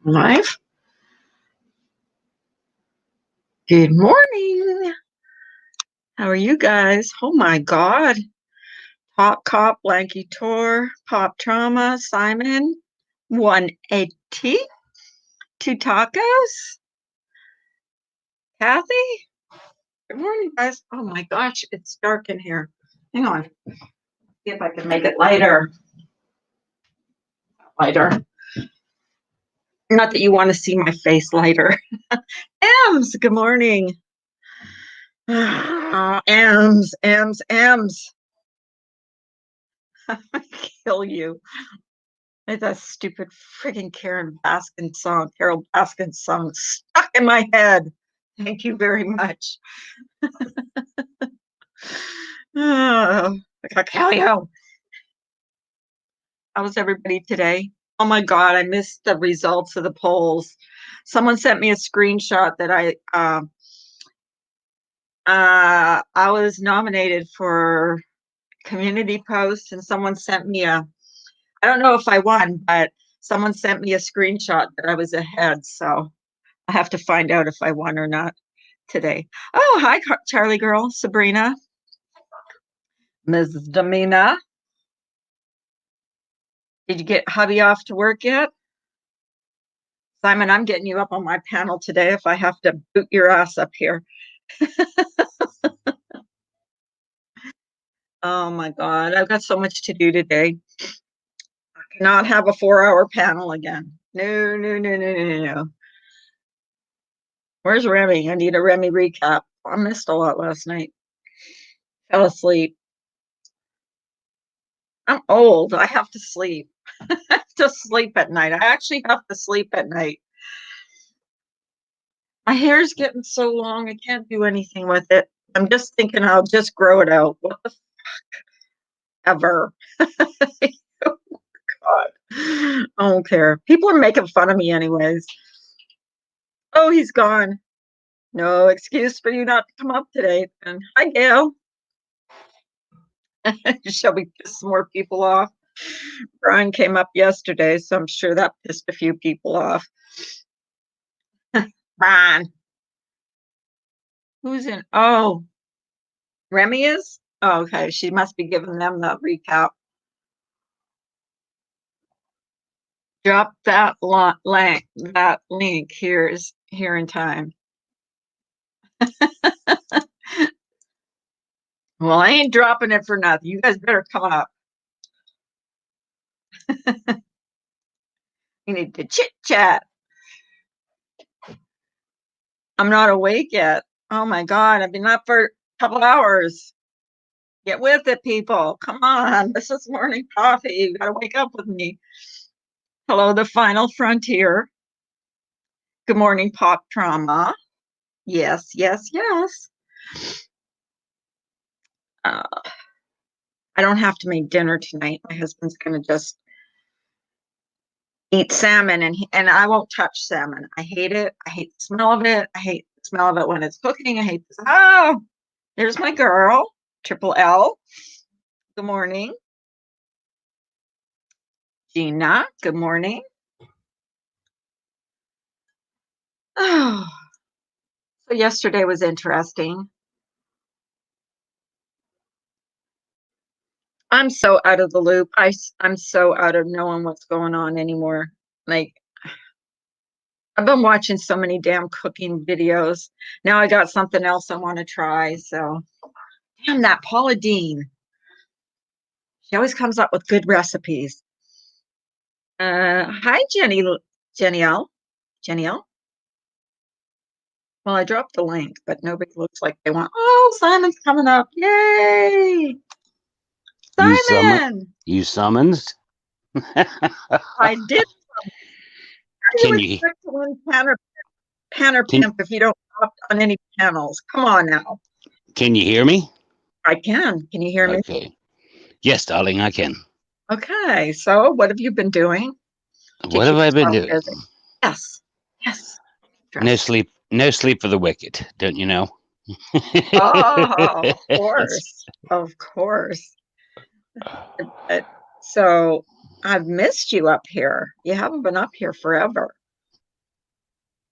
Live. Good morning. How are you guys? Oh my God. Pop Cop, Blanky Tour, Pop Trauma, Simon, 180, Two Tacos, Kathy. Good morning, guys. Oh my gosh, it's dark in here. Hang on. See if I can make it lighter. Lighter. Not that you want to see my face lighter. Ems, good morning. Ems. I kill you. It's that stupid friggin' Carol Baskin song stuck in my head. Thank you very much. Oh, I got Calio. How was everybody today? Oh my God, I missed the results of the polls. Someone sent me a screenshot that I was nominated for community post, and someone sent me I don't know if I won, but someone sent me a screenshot that I was ahead. So I have to find out if I won or not today. Oh, hi, Charlie girl, Sabrina, Mrs. Damina. Did you get hubby off to work yet? Simon, I'm getting you up on my panel today if I have to boot your ass up here. Oh my God, I've got so much to do today. I cannot have a 4-hour panel again. No. Where's Remy? I need a Remy recap. I missed a lot last night. Fell asleep. I'm old. I have to sleep. I have to sleep at night. I actually have to sleep at night. My hair's getting so long, I can't do anything with it. I'm just thinking I'll just grow it out. What the fuck ever? Oh, God. I don't care. People are making fun of me anyways. Oh, he's gone. No excuse for you not to come up today. And hi, Gail. Shall we piss some more people off? Brian came up yesterday, so I'm sure that pissed a few people off. Brian. Who's in? Oh, Remy is? Oh, okay. She must be giving them the recap. Drop that link here in time. Well, I ain't dropping it for nothing. You guys better come up. You need to chit chat. I'm not awake yet. Oh my God, I've been up for a couple hours. Get with it, people. Come on. This is morning coffee. You gotta wake up with me. Hello, the final frontier. Good morning, Pop Trauma. Yes. I don't have to make dinner tonight. My husband's gonna just eat salmon, and I won't touch salmon. I hate it. I hate the smell of it. I hate the smell of it when it's cooking. I hate this. Oh, there's my girl, Triple L. Good morning. Gina, good morning. Oh, so yesterday was interesting. I'm so out of the loop. I'm so out of knowing what's going on anymore. Like, I've been watching so many damn cooking videos. Now I got something else I want to try. So, damn that Paula Deen. She always comes up with good recipes. Hi, Jenny L. Well, I dropped the link, but nobody looks like they want. Oh, Simon's coming up. Yay! Simon! You summoned? I did. How do you expect to win Panner Pimp if you don't opt on any panels? Come on now. Can you hear me? I can. Can you hear me? Okay. Yes, darling, I can. Okay. So, what have you been doing? What have I been doing? Busy? Yes. No sleep for the wicked, don't you know? Oh, of course. So I've missed you up here. You haven't been up here forever.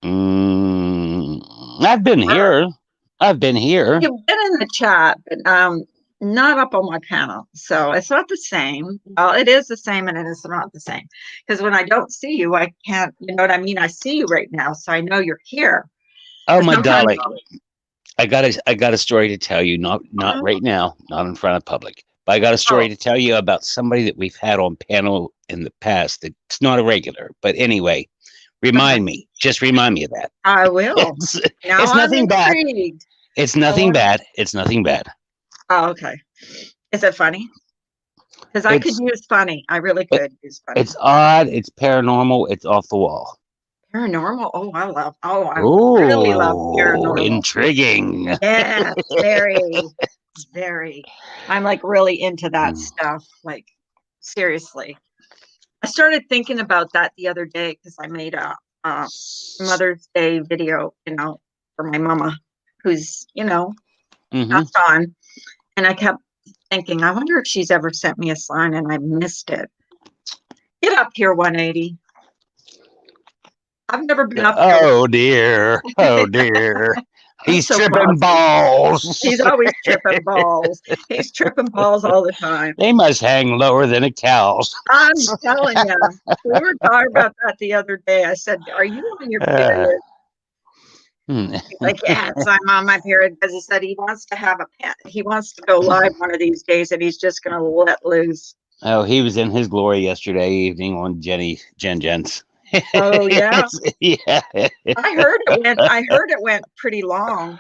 I've been here. I've been here. You've been in the chat, but not up on my panel. So it's not the same. Well, it is the same and it is not the same. Because when I don't see you, I can't, you know what I mean? I see you right now, so I know you're here. Oh, my Sometimes, darling. I got a story to tell you, not right now, not in front of public. But I got a story to tell you about somebody that we've had on panel in the past. It's not a regular, but anyway, just remind me of that. I will. Now It's nothing bad. Intrigued. It's nothing bad. It's nothing bad. Oh, okay. Is it funny? Because I could use funny. I really could use funny. It's odd. It's paranormal. It's off the wall. Paranormal? Oh, I really love paranormal. Intriguing. Yeah, very. I'm like really into that stuff. Like, seriously. I started thinking about that the other day because I made a Mother's Day video, for my mama, who's, passed on. And I kept thinking, I wonder if she's ever sent me a sign and I missed it. Get up here, 180. I've never been up here. Oh, dear. Oh, dear. He's so tripping balls. He's always tripping balls. He's tripping balls all the time. They must hang lower than a cow's. I'm telling you. We were talking about that the other day. I said, are you on your period? He's like, yes, I'm on my period, because he said he wants to have he wants to go live one of these days and he's just going to let loose. Oh, he was in his glory yesterday evening on Jen's. Oh, yeah. Yeah. I heard it went pretty long.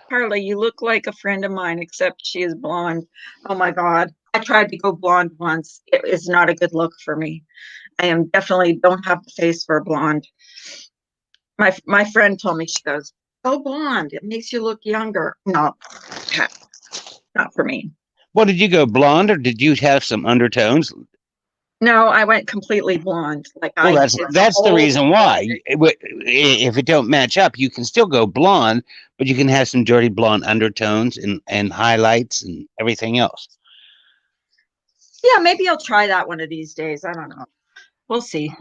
Carla, you look like a friend of mine, except she is blonde. Oh my God. I tried to go blonde once. It is not a good look for me. I am definitely don't have the face for a blonde. My friend told me, she goes, go blonde. It makes you look younger. No, not for me. Well, did you go blonde or did you have some undertones? No, I went completely blonde. That's the reason why. If it don't match up, you can still go blonde, but you can have some dirty blonde undertones and highlights and everything else. Yeah, maybe I'll try that one of these days. I don't know. We'll see.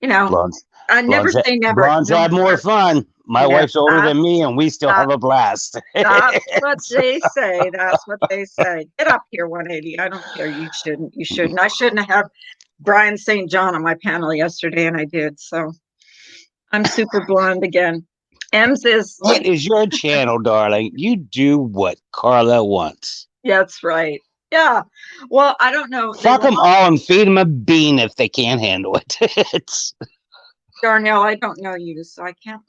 Blondes. I never say never. Blondes have more fun. My wife's older than me, and we still have a blast. That's what they say. That's what they say. Get up here, 180. I don't care. You shouldn't. I shouldn't have Brian St. John on my panel yesterday, and I did. So I'm super blonde again. Ems is. It is your channel, darling. You do what Carla wants. That's right. Yeah. Well, I don't know. Fuck them all and feed them a bean if they can't handle it. Darnell, I don't know you, so I can't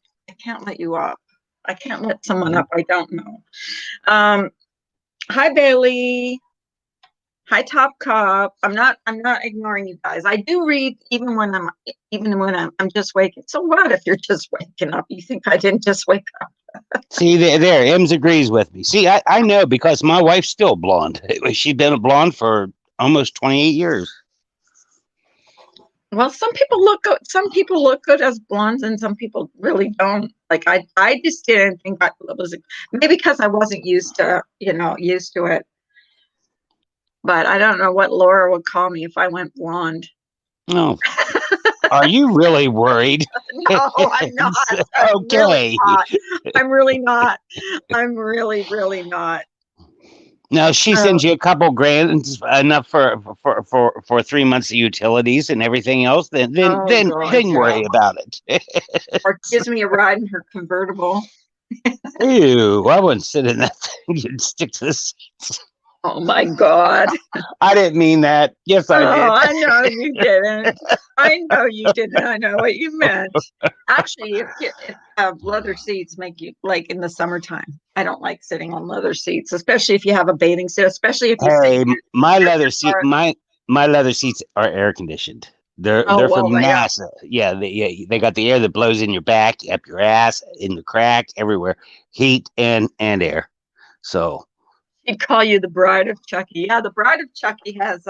let you up. I can't let someone up I don't know. Hi, Bailey. Hi, Top Cop. I'm not ignoring you guys. I do read even when I'm just waking. So what if you're just waking up? You think I didn't just wake up? See, there, Ems agrees with me. See, I know, because my wife's still blonde. She's been a blonde for almost 28 years. Well, some people look good as blondes, and some people really don't. Like I just didn't think I was, maybe because I wasn't used to it. But I don't know what Laura would call me if I went blonde. No. Are you really worried? No, I'm not. Okay. I'm really not. I'm really, really not. Now she sends you a couple grand, enough for 3 months of utilities and everything else. Then worry about it. Or gives me a ride in her convertible. Ew! I wouldn't sit in that thing. You'd stick to the seats. Oh my God! I didn't mean that. Yes, I did. I know you didn't. I know you didn't. I know what you meant. Actually, if leather seats make you, like in the summertime, I don't like sitting on leather seats, especially if you have a bathing suit. Especially if you my leather seats are air conditioned. They're from NASA. Yeah, they got the air that blows in your back, up your ass, in the crack, everywhere, heat and air. So. He'd call you the Bride of Chucky. Yeah, the Bride of Chucky has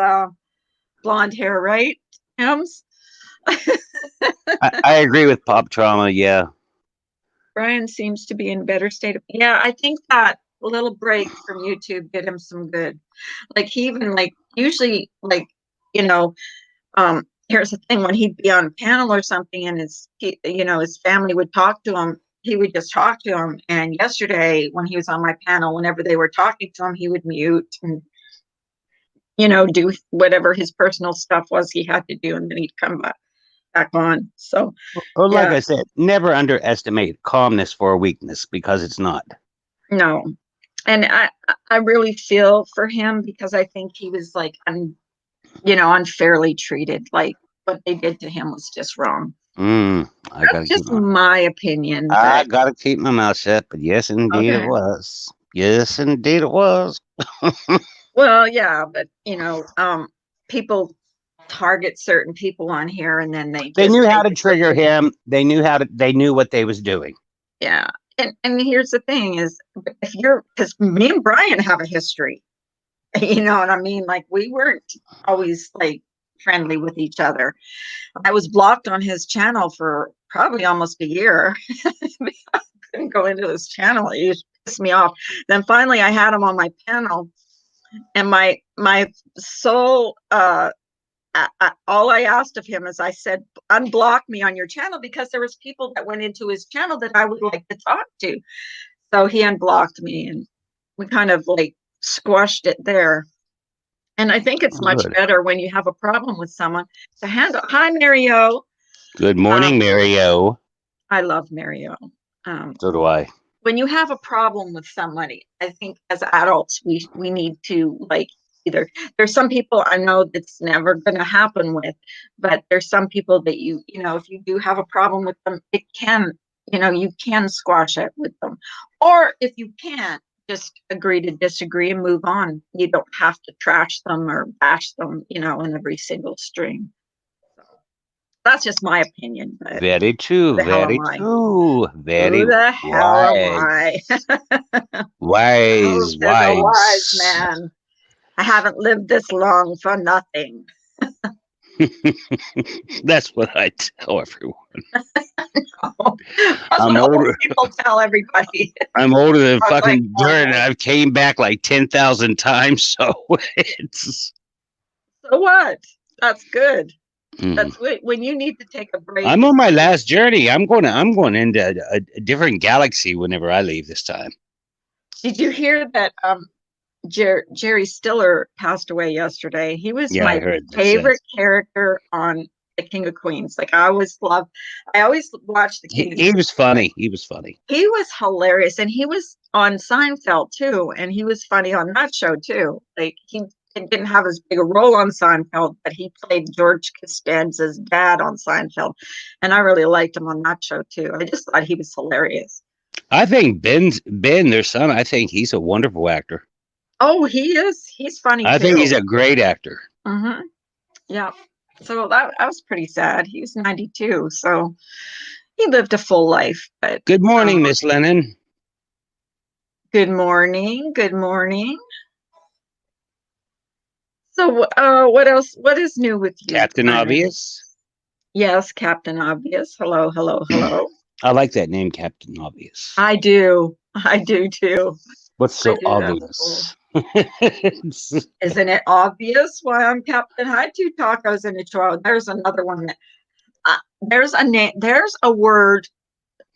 blonde hair, right, Ems? I agree with Pop Trauma, yeah. Brian seems to be in better state of, yeah, I think that little break from YouTube did him some good. Like he even usually here's the thing, when he'd be on a panel or something and his family would talk to him, he would just talk to him. And yesterday when he was on my panel, whenever they were talking to him, he would mute and do whatever his personal stuff was he had to do, and then he'd come back on. So Well, like yeah, I said, never underestimate calmness for a weakness, because it's not. no. And I really feel for him, because I think he was like unfairly treated. Like what they did to him was just wrong. That's just my opinion. I But gotta keep my mouth shut. But yes, indeed, it okay. was. Yes, indeed, it was. Well, yeah, but people target certain people on here, and then they They just knew how to basically, trigger him. They knew how to. They knew what they was doing. yeah. And here's the thing is, because me and Brian have a history, you know what I mean? Like we weren't always like friendly with each other. I was blocked on his channel for probably almost a year. I couldn't go into his channel. It used to piss me off. Then finally I had him on my panel, and my soul all I asked of him is, I said, unblock me on your channel, because there was people that went into his channel that I would like to talk to. So he unblocked me, and we kind of like squashed it there. And I think it's much Good. better when you have a problem with someone to handle. Hi, Mario. Good morning, Mario. I love Mario. So do I. When you have a problem with somebody, I think as adults, we need to like, either there's some people I know that's never going to happen with, but there's some people that if you do have a problem with them, it can, you can squash it with them. Or if you can't, just agree to disagree and move on. You don't have to trash them or bash them, in every single stream. So that's just my opinion. But Very who true. the hell am Very I? true. Very Who the hell am I? wise. Wise. Says a wise Wise. man. I haven't lived this long for nothing. That's what I tell everyone. That's I'm what older. old people tell everybody. I'm older than I was like, fucking dirt, and I've came back like 10,000 times. So it's. so what? That's good. Mm. That's when you need to take a break. I'm on my last journey. I'm going into a different galaxy whenever I leave this time. Did you hear that? Jerry Stiller passed away yesterday. He was my favorite character on The King of Queens. Like I always watched The King of Queens. He was funny. He was funny. He was hilarious. And he was on Seinfeld too. And he was funny on that show too. Like he didn't have as big a role on Seinfeld, but he played George Costanza's dad on Seinfeld. And I really liked him on that show too. I just thought he was hilarious. I think Ben, their son, I think he's a wonderful actor. Oh, he is. He's funny I too. think he's a great actor. Mm-hmm. Yeah. So that was pretty sad. He was 92, so he lived a full life. But good morning, Miss Lennon. Good morning. Good morning. So, what else? What is new with you, Captain Obvious? Yes, Captain Obvious. Hello, hello, hello. I like that name, Captain Obvious. I do. I do too. What's so obvious? Isn't it obvious why I'm Captain? Hi, two tacos in a chihuahua. There's another one that there's a name. There's a word.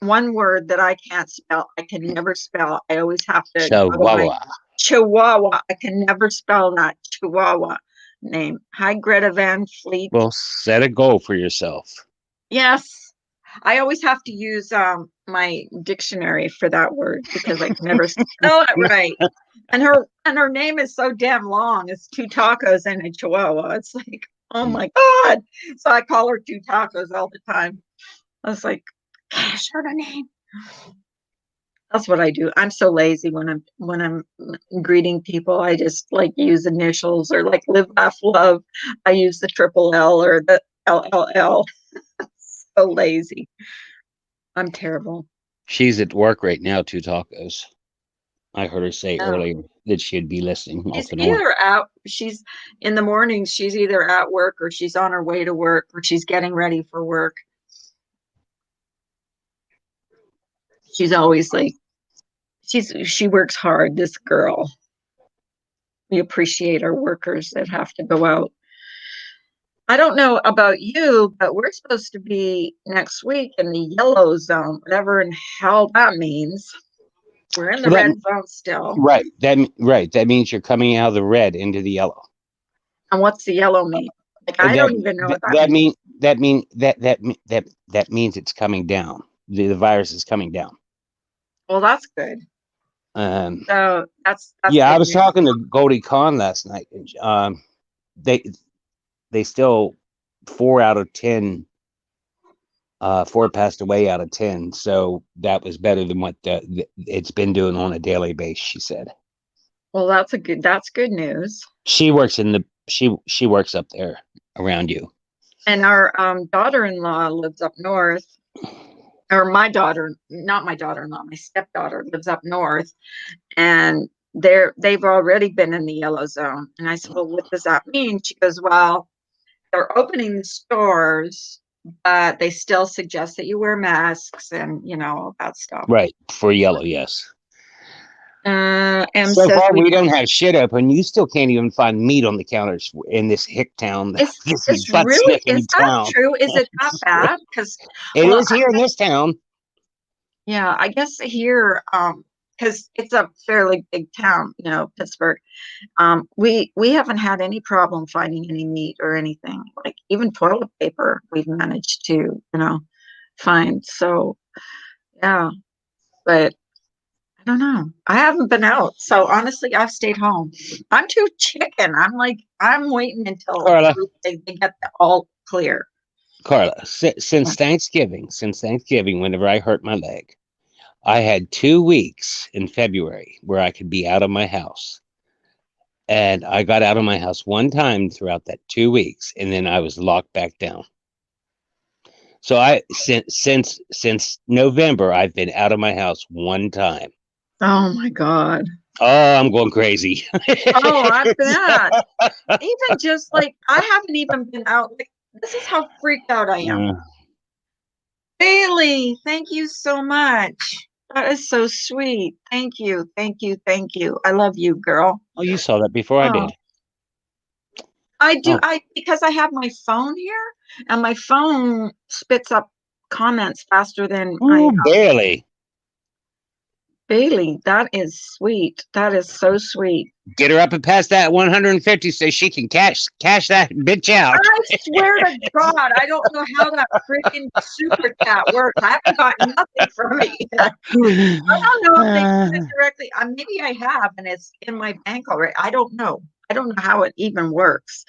One word that I can't spell. I can never spell. I always have to. Chihuahua. Chihuahua. I can never spell that Chihuahua name. Hi, Greta Van Fleet. Well, set a goal for yourself. Yes. I always have to use my dictionary for that word because I can never spell it right. And her name is so damn long. It's two tacos and a chihuahua. It's like, oh my God. So I call her two tacos all the time. I was like, gosh, her name. That's what I do. I'm so lazy when I'm greeting people. I just like use initials, or like live, laugh, love. I use the triple L or the LLL. So lazy. I'm terrible. She's at work right now, two tacos. I heard her say earlier that she'd be listening. She's in the mornings, she's either at work or she's on her way to work or she's getting ready for work. She's always like, she works hard, this girl. We appreciate our workers that have to go out. I don't know about you, but we're supposed to be next week in the yellow zone, whatever in hell that means. We're in the Well, that red zone still. right. That means you're coming out of the red into the yellow. And what's the yellow mean? Like, I That don't even know that, what that that means. mean that means it's coming down. The virus is coming down. Well, that's good. Um, So that's yeah, I good was news. talking to Goldie Khan last night. And, they they still 4 out of 10. 4 passed away out of 10, so that was better than what it's been doing on a daily basis. She said Well, that's good news. she works in the she works up there around you. And our daughter-in-law lives up north, or my daughter, not my daughter-in-law, my stepdaughter lives up north, and they've already been in the yellow zone. And I said, well, what does that mean? She goes, well, they're opening the stores, but they still suggest that you wear masks and all that stuff. Right, for yellow, yes. M So says far, we don't have shit open. You still can't even find meat on the counters in this hick town, this it's butt really, sniffing is that town. true? Is it that bad? Because, It well, is here in this town. yeah, I guess here, because it's a fairly big town, Pittsburgh. We haven't had any problem finding any meat or anything. Like even toilet paper, we've managed to, find. So yeah, but I don't know. I haven't been out, so honestly, I've stayed home. I'm too chicken. I'm waiting until Carla, they get all clear. since Thanksgiving, whenever I hurt my leg, I had 2 weeks in February where I could be out of my house. And I got out of my house one time throughout that 2 weeks, and then I was locked back down. So since November, I've been out of my house one time. Oh my God. Oh, I'm going crazy. Oh, I bet. Even just like I haven't even been out. Like, this is how freaked out I am. Bailey, thank you so much. That is so sweet. Thank you. Thank you. Thank you. I love you, girl. Oh, you saw that before I Oh, did. I do. Oh, Because I have my phone here and my phone spits up comments faster than I. ooh, barely. Bailey, that is sweet. That is so sweet. Get her up and past that 150 so she can cash that bitch out. I swear to God, I don't know how that freaking super chat works. I haven't gotten nothing from it yet. I don't know if they put it directly. Maybe I have, and it's in my bank already. I don't know. I don't know how it even works.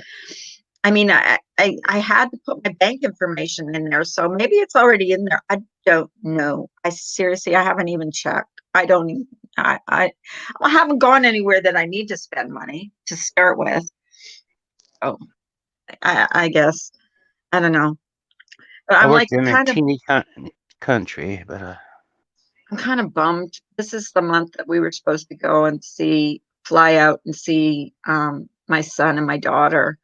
I mean, I had to put my bank information in there, so maybe it's already in there. I don't know. I seriously, I haven't even checked. I don't even. I haven't gone anywhere that I need to spend money to start with. Oh, I guess I don't know. But I I'm like worked in a kind of teeny country, but I'm kind of bummed. This is the month that we were supposed to go and fly out and see my son and my daughter.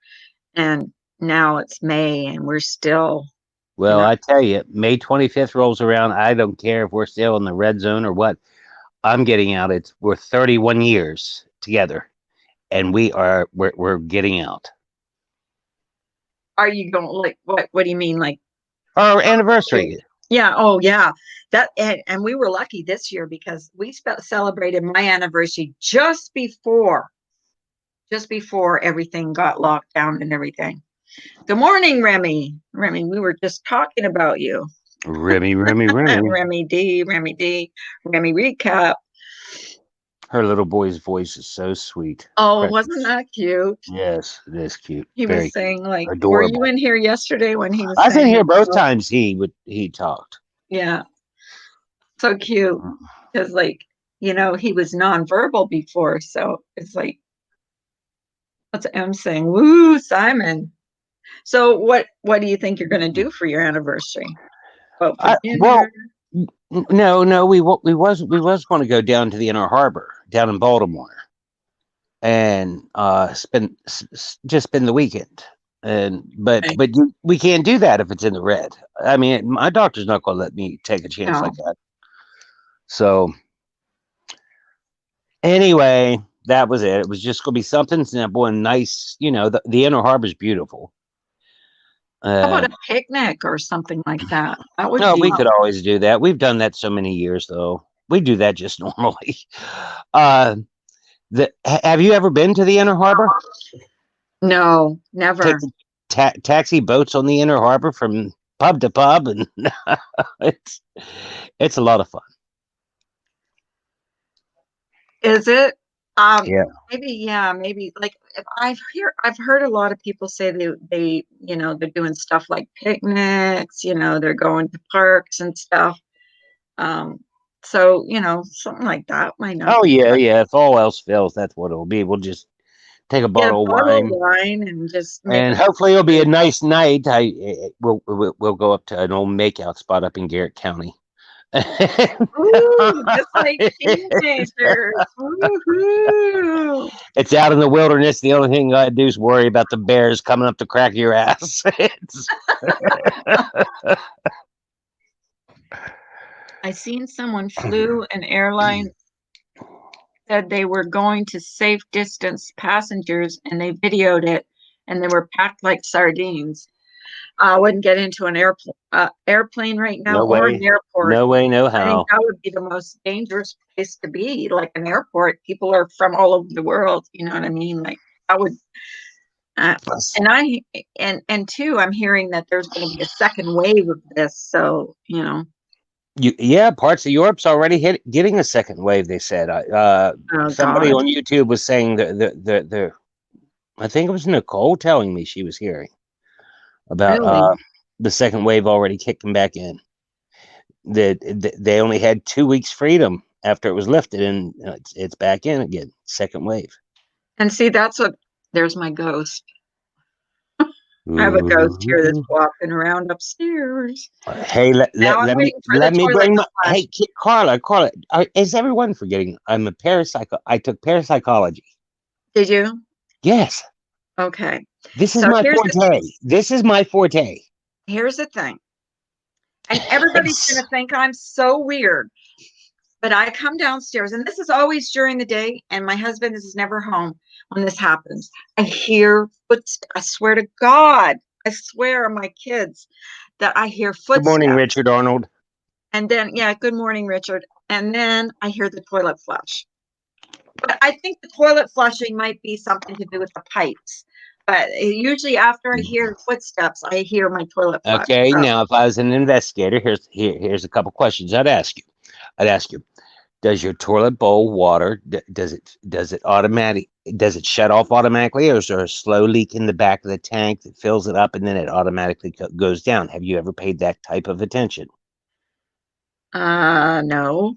And now it's May and we're still, you well, know, I tell you, May 25th rolls around. I don't care if we're still in the red zone or what. I'm getting out. We're 31 years together, and we're getting out. are you going like what do you mean? Like, Our anniversary. yeah, oh yeah. That and we were lucky this year because we celebrated my anniversary just before everything got locked down and everything. Good morning, Remy. Remy, we were just talking about you. Remy. Remy D, Remy D, Remy recap. Her little boy's voice is so sweet. Oh, wasn't Precious. that cute? Yes, it is cute. He Very was cute. saying like, were you Adorable. in here yesterday when he was I was in saying here both that? times he talked. Yeah, so cute. Because like, he was nonverbal before. So it's like, what's M saying? Woo, Simon. So what do you think you're gonna do for your anniversary? Well, for Well, dinner. no, we was going to go down to the Inner Harbor down in Baltimore and just spend the weekend. And Okay. we can't do that if it's in the red. I mean, my doctor's not going to let me take a chance No. like that. So anyway, that was it. It was just going to be something simple and nice. The Inner Harbor is beautiful. How about a picnic or something like that? That would No, be we could always do that. We've done that so many years, though. We do that just normally. Uh, have you ever been to the Inner Harbor? no, Take never. the taxi boats on the Inner Harbor from pub to pub, and it's it's a lot of fun. Is it? Yeah. Maybe, yeah, maybe like if I've heard a lot of people say they they're doing stuff like picnics, they're going to parks and stuff. Um, so, something like that might not Oh be yeah, bad. yeah. If all else fails, that's what it'll be. We'll just take a Get a bottle of bottle of wine, wine and just make and it hopefully it'll be a nice night. We'll go up to an old makeout spot up in Garrett County. ooh, just like teenagers. Woohoo. It's out in the wilderness. The only thing I do is worry about the bears coming up to crack your ass. I seen someone flew an airline, said they were going to safe distance passengers and they videoed it and they were packed like sardines. I wouldn't get into an airplane right now No or an way. airport. No way, no I think how. that would be the most dangerous place to be, like an airport. People are from all over the world. You know what I mean? Like I would, uh, and I and two, I'm hearing that there's going to be a second wave of this. So Yeah, parts of Europe's already getting a second wave. They said. oh Somebody God, on YouTube was saying the I think it was Nicole telling me she was hearing about really? the second wave already kicking back in. That they only had 2 weeks freedom after it was lifted, and it's back in again. Second wave. And see, that's what. There's my ghost. I have a ghost here that's Ooh. walking around upstairs. Hey, Now I'm waiting for the let me toilet bring to my. flush. Hey, Carla, is everyone forgetting? I'm a parapsycho. I took parapsychology. Did you? Yes, Okay. this is So my forte. This is my forte. here's the thing. And everybody's It's going to think I'm so weird. But I come downstairs, and this is always during the day, and my husband is never home when this happens. I hear footsteps. I swear to God, I swear on my kids that I hear good morning, footsteps. Richard Arnold. And then, yeah, good morning, Richard. And then I hear the toilet flush. But I think the toilet flushing might be something to do with the pipes. But usually after I hear footsteps, I hear my toilet flush. Okay, So, now if I was an investigator, here's a couple questions I'd ask you. Does your toilet bowl water does it shut off automatically, or is there a slow leak in the back of the tank that fills it up and then it automatically goes down? Have you ever paid that type of attention? no.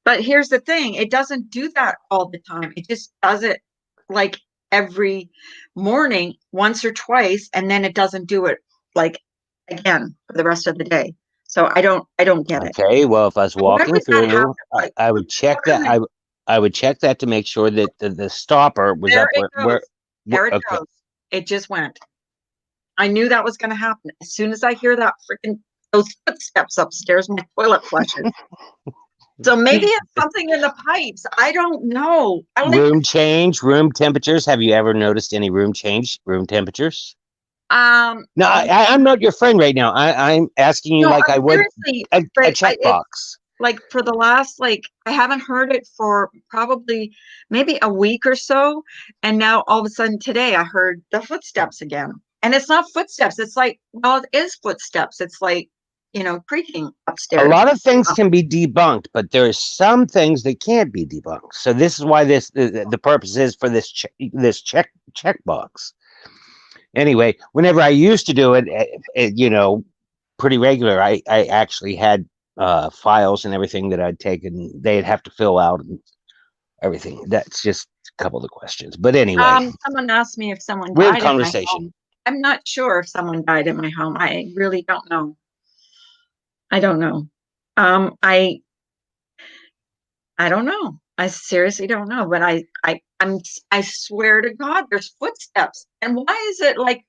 But here's the thing, it doesn't do that all the time. It just does it like every morning, once or twice, and then it doesn't do it like again for the rest of the day. So I don't get it. Okay, well, if I was Why walking would that through, happen? Like, I would how check come that. I would check that to make sure that the stopper was there up it where goes. There it okay. goes. It just went. I knew that was going to happen. As soon as I hear that freaking those footsteps upstairs, my toilet flushes. So maybe it's something in the pipes. I don't know. I like Room change, room temperatures. Have you ever noticed any room change, room temperatures? No, I'm not your friend right now. I'm asking you no, like I would seriously, a but checkbox. like for the last I haven't heard it for probably maybe a week or so, and now all of a sudden today I heard the footsteps again, and it's not footsteps. It's like, well, it is footsteps. It's like creaking A upstairs. lot of things can be debunked, but there are some things that can't be debunked. So this is why the purpose is for this checkbox. Anyway, whenever I used to do it, pretty regular, I actually had files and everything that I'd taken. They'd have to fill out and everything. That's just a couple of the questions. But anyway, Someone asked me if someone weird died in my conversation. home. I'm not sure if someone died in my home. I really don't know. I don't know. Um, I I don't know. I seriously don't know. But I swear to God, there's footsteps. And why is it like?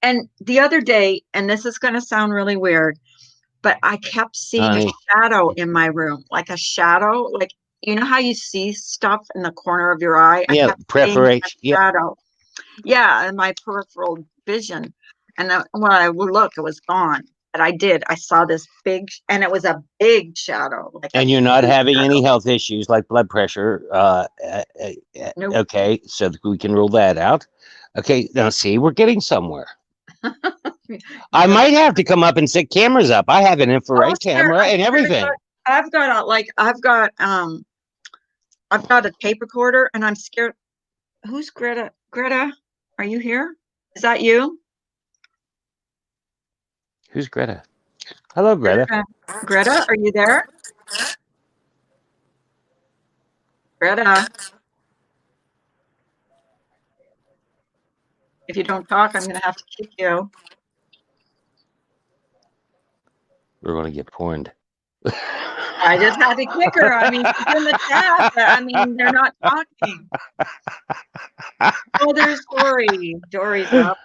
And the other day, and this is going to sound really weird, but I kept seeing a Honey, shadow in my room, like a shadow, like how you see stuff in the corner of your eye. I yeah, kept seeing a preparation. Yeah, shadow. Yeah, in my peripheral vision. And when I would look, it was gone. But I saw this big, and it was a big shadow. Like a And you're not huge having any shadow. health issues like blood pressure. Nope. Okay, so we can rule that out. Okay, now see, we're getting somewhere. I Yeah. might have to come up and set cameras up. I have an Oh, infrared sure. camera and everything. I've got a tape recorder, and I'm scared. Who's Greta? Greta, are you here? Is that you? Who's Greta? Hello, Greta. Greta, are you there? Greta, if you don't talk, I'm going to have to kick you. We're going to get porned. I just had to kick her. I mean, she's in the chat, but I mean, they're not talking. Oh, there's Dory. Dory's up.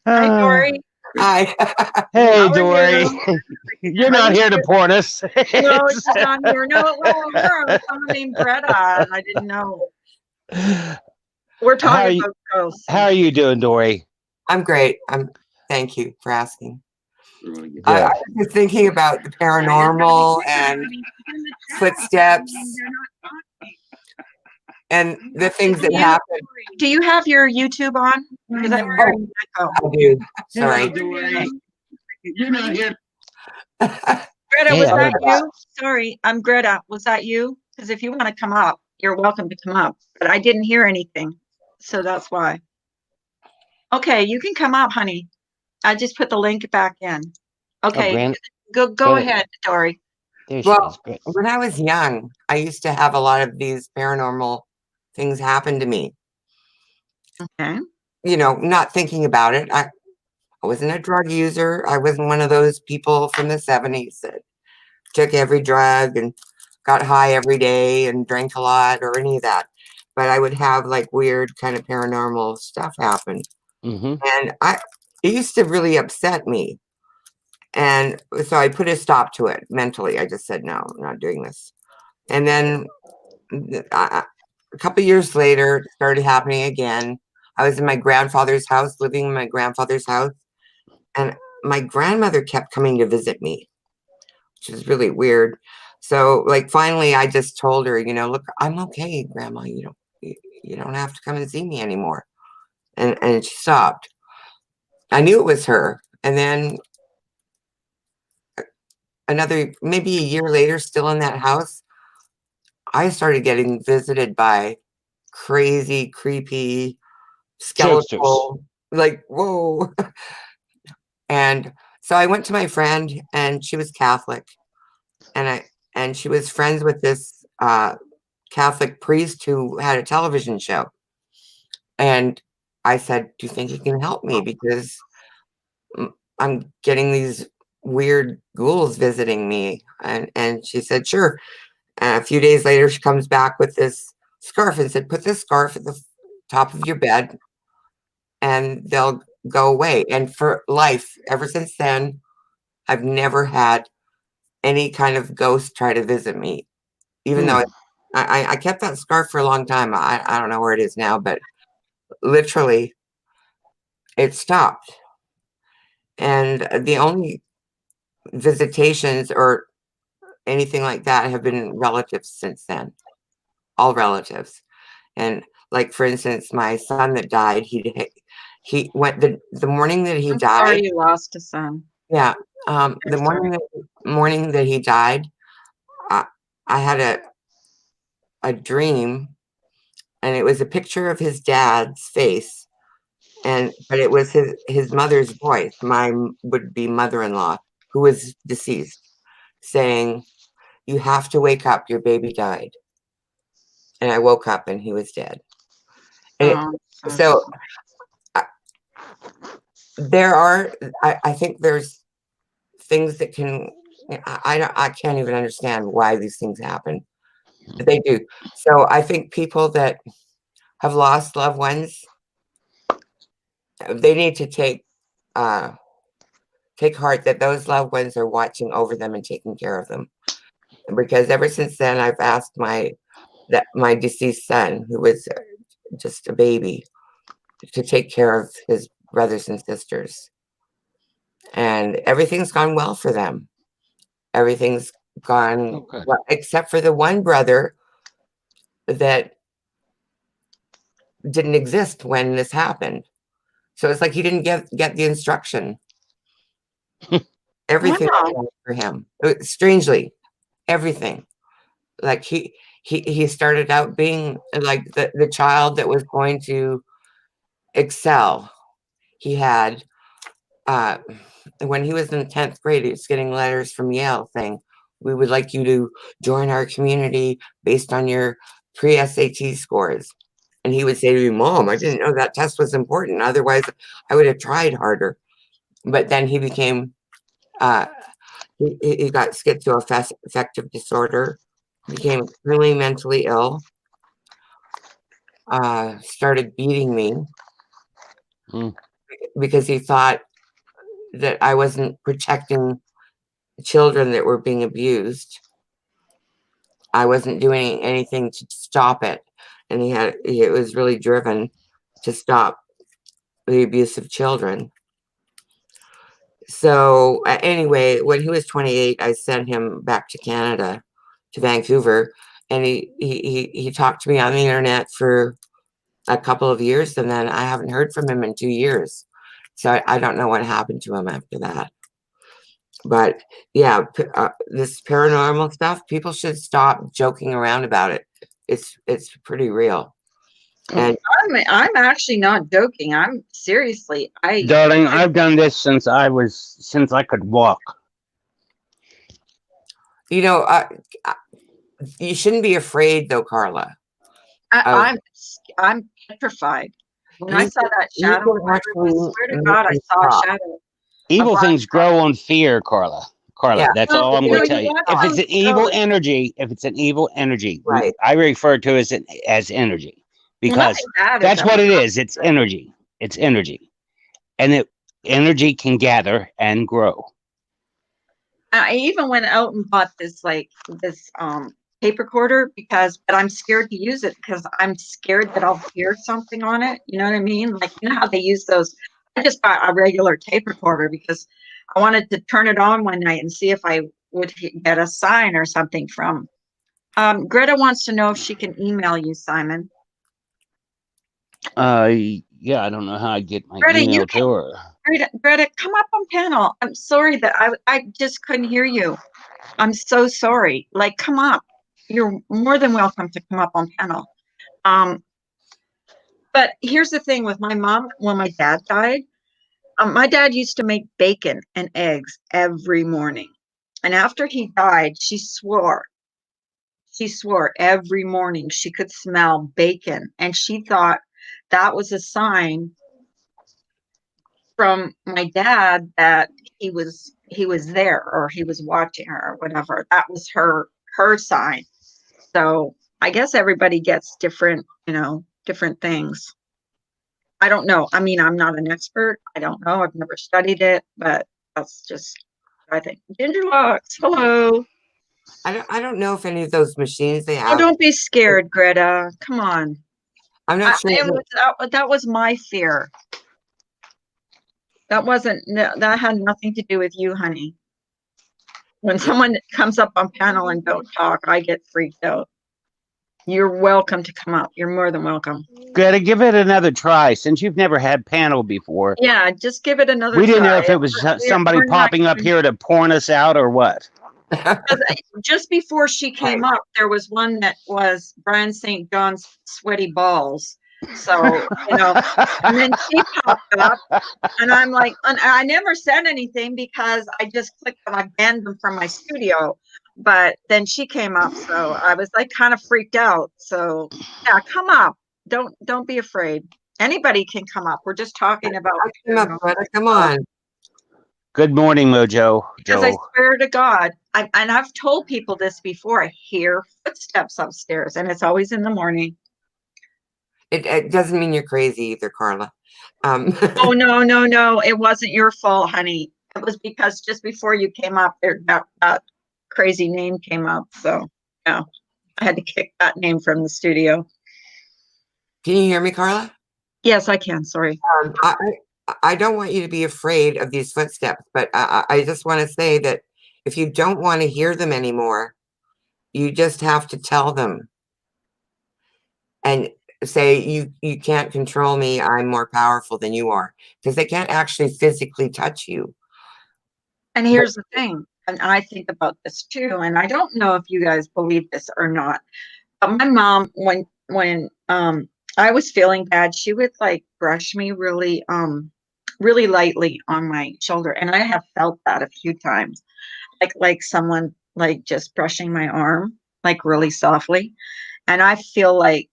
Hi, Dory. Hi. Hey, How are Dory. you? You're not here to porn us. No, she's not here. No, well, we're someone named Greta, and I didn't know. We're talking about ghosts. How are you doing, Dory? I'm great. Thank you for asking. Good. I was thinking about the paranormal and footsteps and the things that happen. Do you have your YouTube on? Because I'm hearing echo. I do. Sorry. You're not here. Greta, was that you? Sorry, I'm Greta. Was that you? Because if you want to come up, you're welcome to come up. But I didn't hear anything, so that's why. Okay, you can come up, honey. I just put the link back in. Okay, go ahead, Dory. Well, when I was young, I used to have a lot of these paranormal things happen to me. Okay. You know, not thinking about it. I wasn't a drug user. I wasn't one of those people from the 70s that took every drug and got high every day and drank a lot or any of that. But I would have like weird kind of paranormal stuff happen. And it used to really upset me. And so I put a stop to it mentally. I just said, no, I'm not doing this. And then a couple of years later, it started happening again. I was in my grandfather's house, living in my grandfather's house. And my grandmother kept coming to visit me, which is really weird. So like finally I just told her, you know, look, I'm okay, Grandma. You don't have to come and see me anymore. And she stopped. I knew it was her. And then maybe a year later, still in that house, I started getting visited by crazy, creepy, skeletal, like, whoa. And so I went to my friend, and she was Catholic, and she was friends with this Catholic priest who had a television show. And I said, do you think you can help me? Because I'm getting these weird ghouls visiting me. And she said, sure. And a few days later, she comes back with this scarf and said, put this scarf at the top of your bed and they'll go away. And for life, ever since then, I've never had any kind of ghost try to visit me, even though I kept that scarf for a long time. I don't know where it is now, but literally it stopped. And the only visitations or anything like that have been relatives since then, all relatives. And like, for instance, my son that died, he went the morning that he died. Sorry you lost a son. Yeah. The morning that he died, I had a dream, and it was a picture of his dad's face, but it was his mother's voice, my would-be mother-in-law, who was deceased, saying, you have to wake up, your baby died. And I woke up and he was dead. And I think there's things that can, I can't even understand why these things happen, but they do. So I think people that have lost loved ones, they need to take heart that those loved ones are watching over them and taking care of them. Because ever since then, I've asked my deceased son, who was just a baby, to take care of his brothers and sisters. and everything's gone well for them. Everything's gone well, except for the one brother that didn't exist when this happened. So it's like he didn't get the instruction. Everything Wow. for him. Strangely, everything. Like he started out being like the child that was going to excel. He had when he was in 10th grade, he was getting letters from Yale saying, "We would like you to join our community based on your pre-SAT scores." And he would say to me, "Mom, I didn't know that test was important. Otherwise, I would have tried harder." But then he became, he got schizoaffective disorder, became extremely mentally ill, started beating me because he thought that I wasn't protecting children that were being abused. I wasn't doing anything to stop it. And it was really driven to stop the abuse of children. So anyway, when he was 28, I sent him back to Canada, to Vancouver, and he talked to me on the internet for a couple of years, and then I haven't heard from him in 2 years. So I don't know what happened to him after that. But yeah, this paranormal stuff, people should stop joking around about it. It's pretty real. And I'm actually not joking. I'm seriously. Darling, I've done this since I could walk. You know, you shouldn't be afraid, though, Carla. I'm petrified. When I saw that shadow, I swear to God, I saw a shadow. Evil things grow on fear, Carla. Yeah. That's all I'm going to tell you. If it's an evil energy, right. I refer to it as energy, because that's what it is. It's energy. It's energy, and energy can gather and grow. I even went out and bought this tape recorder but I'm scared to use it because I'm scared that I'll hear something on it. You know what I mean? Like, you know how they use those. I just got a regular tape recorder because I wanted to turn it on one night and see if I would get a sign or something from. Greta wants to know if she can email you, Simon. Yeah, I don't know how I get my email to her. Greta, come up on panel. I'm sorry that I just couldn't hear you. I'm so sorry. Like, come up. You're more than welcome to come up on panel. But here's the thing with my mom. When my dad died, my dad used to make bacon and eggs every morning. And after he died, she swore every morning she could smell bacon. And she thought that was a sign from my dad that he was there, or he was watching her, or whatever. That was her sign. So I guess everybody gets different things. I don't know. I mean, I'm not an expert. I don't know. I've never studied it, but that's just what I think. Gingerlocks, hello. I don't know if any of those machines they have. Oh, don't be scared, Greta. Come on. I'm not sure. That was my fear. That had nothing to do with you, honey. When someone comes up on panel and don't talk, I get freaked out. You're welcome to come up. You're more than welcome. Gotta give it another try, since you've never had panel before. Yeah, just give it another try. We didn't know if it was somebody popping up here to porn us out or what. Just before she came up, there was one that was Brian St. John's sweaty balls. So, and then she popped up, and I'm like, I never said anything because I just clicked on I banned them from my studio. But then she came up, so I was like kind of freaked out. So yeah, come up. Don't be afraid. Anybody can come up. We're just talking about. Come on. Good morning, Mojo. Because I swear to God, and I've told people this before. I hear footsteps upstairs, and it's always in the morning. It doesn't mean you're crazy either, Carla. Oh, no. It wasn't your fault, honey. It was because just before you came up, that crazy name came up. So, yeah, I had to kick that name from the studio. Can you hear me, Carla? Yes, I can. Sorry. I don't want you to be afraid of these footsteps, but I just want to say that if you don't want to hear them anymore, you just have to tell them and say, you can't control me. I'm more powerful than you are, because they can't actually physically touch you. And here's the thing, and I think about this too, and I don't know if you guys believe this or not, but my mom, when I was feeling bad, she would like brush me really lightly on my shoulder, and I have felt that a few times, like someone like just brushing my arm like really softly, and I feel like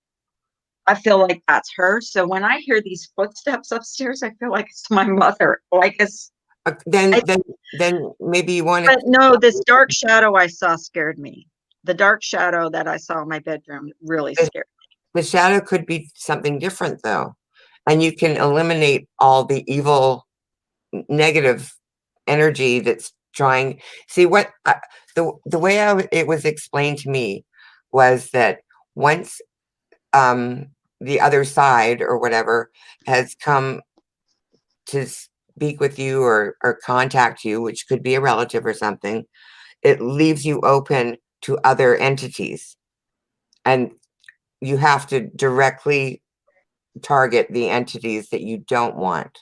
that's her. So when I hear these footsteps upstairs, I feel like it's my mother. Like it's Then, I, then maybe you want but to. no, this dark shadow I saw scared me. The dark shadow that I saw in my bedroom really scared The shadow could be something different, though, and you can eliminate all the evil, negative energy that's trying. See what the way it was explained to me was that once the other side or whatever has come to speak with you or contact you, which could be a relative or something, it leaves you open to other entities, and you have to directly target the entities that you don't want.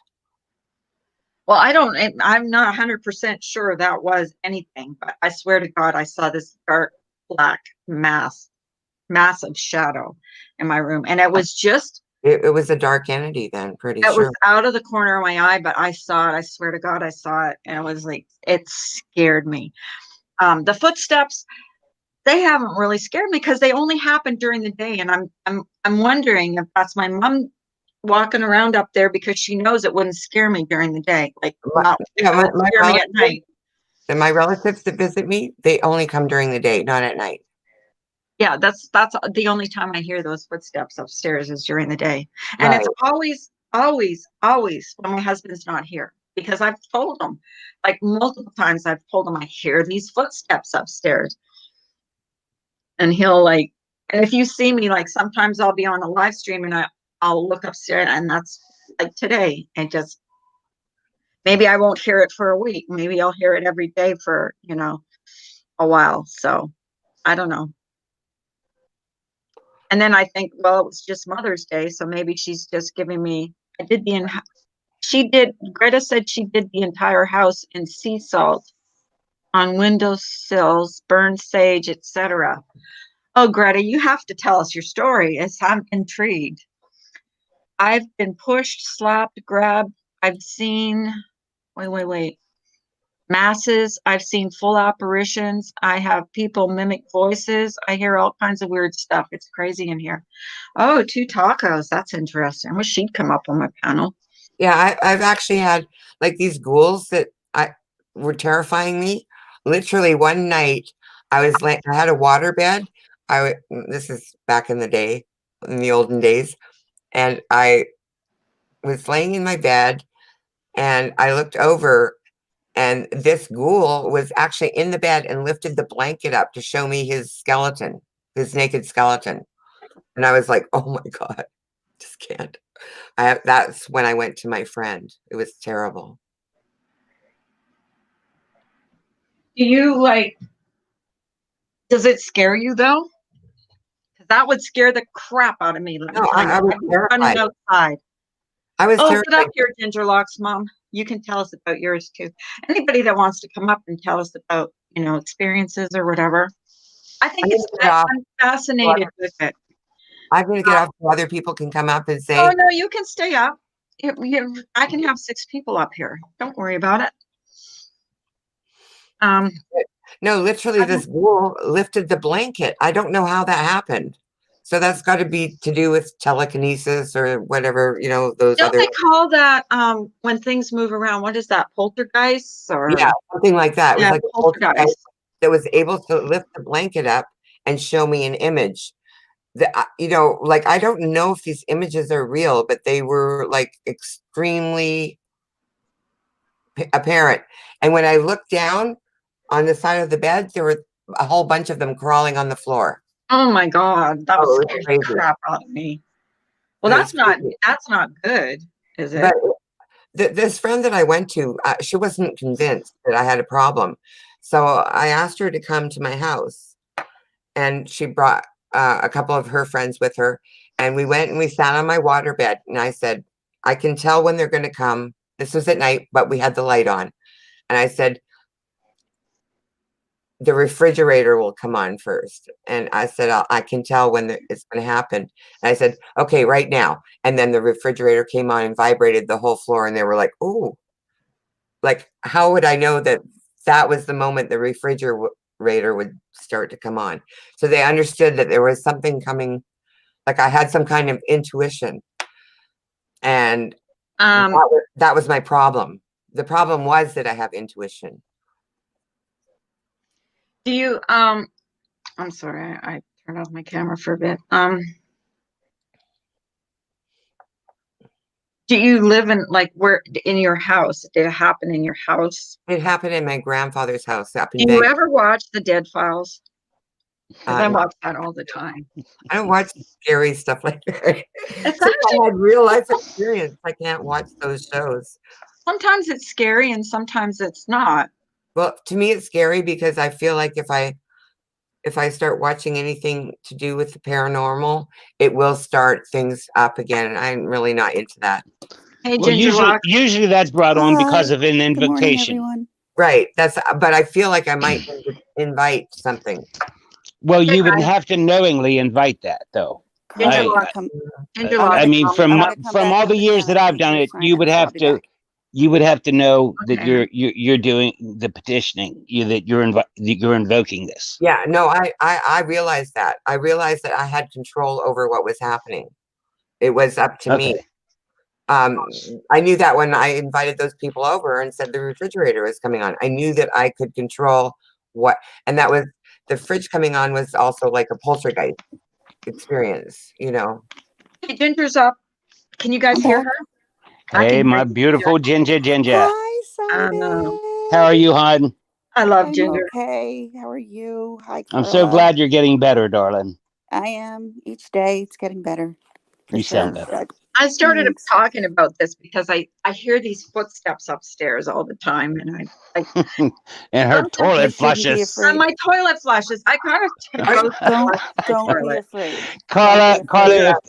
Well, I'm not 100% sure that was anything, but I swear to God, I saw this dark black massive shadow in my room. And It was a dark entity then, pretty it was sure. out of the corner of my eye, but I saw it. I swear to God, I saw it. And it was like, it scared me. The footsteps, they haven't really scared me because they only happen during the day. And I'm wondering if that's my mom walking around up there because she knows it wouldn't scare me during the day. Like not Yeah, it would scare me at night. my relatives that visit me, they only come during the day, not at night. Yeah, that's the only time I hear those footsteps upstairs is during the day. And Right. it's always when my husband's not here because I've told him like multiple times I've told him I hear these footsteps upstairs. And he'll like, and if you see me, like sometimes I'll be on a live stream and I'll look upstairs and that's like today and just maybe I won't hear it for a week. Maybe I'll hear it every day for, a while. So I don't know. And then I think, well, it was just Mother's Day, so maybe she's just giving me. I did the. She did. Greta said she did the entire house in sea salt on windowsills, burned sage, etc. Oh, Greta, you have to tell us your story. I'm intrigued. I've been pushed, slapped, grabbed. I've seen. Wait. Masses. I've seen full apparitions. I have people mimic voices. I hear all kinds of weird stuff. It's crazy in here. Oh, two tacos. That's interesting. I wish she'd come up on my panel. Yeah, I've actually had like these ghouls that I were terrifying me. Literally one night, I had a water bed. This is back in the day, in the olden days, and I was laying in my bed, and I looked over, and this ghoul was actually in the bed and lifted the blanket up to show me his skeleton, his naked skeleton, and I was like, "Oh my God, just can't." That's when I went to my friend. It was terrible. Do you like, does it scare you though? Because that would scare the crap out of me. Let me No, tell you. I was I'd be running terrified. outside. I was Oh, get up terrified. here, Ginger Locks, Mom. You can tell us about yours too. Anybody that wants to come up and tell us about, experiences or whatever. I think I'm it's, gonna get off. I'm fascinated with it. I'm gonna get off so other people can come up and Oh, say, no, you can stay up. I can have 6 people up here. Don't worry about it. Um, no, literally this ghoul lifted the blanket. I don't know how that happened. So that's got to be to do with telekinesis or whatever, those don't other, they call that when things move around? What is that? Poltergeists yeah, or something like that. It was yeah, like a poltergeist poltergeists. that was able to lift the blanket up and show me an image. Like I don't know if these images are real, but they were like extremely apparent. And when I looked down on the side of the bed, there were a whole bunch of them crawling on the floor. Oh my God, that would Oh, it scare was the crazy. crap out of me. Well, It was that's not crazy. that's not good, is But it? This friend that I went to, she wasn't convinced that I had a problem. So I asked her to come to my house, and she brought a couple of her friends with her. And we went and we sat on my waterbed. And I said, I can tell when they're going to come. This was at night, but we had the light on. And I said, the refrigerator will come on first. And I said, I can tell when it's going to happen. And I said, okay, right now. And then the refrigerator came on and vibrated the whole floor. And they were like, oh, like, how would I know that that was the moment the refrigerator would start to come on? So they understood that there was something coming, like I had some kind of intuition. And that was my problem. The problem was that I have intuition. Do you, I'm sorry, I turned off my camera for a bit. Do you live in, like, where, in your house? Did it happen in your house? It happened in my grandfather's house up in Do you ever watch The Dead Files? I no. watch that all the time. I don't watch scary stuff like that. It's I had real life experience. I can't watch those shows. Sometimes it's scary and sometimes it's not. Well, to me, it's scary because I feel like if I start watching anything to do with the paranormal, it will start things up again, and I'm really not into that. Hey, well, usually that's brought on because of an invitation. Good morning, right. But I feel like I might invite something. Well, you would have to knowingly invite that, though. I mean, from all the years that I've done it, you would have to know that you're doing the petitioning, that you're invoking this. Yeah, no, I realized that. I realized that I had control over what was happening. It was up to me. I knew that when I invited those people over and said the refrigerator was coming on, I knew that I could control what, and that was the fridge coming on was also like a poltergeist experience, you know. Hey, Ginger's up. Can you guys hear her? Hey, my beautiful Ginger. Hi, Simon. How are you, hon? I love Ginger. Okay, how are you? Hi, I'm so glad you're getting better, darling. I am. Each day it's getting better. You sound better. I started talking about this because I hear these footsteps upstairs all the time, and I and her toilet flushes. And my toilet flushes. I kind of don't be afraid. Carla,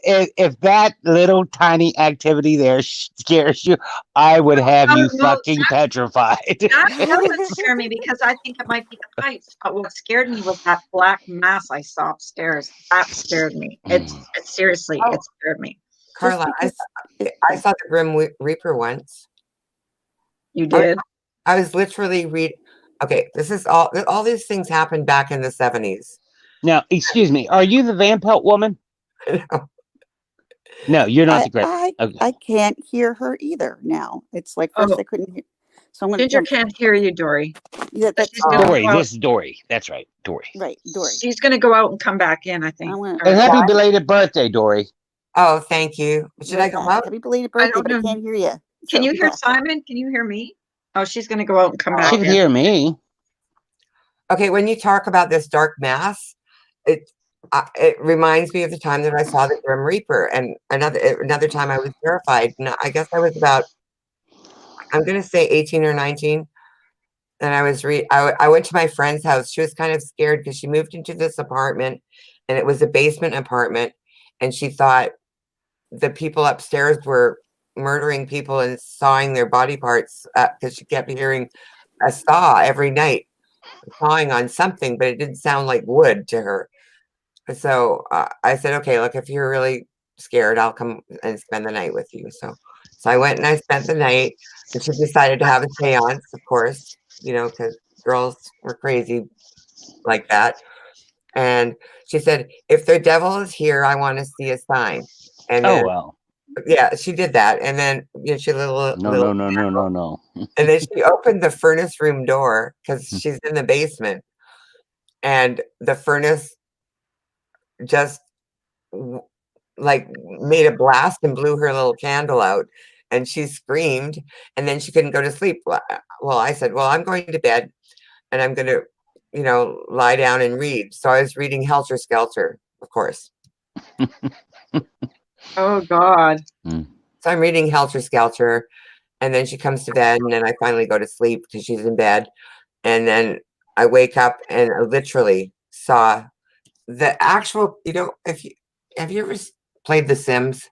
if that little tiny activity there scares you, I would have you fucking petrified. That doesn't scare me because I think it might be the heights. But what scared me was that black mass I saw upstairs. That scared me. It seriously, it scared me. Carla, I saw the Grim Reaper once. You did? I was literally reading. Okay, this is all these things happened back in the 70s. Now, excuse me, are you the Van Pelt woman? No. No, you're not the great. I can't hear her either now. It's like first I couldn't hear. So I'm gonna Ginger can't hear you, Dory. Yeah, that's Dory. This is Dory. That's right, Dory. Right, Dory. She's gonna go out and come back in, I think. And happy belated birthday, Dory. Oh, thank you. Should I go out? Happy belated birthday, but I can't hear you. Can you hear Simon? Can you hear me? Oh, she's going to go out and come back. She can hear me. Okay, when you talk about this dark mass, it reminds me of the time that I saw the Grim Reaper, and another time I was terrified. And I guess I was about, I'm going to say 18 or 19. And I went to my friend's house. She was kind of scared because she moved into this apartment, and it was a basement apartment, and she thought the people upstairs were murdering people and sawing their body parts because she kept hearing a saw every night sawing on something, but it didn't sound like wood to her. So I said, okay, look, if you're really scared, I'll come and spend the night with you. So I went and I spent the night, and she decided to have a seance, of course, you know, because girls were crazy like that. And she said, if the devil is here, I want to see a sign. And then, wow. Yeah, she did that. And then she no. And then she opened the furnace room door because she's in the basement. And the furnace just like made a blast and blew her little candle out. And she screamed, and then she couldn't go to sleep. Well, I said, well, I'm going to bed, and I'm going to, you know, lie down and read. So I was reading Helter Skelter, of course. Oh, God. So I'm reading Helter Skelter, And then she comes to bed, and then I finally go to sleep because she's in bed. And then I wake up and I literally saw the actual, if you have you ever played The Sims?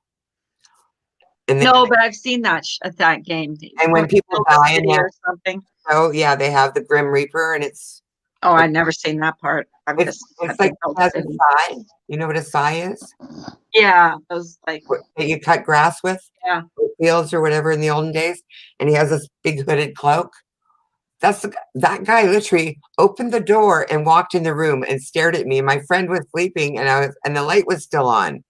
No, but I've seen that game. And when people die in that or something. Oh yeah, they have the Grim Reaper, and it's I've never seen that part. it's like has a sigh. You know what a sigh is? Yeah, those like that you cut grass with, yeah, fields or whatever in the olden days, and he has this big hooded cloak. That guy literally opened the door and walked in the room and stared at me. My friend was sleeping, and the light was still on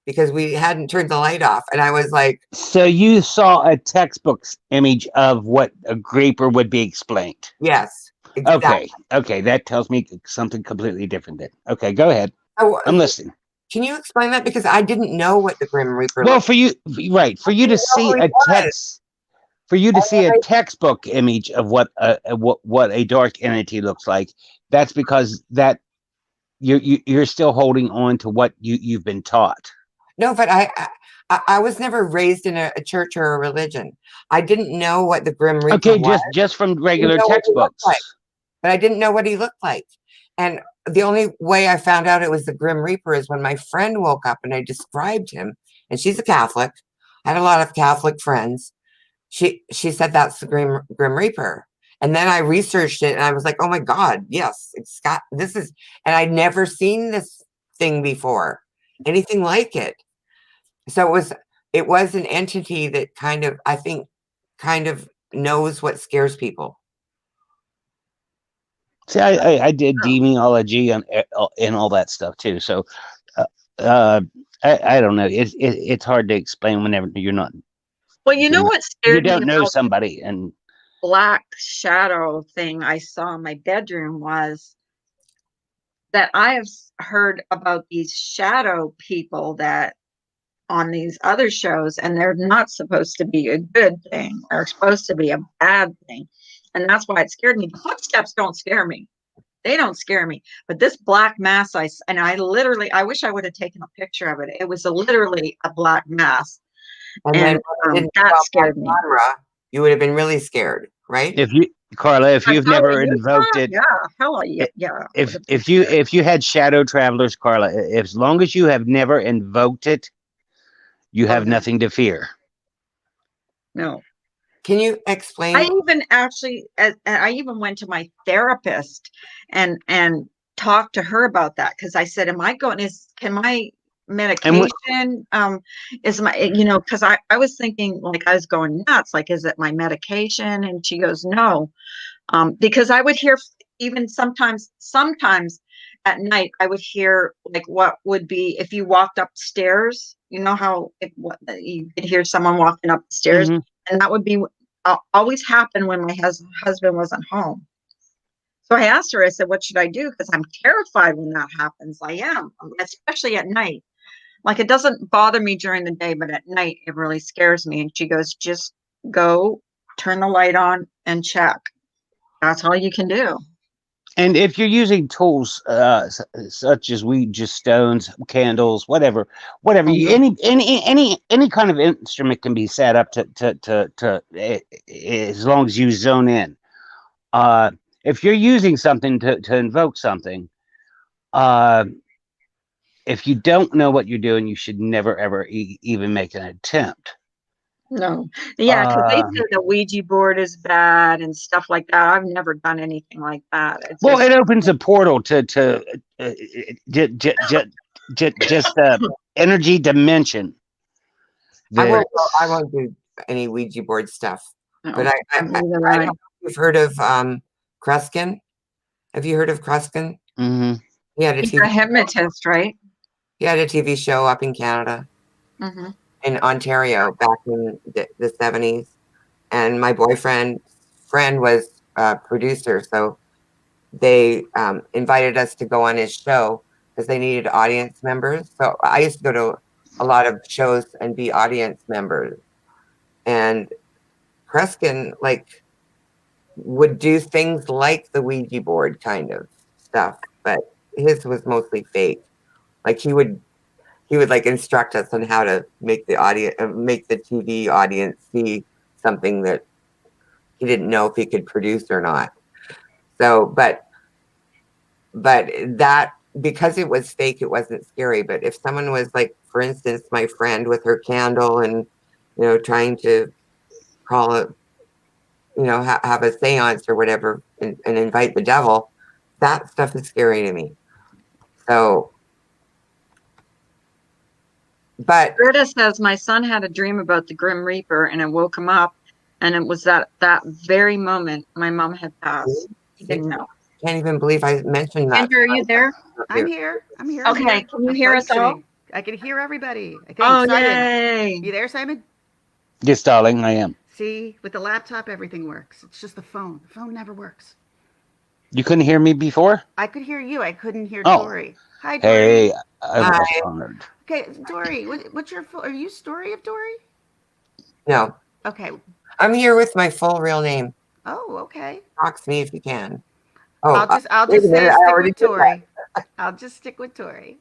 because we hadn't turned the light off. And I was like, so you saw a textbook image of what a Graper would be explained. Yes. Exactly. Okay, that tells me something completely different then. Okay, go ahead. I'm listening. Can you explain that? Because I didn't know what the Grim Reaper Well, for you to see a text, for you to see a textbook image of what a dark entity looks like, that's because that you're still holding on to what you've been taught. No, but I was never raised in a church or a religion. I didn't know what the Grim Reaper was. just from regular textbooks. But I didn't know what he looked like. And the only way I found out it was the Grim Reaper is when my friend woke up and I described him. And she's a Catholic. I had a lot of Catholic friends. She said that's the Grim Reaper. And then I researched it and I was like, oh my God, yes, it's got and I'd never seen this thing before, anything like it. So it was an entity that I think knows what scares people. See, I did demonology and all that stuff too. So I don't know. It's hard to explain whenever you're not. Well, you know what scared me? You don't know somebody, and black shadow thing I saw in my bedroom was that I have heard about these shadow people that on these other shows, and they're not supposed to be a good thing. They're supposed to be a bad thing. And that's why it scared me. The footsteps don't scare me. They don't scare me. But this black mass, I wish I would have taken a picture of it. It was literally a black mass. And that scared me. You would have been really scared, right? Carla, if you've never invoked it, if you had shadow travelers, Carla, as long as you have never invoked it, you have nothing to fear. No. Can you explain? I even went to my therapist and talked to her about that, because I said, can my medication is my, because I was thinking, like, I was going nuts, like, is it my medication? And she goes, no, because I would hear, even sometimes at night, I would hear like what would be if you walked upstairs, you know how you could hear someone walking up the stairs, and that would be always happen when my husband wasn't home. So I asked her, I said, what should I do? Because I'm terrified when that happens. I am, especially at night. Like, it doesn't bother me during the day, but at night it really scares me. And she goes, just go turn the light on and check. That's all you can do. And if you're using tools such as just stones, candles, whatever, any kind of instrument can be set up to as long as you zone in. If you're using something to invoke something, if you don't know what you're doing, you should never ever even make an attempt. No, yeah, because they say the Ouija board is bad and stuff like that. I've never done anything like that. It opens a portal to just energy dimension. I won't do any Ouija board stuff. No, but I don't know if you've heard of Kruskin. Have you heard of Kruskin? Mm-hmm. He's a hypnotist, right? He had a TV show up in Canada. Mm-hmm. In Ontario back in the 70s, and my boyfriend's friend was a producer, so they invited us to go on his show because they needed audience members. So I used to go to a lot of shows and be audience members, and Kreskin would do things like the Ouija board kind of stuff, but his was mostly fake. Like he would instruct us on how to make the TV audience see something that he didn't know if he could produce or not. So, but that, because it was fake, it wasn't scary. But if someone was like, for instance, my friend with her candle and, trying to call it, have a seance or whatever and invite the devil, that stuff is scary to me. So, but Greta says my son had a dream about the Grim Reaper and it woke him up. And it was that very moment my mom had passed. He didn't know. Can't even believe I mentioned that. Andrew, are you there? I'm here. I'm here. Okay, I'm here. can you I'm hear us all? functioning. I can hear everybody. I think. Oh, Simon, yay. you there, Simon? Yes, darling, I am. See, with the laptop, everything works. It's just the phone. The phone never works. You couldn't hear me before? I could hear you. I couldn't hear Oh. Dory. Hi, Dory. Hey, I was honored. Okay, Dory. What's your full? Are you Story of Dory? No, Okay. I'm here with my full real name. Oh, okay. Dox me if you can. Oh, I'll just wait a minute, I stick already with did Dory. I'll just stick with Dory.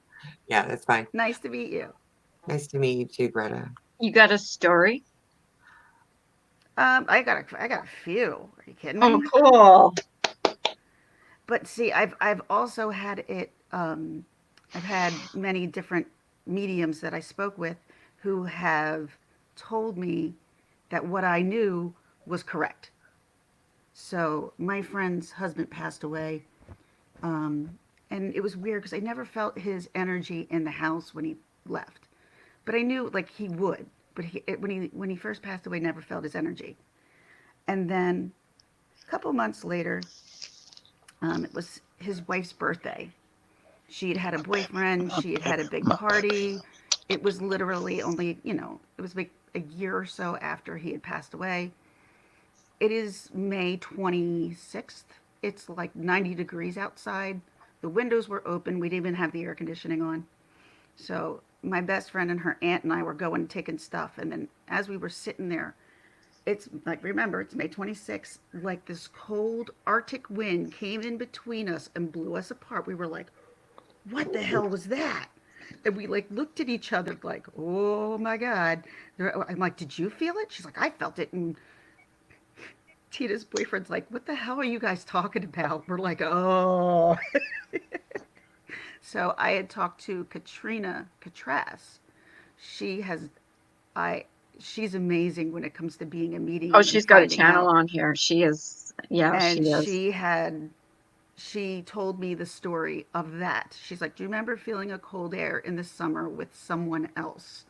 Yeah, that's fine. Nice to meet you. Nice to meet you too, Greta. You got a story? I got a few. Are you kidding me? Oh, cool. But see, I've also had it. I've had many different mediums that I spoke with who have told me that what I knew was correct. So my friend's husband passed away, and it was weird because I never felt his energy in the house when he left, but I knew like he would. But when he first passed away, never felt his energy. And then a couple months later, it was his wife's birthday. She had had a boyfriend. She had had a big party. It was literally only, it was like a year or so after he had passed away. It is May 26th. It's like 90 degrees outside. The windows were open. We didn't even have the air conditioning on. So my best friend and her aunt and I were going and taking stuff. And then as we were sitting there, it's like, remember, it's May 26th. Like this cold Arctic wind came in between us and blew us apart. We were like, what the hell was that? And we like looked at each other like, oh my God. I'm like, did you feel it? She's like, I felt it. And Tina's boyfriend's like, what the hell are you guys talking about? We're like, oh. So I had talked to Katrina Catras. She's amazing when it comes to being a medium. Oh, she's got a channel on here. She is. Yeah, and she is. She told me the story of that. She's like, do you remember feeling a cold air in the summer with someone else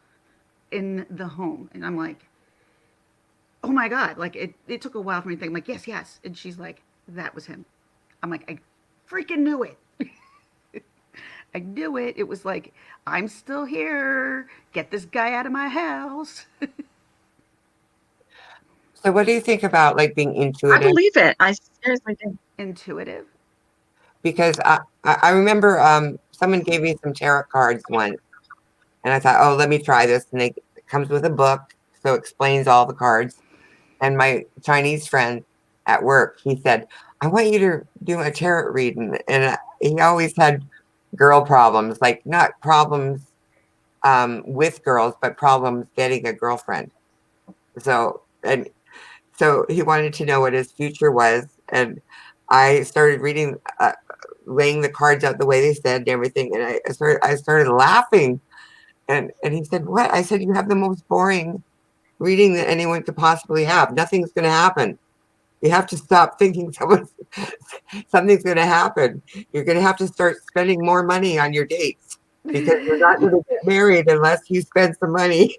in the home? And I'm like, oh my God. Like it took a while for me to think. I'm like, yes. And she's like, that was him. I'm like, I freaking knew it. I knew it. It was like, I'm still here. Get this guy out of my house. So what do you think about like being intuitive? I believe it. I seriously do. Intuitive? Because I remember someone gave me some tarot cards once, and I thought, oh, let me try this. And it comes with a book, so it explains all the cards. And my Chinese friend at work, he said, I want you to do a tarot reading. And he always had girl problems, like not problems with girls, but problems getting a girlfriend. So he wanted to know what his future was. And I started reading, laying the cards out the way they said and everything. And I started laughing. And he said, what? I said, you have the most boring reading that anyone could possibly have. Nothing's going to happen. You have to stop thinking something's going to happen. You're going to have to start spending more money on your dates because you're not going to get married unless you spend some money.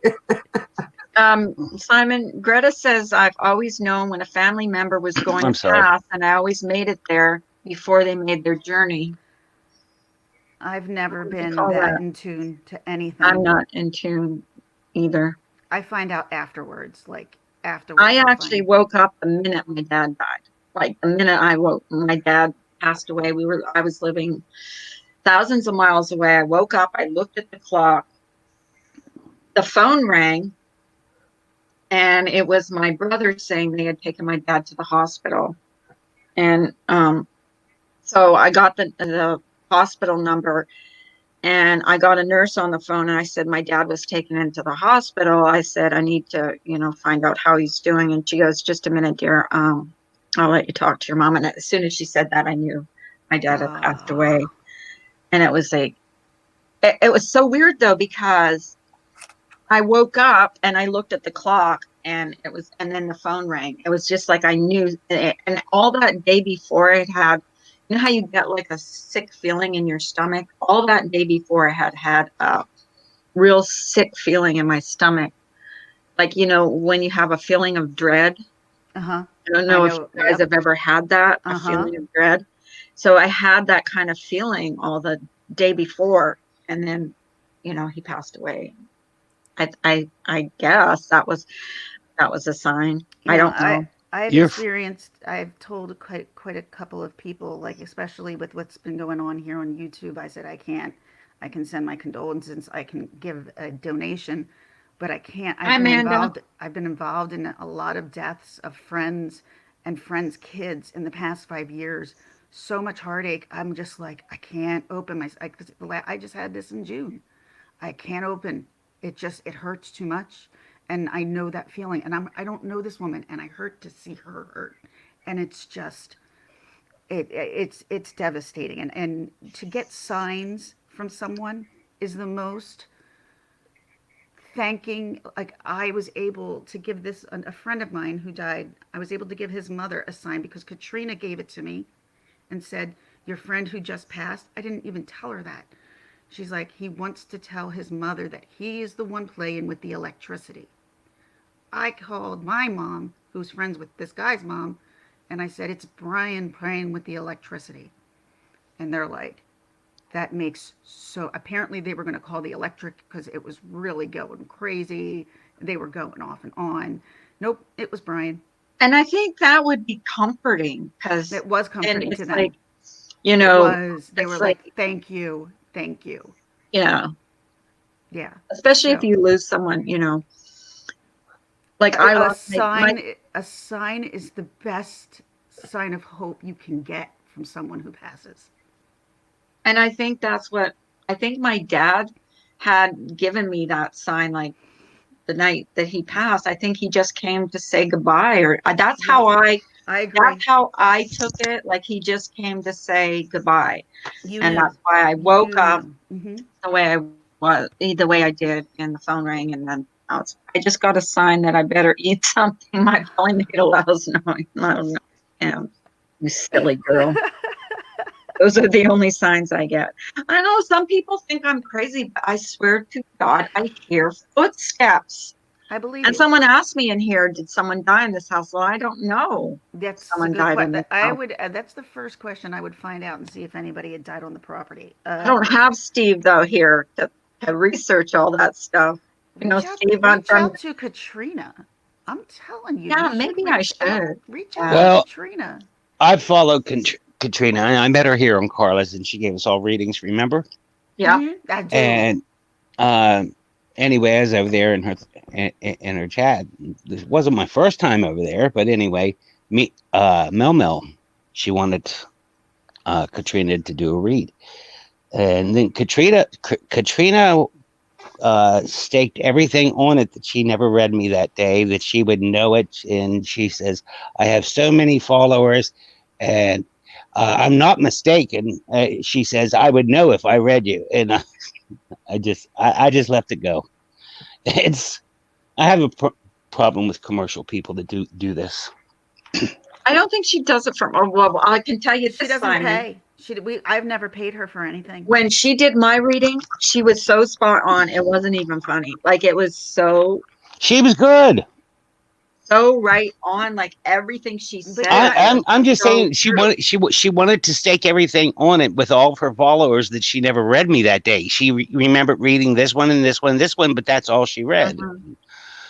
Simon, Greta says, I've always known when a family member was going to pass, and I always made it there before they made their journey. I've never been that in tune to anything. I'm not in tune either. I find out afterwards, afterwards. I actually woke up the minute my dad died. Like the minute my dad passed away. I was living thousands of miles away. I woke up, I looked at the clock. The phone rang, and it was my brother saying they had taken my dad to the hospital. And so I got the hospital number, And I got a nurse on the phone and I said, my dad was taken into the hospital. I said, I need to, find out how he's doing. And she goes, just a minute, dear. I'll let you talk to your mom. And as soon as she said that, I knew my dad had passed away. And it was like, it was so weird though, because I woke up and I looked at the clock and then the phone rang. It was just like I knew it. And all that day before it had, how you get like a sick feeling in your stomach? All that day before I had a real sick feeling in my stomach. Like, when you have a feeling of dread. Uh-huh. I don't know if you guys have ever had that, a feeling of dread. So I had that kind of feeling all the day before. And then, he passed away. I guess that was a sign. I don't know. I've told quite a couple of people, like especially with what's been going on here on YouTube. I said I can send my condolences, I can give a donation, but I can't. I've been involved in a lot of deaths of friends and friends' kids in the past 5 years. So much heartache. I'm just like I can't open my. I just had this in June. I can't open. It hurts too much, and I know that feeling. And I don't know this woman, and I hurt to see her hurt, and it's just it's devastating. And to get signs from someone is the most thanking. Like I was able to give this a friend of mine who died. I was able to give his mother a sign because Katrina gave it to me, and said, "Your friend who just passed." I didn't even tell her that. She's like, he wants to tell his mother that he is the one playing with the electricity. I called my mom, who's friends with this guy's mom, and I said, it's Brian playing with the electricity. And they're like, that makes so. Apparently, they were going to call the electric because it was really going crazy. They were going off and on. Nope, it was Brian. And I think that would be comforting because it was comforting to them. Like, it was. They were like, thank you. Thank you. Yeah. Yeah. Especially if you lose someone, like I lost a sign is the best sign of hope you can get from someone who passes. And I think my dad had given me that sign like the night that he passed. I think he just came to say goodbye, or that's how I agree. That's how I took it. Like he just came to say goodbye. That's why I woke up the way I was, the way I did, and the phone rang, and then I just got a sign that I better eat something. My belly made a loud noise. You silly girl. Those are the only signs I get. I know some people think I'm crazy, but I swear to God, I hear footsteps. I believe. And someone asked me in here, did someone die in this house? Well, I don't know. That's someone died in this house. That's the first question I would find out and see if anybody had died on the property. I don't have Steve though here to research all that stuff. Steve, reach out to Katrina. I'm telling you. Yeah, maybe I should. Reach out to Katrina. I followed Katrina. I met her here on Carla's, and she gave us all readings. Remember? Yeah, I do. And anyway, I was over there in her chat. This wasn't my first time over there, but anyway, Mel, she wanted Katrina to do a read, and then Katrina staked everything on it that she never read me that day, that she would know it. And she says, I have so many followers, and I'm not mistaken. She says, I would know if I read you. And I just left it go. I have a problem with commercial people that do this. I don't think she does it well, I can tell you she doesn't pay. I've never paid her for anything. When she did my reading, she was so spot on. It wasn't even funny. Like it was so. She was good. So right on, like everything she said. I'm just saying she wanted to stake everything on it with all of her followers that she never read me that day. She remembered reading this one and this one and this one, but that's all she read.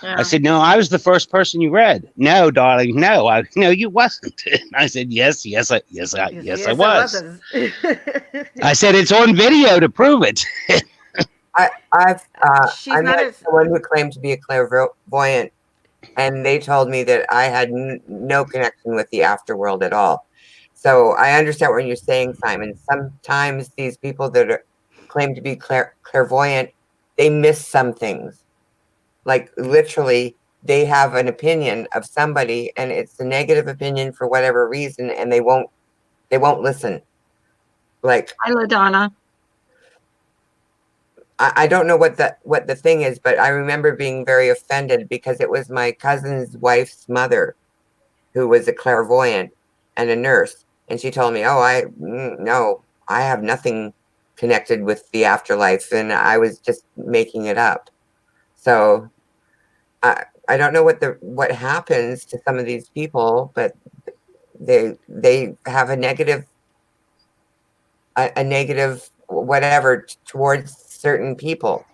Yeah. I said, no, I was the first person you read. No, darling, no, you wasn't. I said, yes, I was. I said, it's on video to prove it. I met someone who claimed to be a clairvoyant, and they told me that I had no connection with the afterworld at all. So I understand what you're saying, Simon. Sometimes these people that claim to be clairvoyant, they miss some things. Like literally, they have an opinion of somebody, and it's a negative opinion for whatever reason, and they won't listen. Like, Hi, LaDonna. I don't know what the thing is, but I remember being very offended because it was my cousin's wife's mother who was a clairvoyant and a nurse, and she told me, "Oh, no, I have nothing connected with the afterlife, and I was just making it up." So I don't know what happens to some of these people, but they have a negative whatever towards certain people.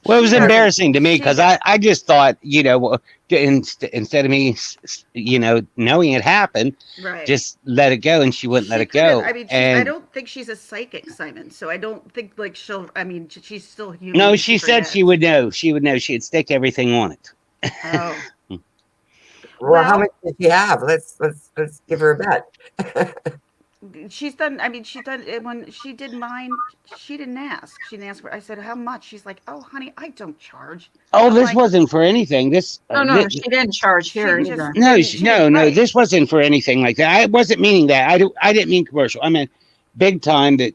Well, it was She doesn't. embarrassing to me She because does- I just thought, instead of me, knowing it happened, right. just let it go, and she wouldn't let She it couldn't. go. I mean, I And don't think she's a psychic, Simon. So I don't think like she'll. I mean, she's still human. no, and she said forgets. she would know. She would know. She'd stick everything on it. Oh, Well, how Well- much does she have? Let's give her a bet. she's done. I mean, she done when she did mine. She didn't ask. She didn't ask for. I said, "How much?" She's like, "Oh, honey, I don't charge." Oh, I'm this like, wasn't for anything. This No, she didn't charge here She just- either. no, didn't- she no, didn't- no. right. This wasn't for anything like that. I wasn't meaning that. I didn't mean commercial. I meant big time. That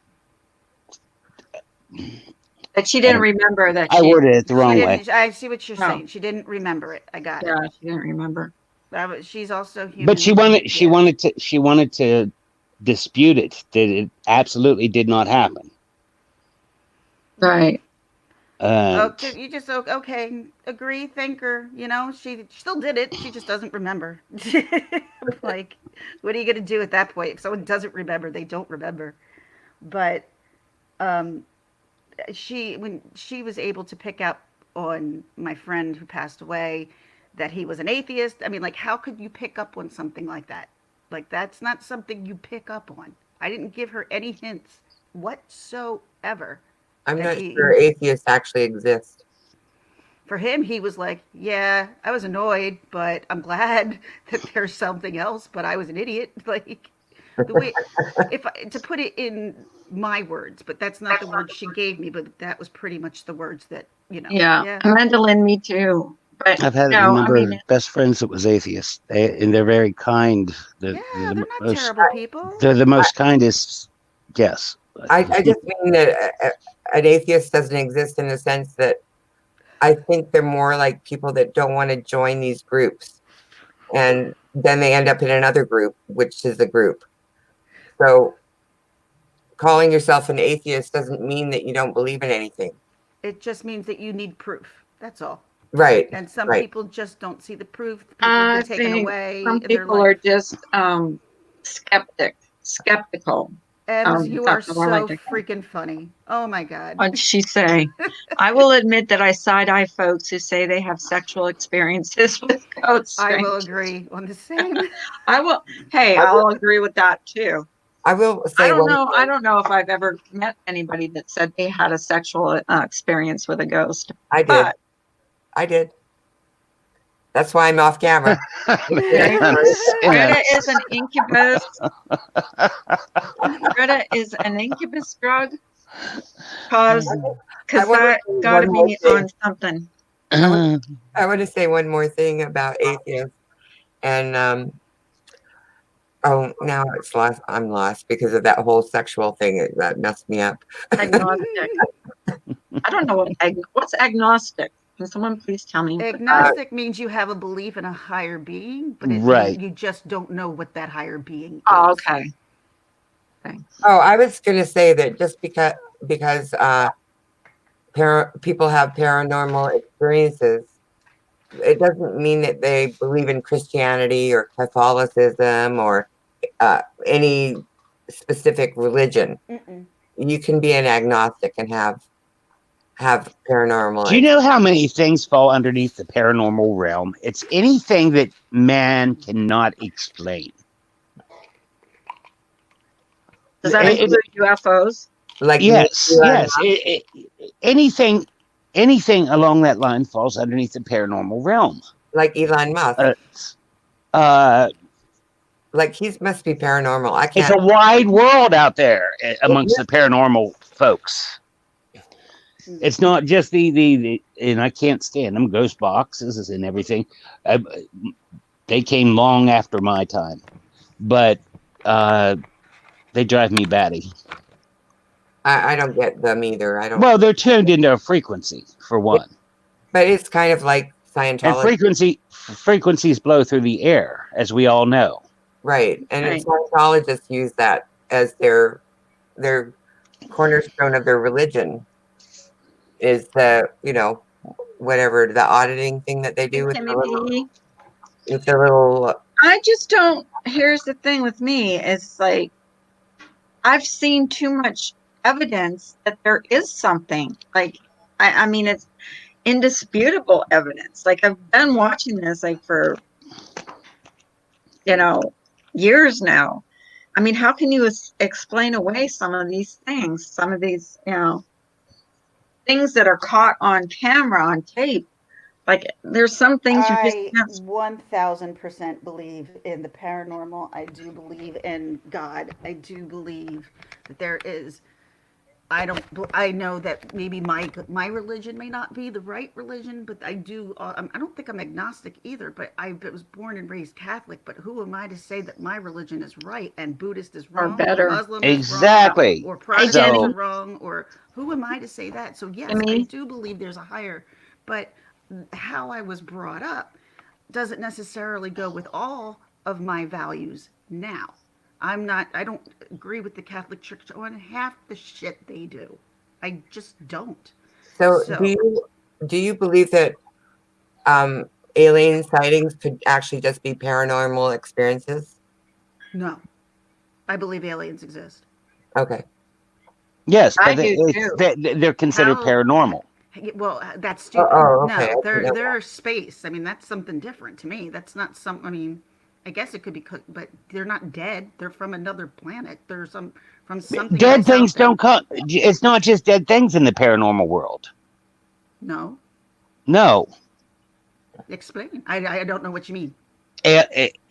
That she didn't remember that I she. worded it the She wrong way. didn't. I see what you're No. saying. She didn't remember it. I got Yeah, she didn't remember. it. She's also human. But she wanted. She Yeah. wanted to dispute it. That it absolutely did not happen. Right. Okay, you just okay. Agree, thinker. You know, she still did it. She just doesn't remember. Like, what are you gonna do at that point? If someone doesn't remember, they don't remember. But um, when she was able to pick up on my friend who passed away that he was an atheist. I mean, like, how could you pick up on something like that? Like, that's not something you pick up on. I didn't give her any hints whatsoever. I'm that not he- sure atheists actually exist. For him, he was like, yeah, I was annoyed, but I'm glad that there's something else, but I was an idiot. Like, the way, to put it in my words, but that's not the words she gave me, but that was pretty much the words that, Yeah. Mandolin, me too. But I've had a no, I number mean, of best friends that was atheists, and they're very kind. Yeah, they're not most, terrible people. They're the most kindest. Yes. I just mean that an atheist doesn't exist in the sense that I think they're more like people that don't want to join these groups. And then they end up in another group, which is a group. So calling yourself an atheist doesn't mean that you don't believe in anything. It just means that you need proof. That's all. Right. And some right. people just don't see the proof. People have I been taken think away. some in their people life. are just skeptical. Evans, you are that's so more like it. freaking funny. Oh my God. What'd she say? I will admit that I side-eye folks who say they have sexual experiences with ghosts. I will agree on the same. I will. Hey, I'll agree with that too. I will say I don't one know. thing. I don't know if I've ever met anybody that said they had a sexual experience with a ghost. I did. But I did. That's why I'm off camera. Greta is an incubus. Greta is an incubus drug. Because that got to be on something. I want to say one more thing about atheists. And oh, now it's lost. I'm lost because of that whole sexual thing that messed me up. Agnostic. I don't know what's agnostic. Can someone please tell me? Agnostic means you have a belief in a higher being, but you just don't know what that higher being is. Oh, okay. Oh, I was going to say that just because people have paranormal experiences, it doesn't mean that they believe in Christianity or Catholicism or any specific religion. Mm-mm. You can be an agnostic and have paranormal. Do you know how many things fall underneath the paranormal realm? It's anything that man cannot explain. Does that include UFOs? Like yes. Anything along that line falls underneath the paranormal realm. Like Elon Musk. Like he must be paranormal. I can't. It's a wide world out there amongst the paranormal folks. It's not just the and I can't stand them, ghost boxes and everything. They came long after my time, but they drive me batty. I don't get them either. I don't. Well, they're tuned into a frequency for one, But it's kind of like and Scientology. frequencies blow through the air, as we all know. Right. And Right. Scientologists use that as their cornerstone of their religion is the, whatever, the auditing thing that they do with the little I just don't. Here's the thing with me: it's like I've seen too much evidence that there is something. Like, I mean, it's indisputable evidence. Like, I've been watching this like for years now. I mean, how can you explain away some of these things? Some of these, things that are caught on camera, on tape. Like, there's some things you just I can't. 1000% believe in the paranormal. I do believe in God. I do believe that there is. I know that maybe my religion may not be the right religion, but I do. I don't think I'm agnostic either. But I was born and raised Catholic. But who am I to say that my religion is right and Buddhist is Or wrong, better. or Muslim is wrong, Exactly. or Hey, Protestants Jenny. are wrong, or who am I to say that? So yes, I Jimmy. do believe there's a higher. But how I was brought up doesn't necessarily go with all of my values now. I don't agree with the Catholic Church on half the shit they do. I just don't. So So do you believe that alien sightings could actually just be paranormal experiences? no, I believe aliens exist. Okay. Yes, I but do too. they're considered How? paranormal. Well, that's Oh, stupid. okay. No, I didn't know they're space. I mean, that's something different to me. That's not some. I mean, I guess it could be cooked, but they're not dead. They're from another planet. They're from something Dead else out things there. don't come. It's not just dead things in the paranormal world. No, No, explain. I don't know what you mean.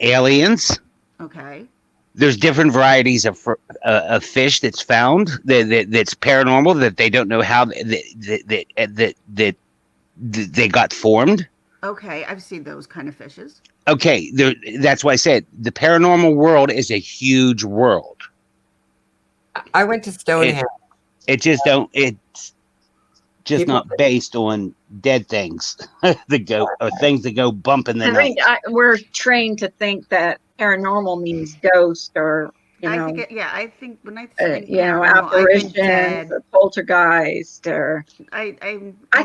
aliens. Okay. There's different varieties of fish that's found that's paranormal that they don't know how that they got formed. Okay, I've seen those kind of fishes. Okay, that's why I said the paranormal world is a huge world. I went to Stonehenge. It just don't. It's just People, not based on dead things that go or things that go bump in the I night. think we're trained to think that paranormal means ghost or, I think I think when I think paranormal, I think apparitions dead. or poltergeist or. I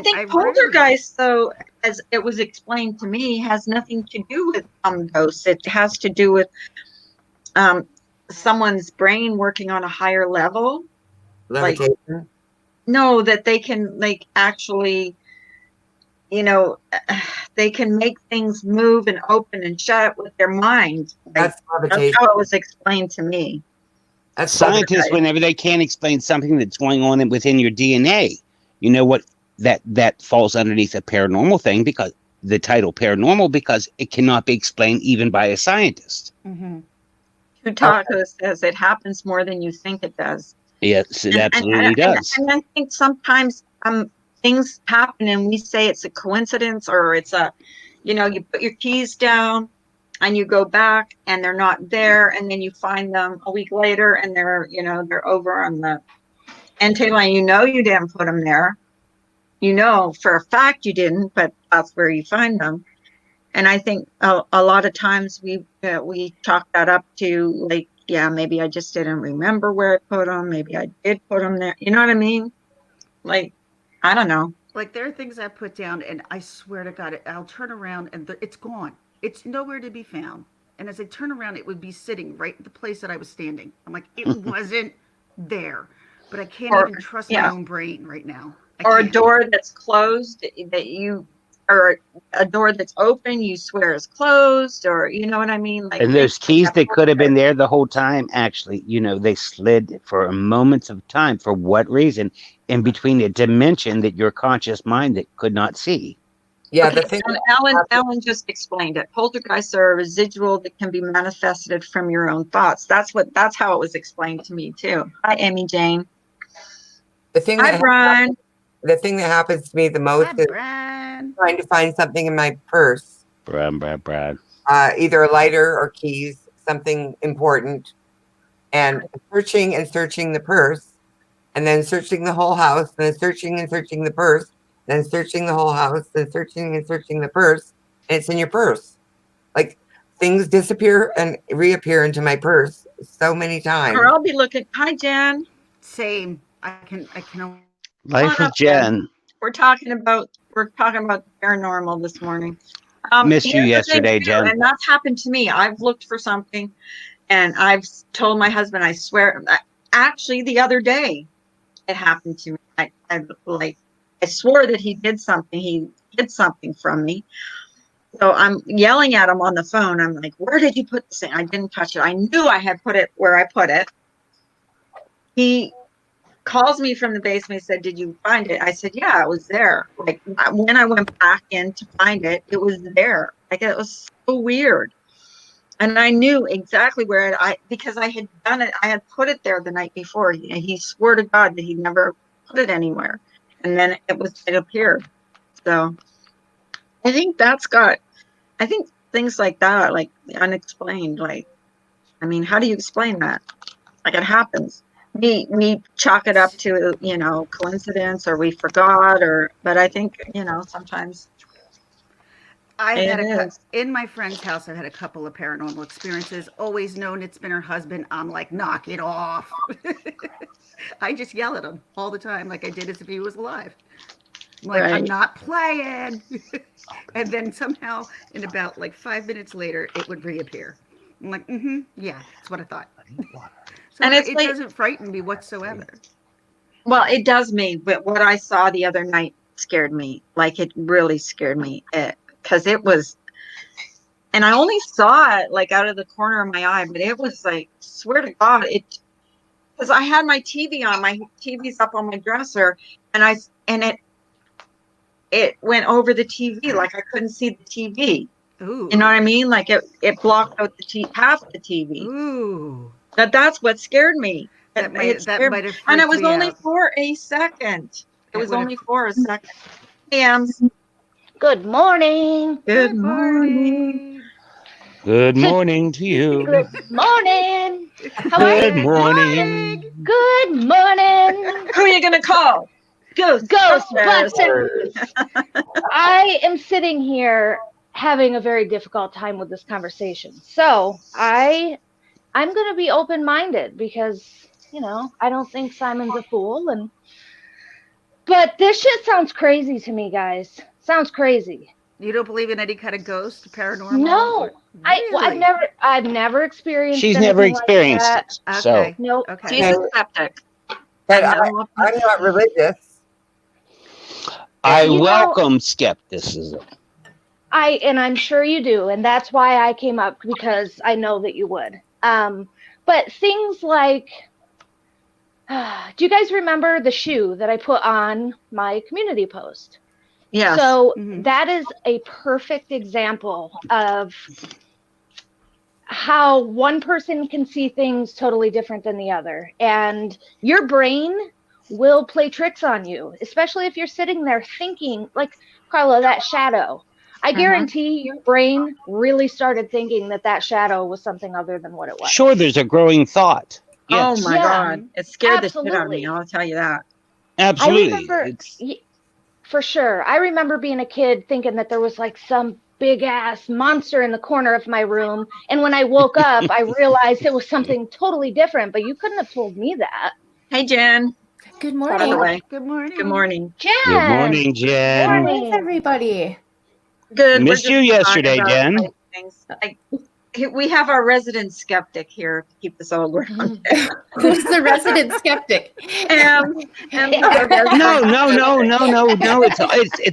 think I rarely. poltergeist, though, as it was explained to me, has nothing to do with ghosts. It has to do with um, someone's brain working on a higher level. Like, levitation. no, that they can actually, you know, they can make things move and open and shut with their mind. Like, That's that's levitation. how it was explained to me. That's Scientists, poltergeist. whenever they can't explain something that's going on within your DNA, you know what that falls underneath a paranormal thing because the title paranormal because it cannot be explained even by a scientist. Mm-hmm. Tutaku says it happens more than you think it does. Yes, it absolutely does. And I think sometimes things happen and we say it's a coincidence or it's you put your keys down and you go back and they're not there and then you find them a week later and they're over on the end table and you didn't put them there. For a fact you didn't, but that's where you find them. And I think a lot of times we chalk that up to like, yeah, maybe I just didn't remember where I put them. Maybe I did put them there. You know what I mean? Like, I don't know. Like there are things I put down, and I swear to God, I'll turn around and it's gone. It's nowhere to be found. And as I turn around, it would be sitting right at the place that I was standing. I'm like, it wasn't there. But I can't Or even trust my yeah, own brain right now. or a can't. door that's closed or a door that's open you swear is closed, or you know what I mean? Like And those keys that could have been there the whole time, actually, they slid for moments of time. For what reason? In between a dimension that your conscious mind that could not see. Yeah, okay, the thing. Ellen just explained it. Poltergeists are a residual that can be manifested from your own thoughts. That's how it was explained to me too. Hi, Amy Jane. The thing Hi, Brian. the thing that happens to me the most Hi, is Brian. trying to find something in my purse. Brad. Either a lighter or keys, something important, and searching the purse, and then searching the whole house, and then searching the purse, then searching the whole house, then searching the purse, and it's in your purse. Like things disappear and reappear into my purse so many times. Or I'll be looking. Hi, Jen. Same. I can. Life with up, Jen. Jen. We're talking about paranormal this morning. Missed you Here's the thing yesterday, too, Jen. and that's happened to me. I've looked for something, and I've told my husband. I swear, actually, the other day, it happened to me. I swore that he did something. He hid something from me. So I'm yelling at him on the phone. I'm like, "Where did you put this thing?" I didn't touch it. I knew I had put it where I put it. He calls me from the basement. He said, "Did you find it?" I said, "Yeah, it was there." Like when I went back in to find it, it was there. Like it was so weird. And I knew exactly where because I had done it. I had put it there the night before. He swore to God that he never put it anywhere. And then it appeared. So I think I think things like that, like unexplained, like, I mean, how do you explain that? Like it happens. We chalk it up to, coincidence, or we forgot, but I think, sometimes I've it had is. in my friend's house. I've had a couple of paranormal experiences. Always known it's been her husband. I'm like, knock it off. I just yell at him all the time, like I did as if he was alive. I'm like, I'm Right. not playing. And then somehow, in about like 5 minutes later, it would reappear. I'm like, yeah, that's what I thought. So And it's it like, doesn't frighten me whatsoever. well, it does me, but what I saw the other night scared me. Like it really scared me. Because it was, and I only saw it like out of the corner of my eye, but it was like, swear to God, because I had my TV on, my TV's up on my dresser, and it went over the TV, like I couldn't see the TV. Ooh. You know what I mean? Like it blocked out half the TV. Ooh. That's what scared me. That might have And it freaked was me only out. for a second. It That was would only have. for a second. Ma'am. Good morning. Good morning. Good So- morning to you. Good morning. How are Good you? morning. Good morning. Who are you gonna call? Ghostbusters. I am sitting here having a very difficult time with this conversation. So I'm gonna be open-minded because, I don't think Simon's a fool, but this shit sounds crazy to me, guys. Sounds crazy. You don't believe in any kind of ghost, paranormal? No. Really? I've never experienced She's anything never like experienced that. it. So Okay. Nope. Okay. She's a skeptic. But And I'm not religious. I You know- welcome skepticism. And I'm sure you do, and that's why I came up, because I know that you would. But things like, do you guys remember the shoe that I put on my community post? Yes. So Mhm. that is a perfect example of how one person can see things totally different than the other, and your brain will play tricks on you, especially if you're sitting there thinking, like Carla, that shadow. I guarantee your brain really started thinking that shadow was something other than what it was. Sure, there's a growing thought. Yes. Oh my Yeah. God. It scared the shit out of Absolutely. me. I'll tell you that. Absolutely. I remember, It's for sure. I remember being a kid thinking that there was like some big ass monster in the corner of my room. And when I woke up, I realized it was something totally different, but you couldn't have told me that. Hey, Jen. Good By the morning. way. Good morning. Good morning. Jen! good morning, Jen. Morning. How is everybody? Good. We're Missed just you yesterday, talking Jen. about things. We have our resident skeptic here to keep us all grounded. Who's the resident skeptic? And No.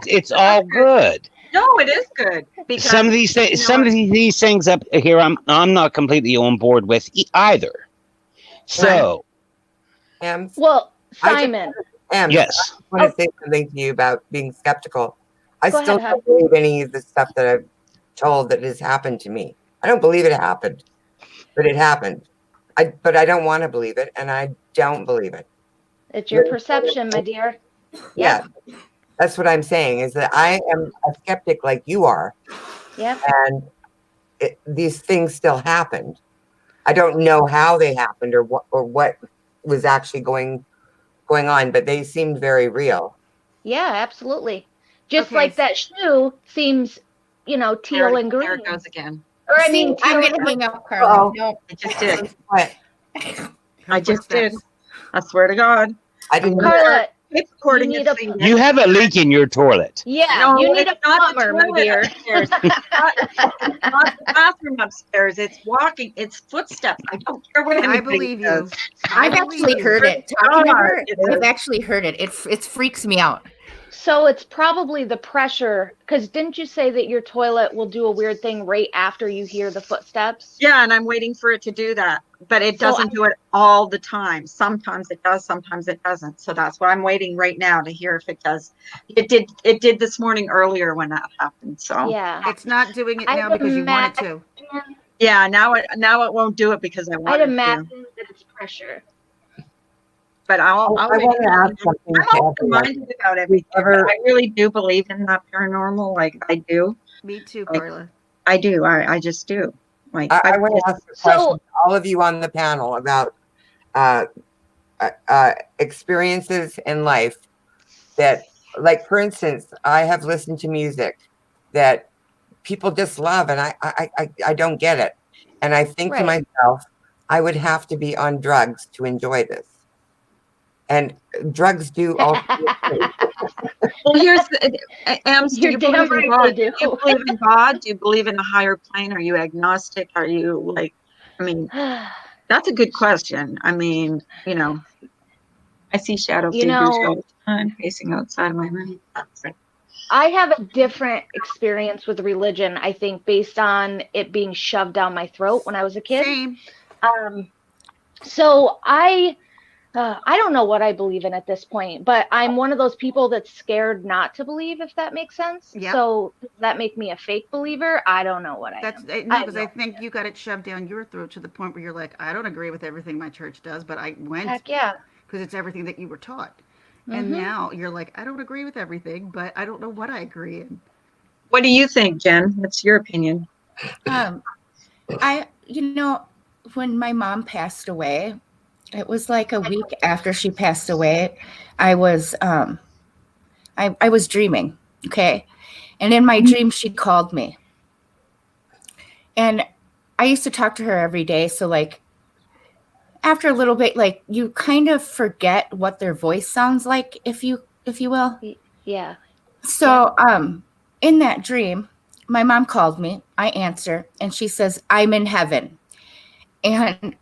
It's all good. No, it is good because Some of these things, these things up here, I'm not completely on board with either. So Well, Simon. yes, I want to say something to you about being skeptical. I Go still ahead, don't believe any of the stuff that I've told that has happened to me. I don't believe it happened, but it happened. But I don't want to believe it, and I don't believe it. It's your perception, my dear. Yeah, that's what I'm saying, is that I am a skeptic like you are. Yep. And these things still happened. I don't know how they happened or what was actually going on, but they seemed very real. Yeah, absolutely. Just Okay, like that shoe seems, teal and green. There it goes again. Or I See, mean, I'm teal gonna hang up, Carla. Oh. No. I just did. What? I just did. I swear to God. I didn't know. Carla, It's recording you it. need a- so you You have a leak in your toilet. yeah, No, you need it's a not the plumber, my toilet dear. upstairs. It's not the bathroom upstairs. It's walking. It's footsteps. I don't care what anybody I believe you. says. I've actually heard it. Talking to her, It I've is. actually heard it. It freaks me out. So it's probably the pressure, because didn't you say that your toilet will do a weird thing right after you hear the footsteps? Yeah, and I'm waiting for it to do that, but it So doesn't do it all the time. Sometimes it does, sometimes it doesn't. So that's why I'm waiting right now to hear if it does. It did this morning earlier when that happened. So Yeah. It's not doing it I'd now because you want it to. yeah, now it won't do it because I want I'd it to. imagine that it's pressure. But I'll I wait. want to ask something I'm to open-minded everyone. about everything. Ever- I really do believe in that paranormal. Like I do. Me too, Like, Carla. I do. I just do. Like I want to ask a question to all of you on the panel about experiences in life that, like, for instance, I have listened to music that people just love, and I don't get it. And I think to Right. myself, I would have to be on drugs to enjoy this. And drugs do also. well, here's the, Ams, do You're you damn believe in right they God? do. Do you believe in God? Do you believe in a higher plane? Are you agnostic? Are you like? I mean, that's a good question. I mean, I see shadow figures all the time pacing outside of my room. I have a different experience with religion, I think, based on it being shoved down my throat when I was a kid. Same. So I don't know what I believe in at this point, but I'm one of those people that's scared not to believe, if that makes sense. Yep. So does that make me a fake believer? I don't know what I That's am. no, because I think you got it shoved down your throat to the point where you're like, I don't agree with everything my church does, but I went Heck yeah. because it's everything that you were taught. And now you're like, I don't agree with everything, but I don't know what I agree in. What do you think, Jen? What's your opinion? When my mom passed away, it was like a week after she passed away. I was I was dreaming, okay? And in my dream she called me. And I used to talk to her every day, so like after a little bit, like you kind of forget what their voice sounds like, if you will. Yeah. So in that dream, my mom called me. I answer, and she says, "I'm in heaven." And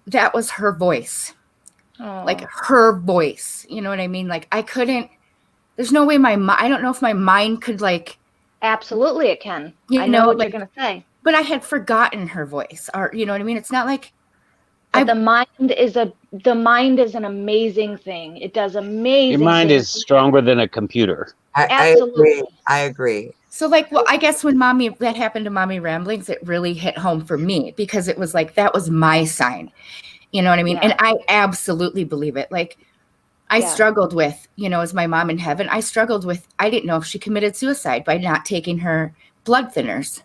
that was her voice. Oh. Like her voice. You know what I mean? Like I couldn't, there's no way I don't know if my mind could like. Absolutely it can. You I know what like, you're going to say. But I had forgotten her voice, or you know what I mean? It's not like. But the mind is an amazing thing. It does amazing Your mind things. is stronger than a computer. Absolutely. I agree. So like, well, I guess when that happened to Mommy Ramblings, it really hit home for me because it was like, that was my sign. You know what I mean? Yeah. And I absolutely believe it. Like I struggled with, as my mom in heaven, I didn't know if she committed suicide by not taking her blood thinners.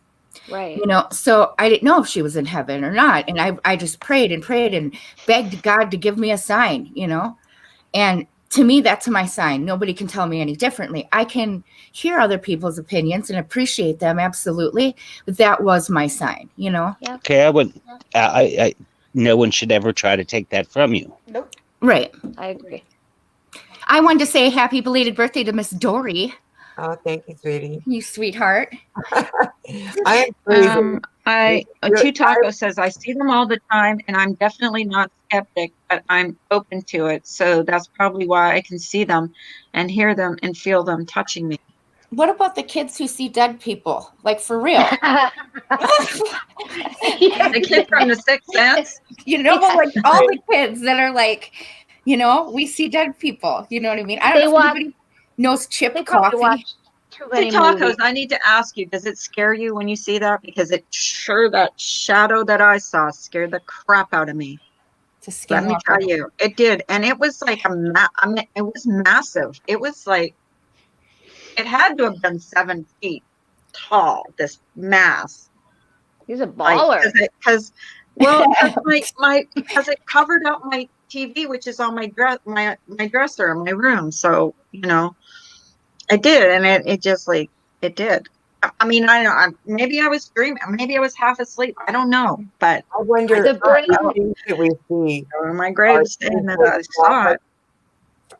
Right. So I didn't know if she was in heaven or not. And I just prayed and begged God to give me a sign, and to me, that's my sign. Nobody can tell me any differently. I can hear other people's opinions and appreciate them. Absolutely. But that was my sign, Yeah. Okay. I no one should ever try to take that from you. Nope. Right. I agree. I wanted to say happy belated birthday to Miss Dory. Oh, thank you, sweetie. You sweetheart. I agree. Two Taco says, I see them all the time and I'm definitely not skeptic, but I'm open to it. So that's probably why I can see them and hear them and feel them touching me. What about the kids who see dead people? Like for real? The kid from the Sixth Sense? Like all the kids that are like, we see dead people. You know what I mean? I don't know if anybody knows Chip Coffee. Hey, Tacos, I need to ask you, does it scare you when you see that? Because that shadow that I saw scared the crap out of me. to Let me skinwalker. tell you, it did. And it was like it was massive. It was like, it had to have been 7 feet tall, this mass. He's a baller. Because it covered up my TV, which is on my dresser in my room. So, it did. And it just like, it did. I mean, I don't know. Maybe I was dreaming. Maybe I was half asleep. I don't know. But I wonder The brain- that we see on my gravestone that I saw it.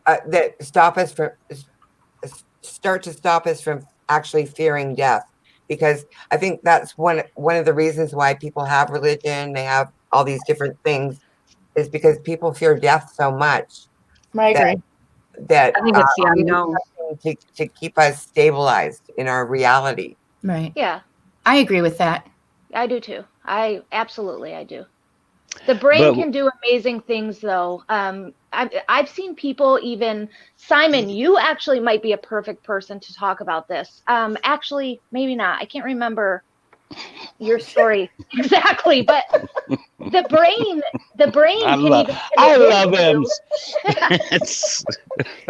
that start to stop us from actually fearing death, because I think that's one of the reasons why people have religion, they have all these different things, is because people fear death so much. I agree. That I think it's the unknown. to keep us stabilized in our reality. Right. Yeah, I agree with that. I do too. I do. The brain But- can do amazing things, though. I've seen people even, Simon, you actually might be a perfect person to talk about this. Actually, maybe not. I can't remember your story exactly, but the brain I love him.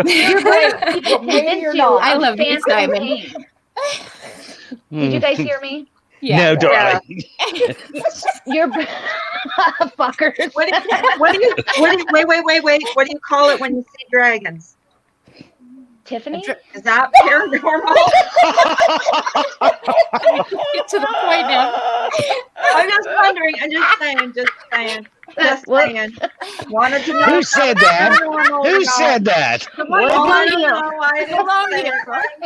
Your brain can convince you I of love you, phantom Simon. pain. Did you guys hear me? No, darling. Your fuckers. What do you wait. What do you call it when you see dragons? Tiffany? Is that paranormal? Get to the point now. I'm just wondering. I'm just saying. Wanted to know. Who said that? Who said that? I don't know. I didn't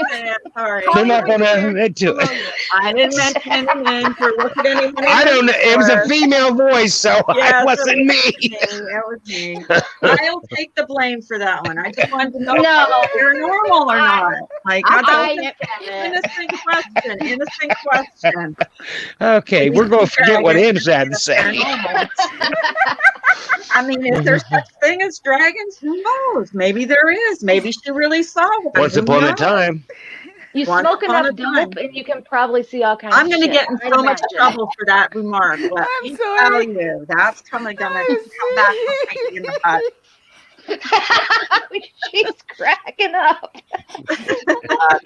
say it. Sorry. They're not going to admit to it. I didn't mention any names or look at anyone. I don't know. It was a female voice, so Yes, it wasn't me. It was me. I'll take the blame for that one. I just wanted to know No. if you're normal or not. Like, I innocent question. Okay, we're going to forget what Im's had to say. I mean, is there such thing as dragons? Who knows? Maybe there is. Maybe she really saw one. Once Who upon a knows? time. You Once smoke upon enough a time. dope and you can probably see all kinds I'm of going to shit. get in I'd so much imagine. trouble for that remark. Let me tell you, that's gonna come back and bite you in the butt. She's cracking up.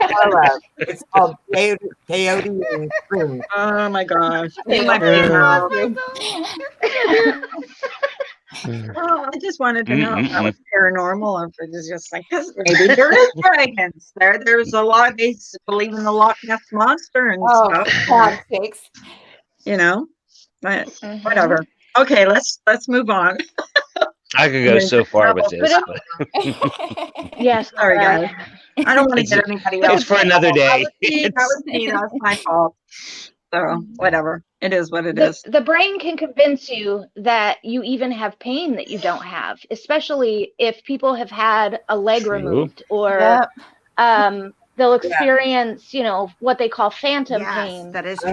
Carla, it's called peyote and cream. Oh my gosh. They My love big mouth. Oh, I just wanted to know if that was paranormal or if it was just like, 'cause maybe there is dragons. There's a lot. They believe in the Loch Ness monster and stuff. God sakes. But whatever. Okay, let's move on. I could go so far with this. Yes. Sorry, guys. I don't want to get anybody else. It's for another day. That was me. That was my fault. So whatever. It is what it is. The brain can convince you that you even have pain that you don't have, especially if people have had a leg removed or they'll experience, what they call phantom pain. That is true.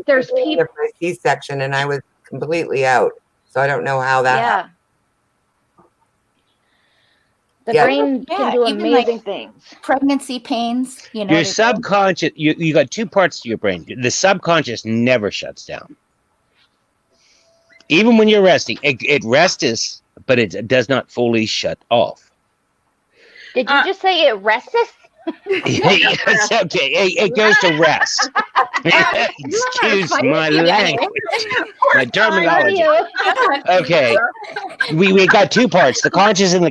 There's people. C-section, and I was completely out, so I don't know how that. Yeah. The brain can do even amazing things. Pregnancy pains, Your subconscious, you got two parts to your brain. The subconscious never shuts down. Even when you're resting, it rests, but it does not fully shut off. Did you just say it rests? It's okay. It goes to rest. Excuse my language, my terminology. Okay, we got two parts: the conscious and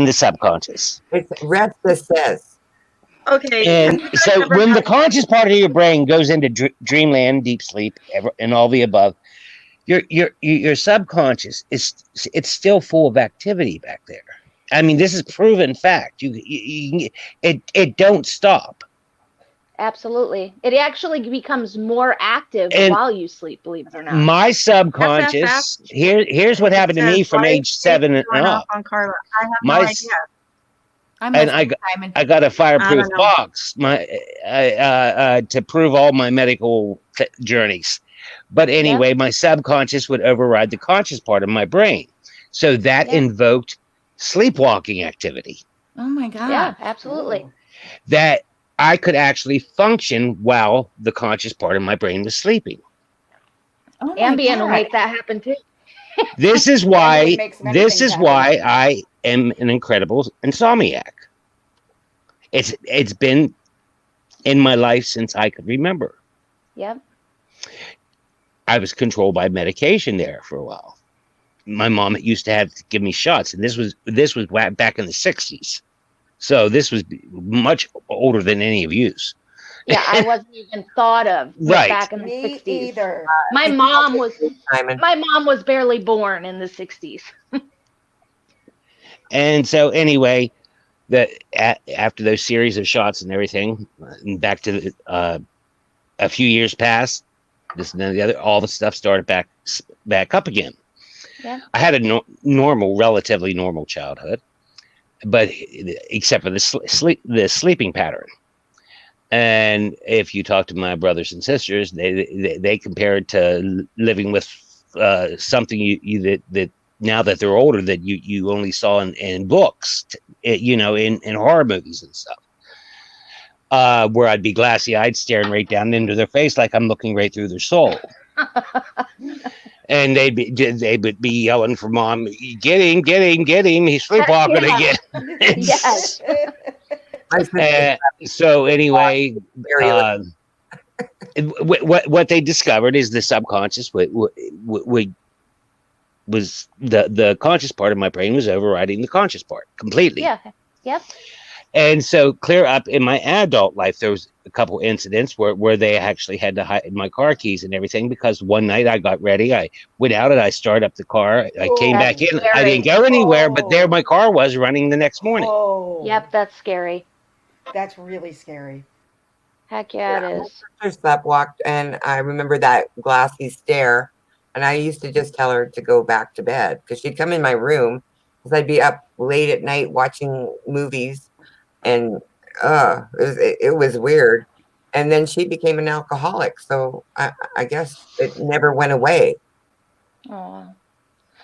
the subconscious. It's restless says. Okay. And so when the conscious part of your brain goes into dreamland, deep sleep, and all the above, your subconscious it's still full of activity back there. I mean, this is proven fact. It don't stop. Absolutely. It actually becomes more active while you sleep, believe it or not. My subconscious, here's what happened to me from age 7 and up. On Carla. I have no idea. I got a fireproof box to prove all my medical journeys. But anyway, my subconscious would override the conscious part of my brain. So that invoked sleepwalking activity. Oh my God. Yeah, absolutely. That I could actually function while the conscious part of my brain was sleeping. Oh my Ambien God. will make that happen too. This is It why. makes many This things is happen. why I am an incredible insomniac. It's been in my life since I could remember. Yep. I was controlled by medication there for a while. My mom used to have to give me shots, and this was back in the 60s. So this was much older than any of yous. Yeah, I wasn't even thought of Right. back in the Me 60s. either. My It's mom was Simon. my mom was barely born in the 60s. And so anyway, after those series of shots and everything, and back to a few years passed, this and then the other, all the stuff started back up again. Yeah. I had a relatively normal childhood, but except for the sleeping pattern. And if you talk to my brothers and sisters, they compare it to living with something that now that they're older that you only saw in books, in horror movies and stuff. Where I'd be glassy-eyed, staring right down into their face like I'm looking right through their soul. And they would be yelling for mom, get him, he's sleepwalking again. Yes. So anyway, what they discovered is the subconscious was the conscious part of my brain was overriding the conscious part completely. Yeah. Yep. And so clear up in my adult life, there was a couple incidents where they actually had to hide my car keys and everything, because one night I got ready, I went out and I started up the car, I came back in, I didn't go anywhere, but there my car was running the next morning. Oh. Yep, that's scary. That's really scary. Heck yeah, it is. My sister sleptwalked, and I remember that glassy stare. And I used to just tell her to go back to bed, because she'd come in my room, because I'd be up late at night watching movies, and it was weird. And then she became an alcoholic, so I guess it never went away. Oh.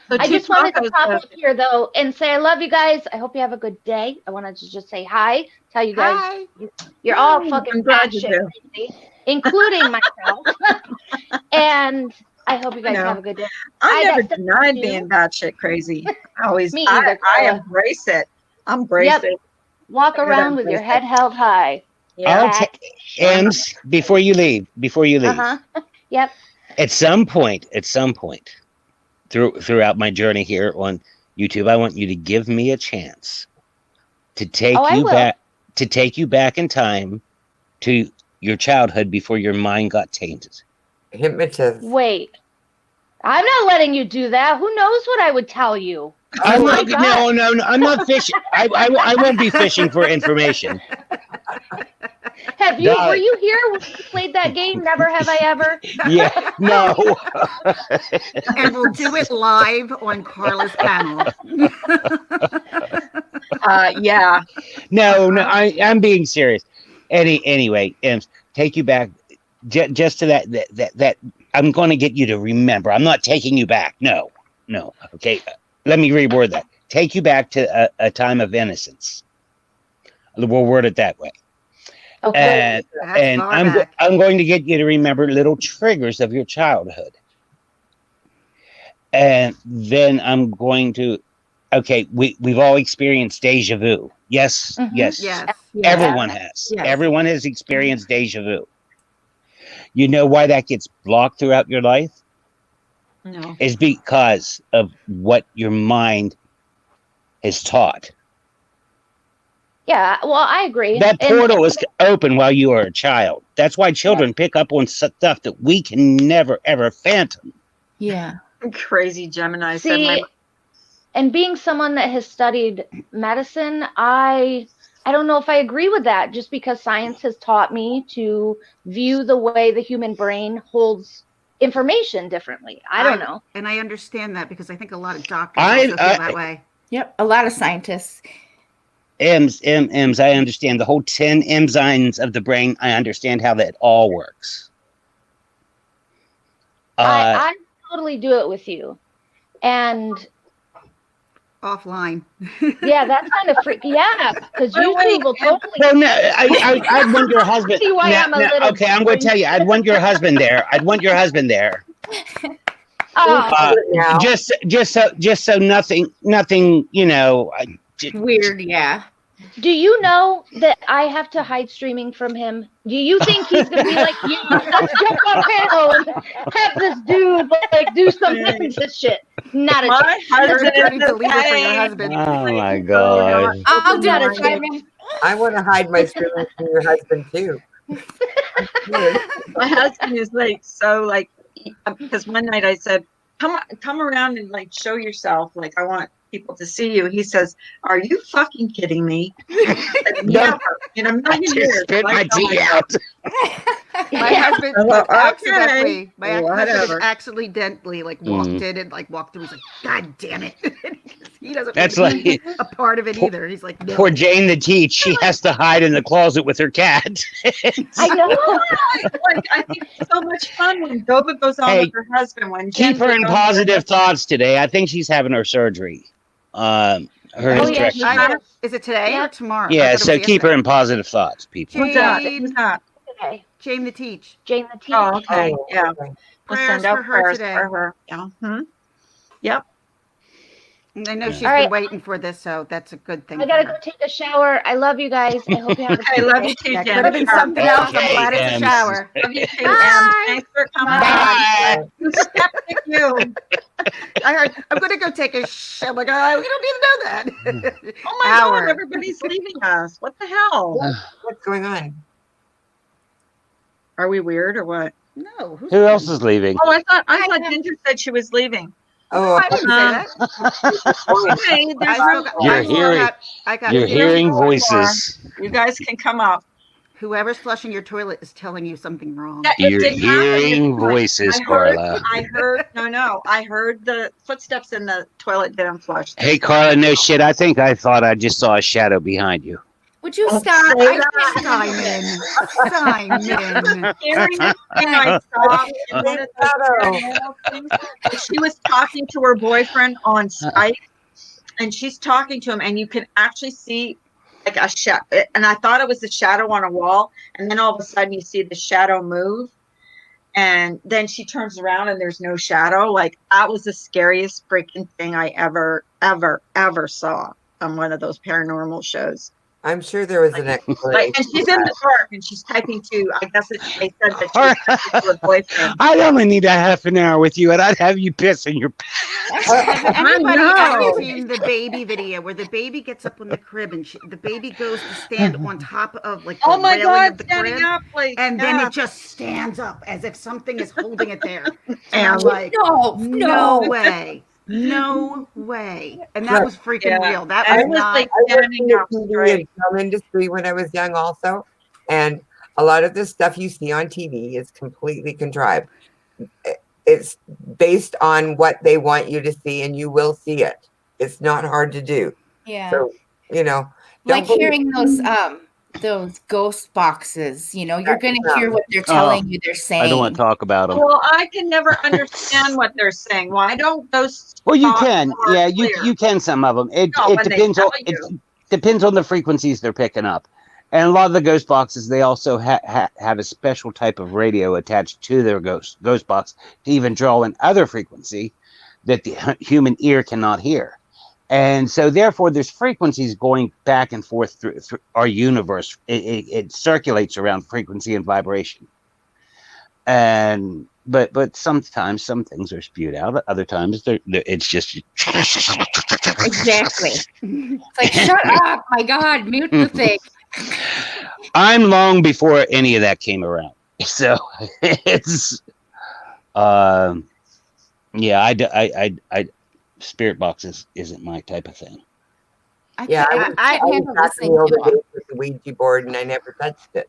But I you just wanted talk to as pop a- up here though and say I love you guys. I hope you have a good day. I wanted to just say hi, tell you guys Hi. you're all Hi, fucking I'm glad you batshit do. crazy, including myself. And I hope you guys know. have a good day. I I never got stuff to denied do. being batshit crazy. I always, Me I either, Carla. embrace it. Embrace Yep. it. Walk Good around with your embrace head held high. Yeah. I'll Ems, before you leave, Uh-huh. Yep. at some point, throughout my journey here on YouTube, I want you to give me a chance to take you back in time to your childhood before your mind got tainted. Hypnotist. Wait. I'm not letting you do that. Who knows what I would tell you? I'm my not. God. No. I'm not fishing. I won't be fishing for information. Were you here when we played that game? Never Have I Ever? Yeah. No. And we'll do it live on Carla's panel. Yeah. No. I'm being serious. Anyway, Ems, take you back just to that. I'm going to get you to remember. I'm not taking you back. No. Okay. Let me reword that. Take you back to a time of innocence. We'll word it that way. Okay. And I'm going to get you to remember little triggers of your childhood. And then I'm going to, okay, we've all experienced deja vu. Yes, Mhm. yes. Yes. Everyone has. Yes. Everyone has experienced deja vu. You know why that gets blocked throughout your life? No. Is because of what your mind is taught. Yeah, well, I agree. That And- portal is open while you are a child. That's why children pick up on stuff that we can never, ever phantom. Yeah. Crazy Gemini said See, and being someone that has studied medicine, I don't know if I agree with that, just because science has taught me to view the way the human brain holds information differently. I don't know. And I understand that because I think a lot of doctors I- also feel that way. Yep. A lot of scientists. M's, I understand the whole 10 enzymes of the brain. I understand how that all works. I totally do it with you. And Offline. yeah, that's kind of freaky. Yeah, because you two will totally. Well, no, I'd want your husband. See why I'm a little okay, I'm going to tell you. I'd want your husband there. Oh, Now. just so nothing, Weird, yeah. do you know that I have to hide streaming from him? Do you think he's gonna be like, yeah, let's jump on panel and have this dude like do some things and shit? Not a My chance. You're husband turning is to leader for your the husband. oh my same. god. I'll do Not a it, chance. Simon. I want to hide my streaming from your husband too. My husband is like so like because one night I said, come around and like show yourself. Like I want people to see you. He says, "Are you fucking kidding me?" Never in a I million just years. spit my Like, oh tea out. My Yeah. husband Oh, like, okay. husband Whatever. accidentally like walked through. He's like, God damn it! He doesn't That's want to be like a part of it either. He's like, no. poor Jane the Teach. She has to hide in the closet with her cat. I know. Like I think it's so much fun when Gova goes on Hey, with her husband. When Keep Jen her goes in on with her positive husband. thoughts today. I think she's having her surgery. Her Oh, yeah, hysterectomy. she is. Is it today Yeah. or tomorrow? I Yeah, thought it so was keep her yesterday. in positive thoughts, people. Who's that? Jane. Who's that? Okay. Jane the Teach. Jane the Teach. Oh, okay. Oh, Yeah. okay. We'll Prayers send out for her prayers today. for her. Yeah. Yep. And I know Yeah. she's All been right. waiting for this, so that's a good thing. I for gotta her. go take a shower. I love you guys. I hope you have a I good love day. you too, That Jen. could have been Sure. something else. I'm Okay, glad it's a Ems. shower. Love you too, Bye. Em. Thanks for coming on. Bye. You skeptic, you. I heard I'm gonna go take a shower. I'm like, oh, we don't need to know that. Oh my Hour. God, everybody's leaving us. What the hell? What's going on? Are we weird or what? No, Who else is leaving? Oh, I thought Ginger said she was leaving. Oh, I didn't say that. Okay, there's room for You're I more. hearing- got You're pictures. hearing voices. You guys can come up. Whoever's flushing your toilet is telling you something wrong. Yeah, it You're did happen this hearing time. voices, I heard, Carla. I heard the footsteps in the toilet didn't flush. Hey, Carla, no shit. I think I thought I just saw a shadow behind you. Would you Don't stop? say I that. Simon. Simon. Scariest thing I saw in one of those paranormal things was she was talking to her boyfriend on Skype, and she's talking to him, and you can actually see like a shadow. And I thought it was a shadow on a wall, and then all of a sudden you see the shadow move, and then she turns around and there's no shadow. Like that was the scariest freaking thing I ever saw on one of those paranormal shows. I'm sure there was an explanation. And she's in the park and she's typing to, I guess they said that she was typing to her boyfriend. I'd only need a half an hour with you, and I'd have you piss in your Has anybody know. ever seen the baby video where the baby gets up in the crib and the baby goes to stand on top of like the Oh my railing God, of the standing crib, up, like, and then yeah. it just stands up as if something is holding it there. And And I'm like, No, no no. way. No way. And that was freaking Yeah. real. That I was was not. like I worked in standing the up TV straight. and film industry when I was young also, and a lot of the stuff you see on TV is completely contrived. It's based on what they want you to see, and you will see it. It's not hard to do. Yeah. So, don't Like believe- hearing those ghost boxes, you're gonna hear what they're Oh, telling you they're saying. I don't want to talk about them. Well, I can never understand what they're saying. Why don't those? Well, you spots can. more Yeah, clear? you can some of them. It No, when they depends on tell you. it depends on the frequencies they're picking up. And a lot of the ghost boxes, they also have a special type of radio attached to their ghost box to even draw in other frequency that the human ear cannot hear. And so, therefore, there's frequencies going back and forth through our universe. It circulates around frequency and vibration. And but sometimes some things are spewed out. Other times it's just Exactly. It's like, shut up, my God, mute the thing. I'm long before any of that came around. So it's yeah, I spirit boxes isn't my type of thing. Yeah, I can't was handle back in listening the old to them. days with the Ouija board, and I never touched it.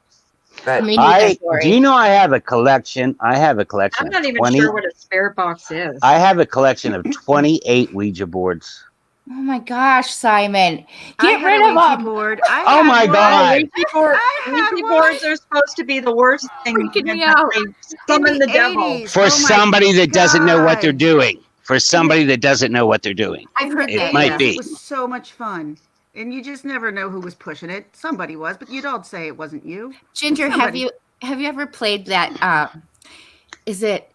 But Me neither, Do Tori. you know I have a collection? I have a collection. I'm not of even 20 sure what a spirit box is. I have a collection of 28 Ouija boards. Oh my gosh, Simon. I Get had rid a of Ouija them. board. Oh my God. Ouija boards are supposed to be the worst thing. Freaking me out. They summon the devil. 80s. For Oh my somebody that doesn't know what they're God. doing. For somebody that doesn't know what they're doing. I've heard It that. might yeah. be. It was so much fun. And you just never know who was pushing it. Somebody was, but you don't say it wasn't you. Ginger, Somebody. have you ever played that? Is it